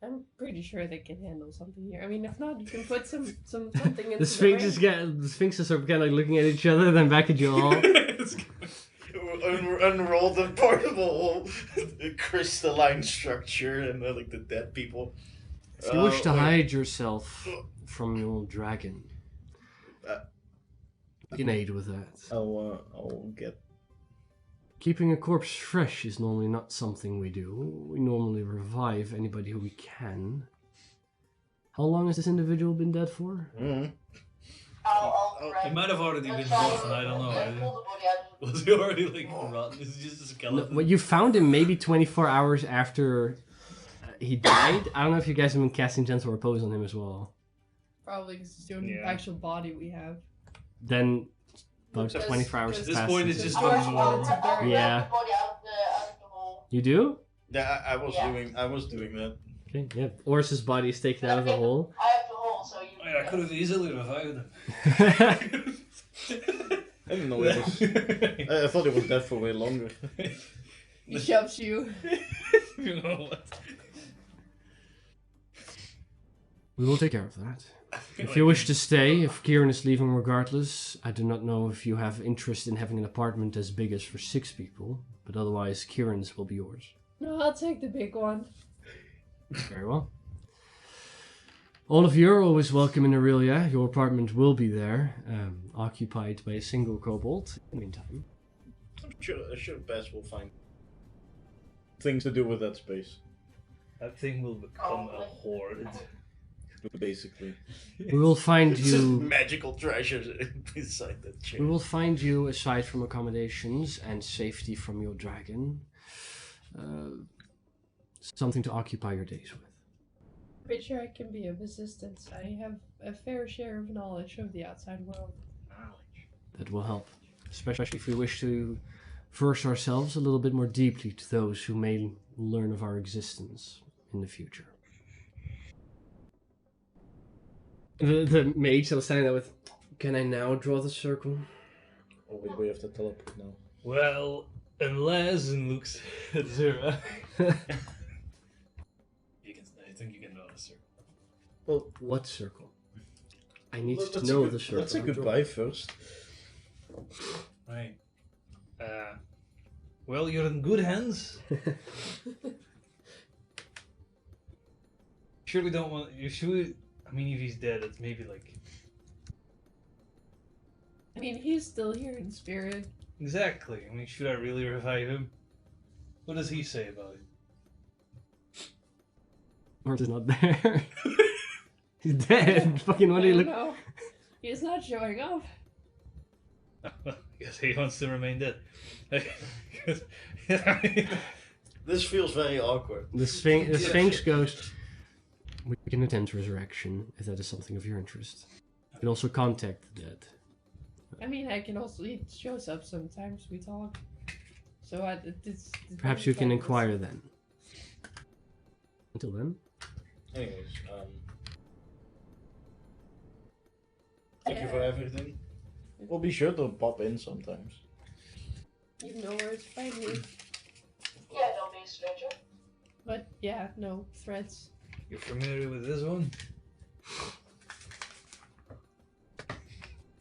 I'm pretty sure they can handle something here. I mean, if not, you can put something into The sphinxes are kind of like looking at each other, then back at you all. Unroll the portable crystalline structure and like the dead people. If you wish to hide yourself from your dragon, you can aid with that. I'll get. Keeping a corpse fresh is normally not something we do. We normally revive anybody who we can. How long has this individual been dead for? Mm-hmm. He might have already been dead, and I don't know. Was he already like rotten? Is he just a skeleton? Well, you found him maybe 24 hours after he died. I don't know if you guys have been casting Gentle Repose on him as well. Probably because it's the only actual body we have. Then about 24 hours At has this passed. point, it's since- just warm. Yeah. You do? Yeah, I was doing that. Okay, yeah. Oris's body is taken out of the hole. I have the hole, so you. I could have easily revived him. I didn't know it was. I thought it was dead for way longer. He shoves you. You know what? We will take care of that. If you wish to stay, if Kieran is leaving regardless, I do not know if you have interest in having an apartment as big as for 6 people, but otherwise Kieran's will be yours. No, I'll take the big one. Very well. All of you are always welcome in Aurelia. Your apartment will be there, occupied by a single kobold. In the meantime, I'm sure Bess will find things to do with that space. That thing will become a horde. Basically, we will find it's just you. magical treasures inside that chair. We will find you, aside from accommodations and safety from your dragon, something to occupy your days with. Pretty sure I can be of assistance. I have a fair share of knowledge of the outside world. That will help, especially if we wish to verse ourselves a little bit more deeply to those who may learn of our existence in the future. The mage that was standing there with, can I now draw the circle? Oh, we have to teleport now. Well, unless and looks at Zura. I think you can draw the circle. Well, what circle? I need to Let's know say the circle. Let's say goodbye first. Right. Well, you're in good hands. Sure, we don't want you. Should. I mean, if he's dead, it's maybe like. I mean, he's still here in spirit. Exactly. I mean, should I really revive him? What does he say about it? Mort is not there. He's dead. Fucking what do you look? No, he's not showing up. I guess he wants to remain dead. This feels very awkward. The Sphinx goes. We can attempt resurrection if that is something of your interest. You can also contact the dead. I mean, I can also. He shows up sometimes. We talk. So it's Perhaps you can inquire then. Until then. Anyways, thank you for everything. We'll be sure to pop in sometimes. You know where to find me. Yeah, don't be a stranger. But yeah, no threats. You familiar with this one?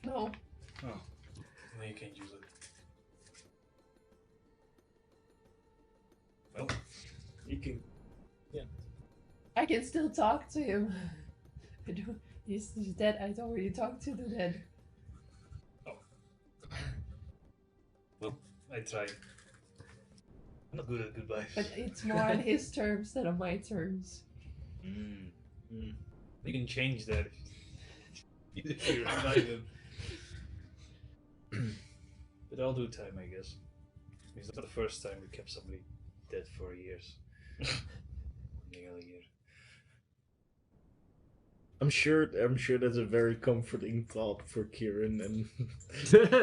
No. Oh. No, you can't use it. Well, You can. I can still talk to him. He's dead. I don't really talk to the dead. well, I tried. I'm not good at goodbyes. But it's more on his terms than on my terms. You can change that if you're excited. But I'll do time, I guess. It's not the first time we kept somebody dead for years. Nearly a year. I'm sure that's a very comforting thought for Kieran and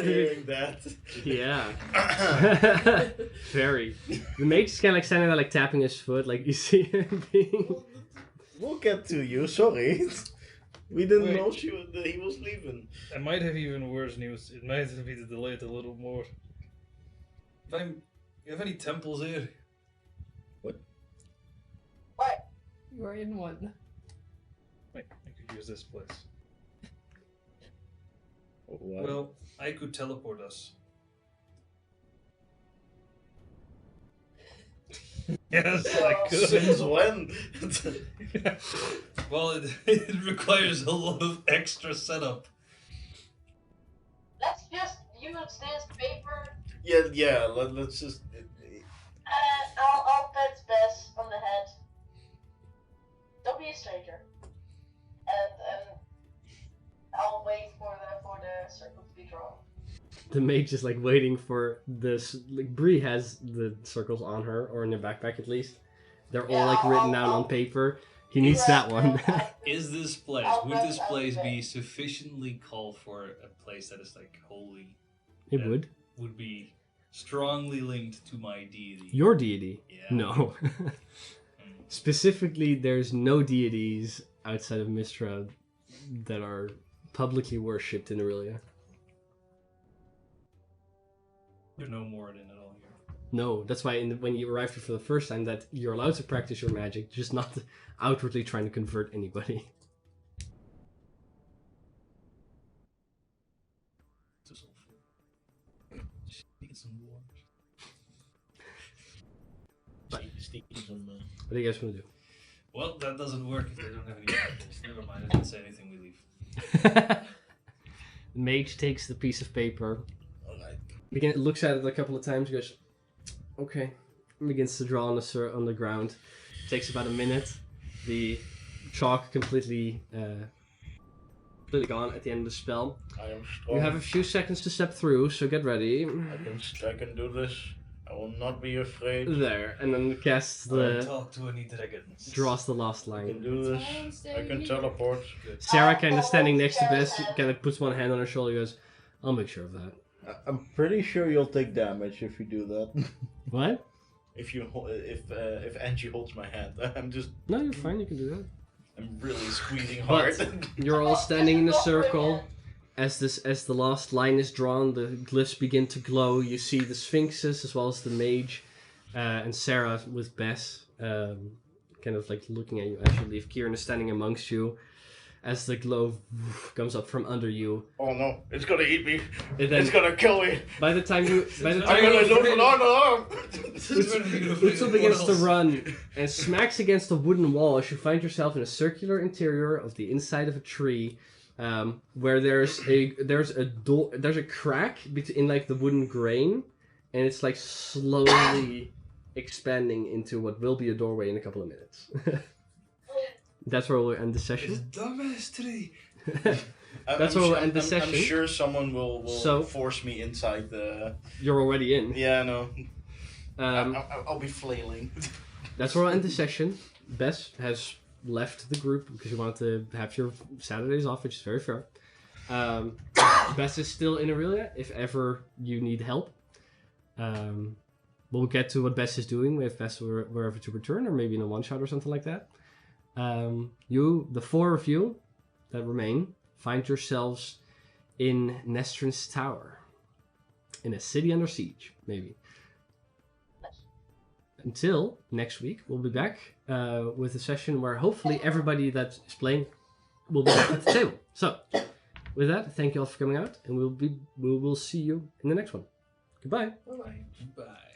hearing that. Yeah. Very. The mage is kind of like standing there, like tapping his foot, like you see him being. We'll get to you. Sorry, we didn't Wait. know he was leaving. I might have even worse news. It might have been delayed a little more. You have any temples here? What? You're in one. I could use this place. What? Well, I could teleport us. Yes, I could. Since when? Well, it requires a lot of extra setup. Let's just use this paper. yeah. Let's just. I'll pet Bess on the head. Don't be a stranger. And I'll wait for the circle to be drawn. The mage is like waiting for this. Like Bree has the circles on her, or in her backpack at least. They're all like written down on paper. He needs that one. Is this place, would this place be sufficiently called for a place that is like holy? It would. Would be strongly linked to my deity. Your deity? Yeah. No. Specifically, there's no deities outside of Mistra that are publicly worshipped in Aurelia. There's no more than it all here. No, that's why when you arrived here for the first time, that you're allowed to practice your magic, just not outwardly trying to convert anybody. Too soulful. Need some more. What do you guys want to do? Well, that doesn't work if they don't have any weapons. Never mind, I didn't say anything, we leave. The mage takes the piece of paper, looks at it a couple of times, goes, okay, and begins to draw on the ground. Takes about a minute. The chalk completely gone at the end of the spell. I am strong. You have a few seconds to step through, so get ready. I can do this. I will not be afraid. There, and then casts Don't the... talk to any dragons. draws the last I can line. do this. I can teleport. Sarah kind of standing next to Bess, kind of puts one hand on her shoulder and goes, I'll make sure of that. I'm pretty sure you'll take damage if you do that. What? If Angie holds my hand, I'm just. No, you're fine, you can do that. I'm really squeezing But hard. you're all standing in a circle. As the last line is drawn, the glyphs begin to glow. You see the sphinxes as well as the mage, and Sarah with Bess, kind of like looking at you as you leave. Kieran is standing amongst you. As the glow comes up from under you. Oh no, it's gonna eat me. And then It's gonna kill me. by the time I'm gonna lose an arm. Utsul begins to run and smacks against a wooden wall as you find yourself in a circular interior of the inside of a tree, where there's a crack in like the wooden grain, and it's like slowly expanding into what will be a doorway in a couple of minutes. That's where we'll end the session. It's dumbass tree. That's where we'll end the session. I'm sure someone will So- force me inside the. You're already in. Yeah, no. Um, I'll be flailing. That's where we'll end the session. Bess has left the group because you wanted to have your Saturdays off, which is very fair. Bess is still in Aurelia if ever you need help. We'll get to what Bess is doing if Bess were ever to return, or maybe in a one-shot or something like that. The four of you that remain, find yourselves in Nestrin's tower. In a city under siege, maybe. until next week, we'll be back with a session where hopefully everybody that is playing will be back at the table. So, with that, thank you all for coming out, and we will see you in the next one. Goodbye. Bye-bye. Bye.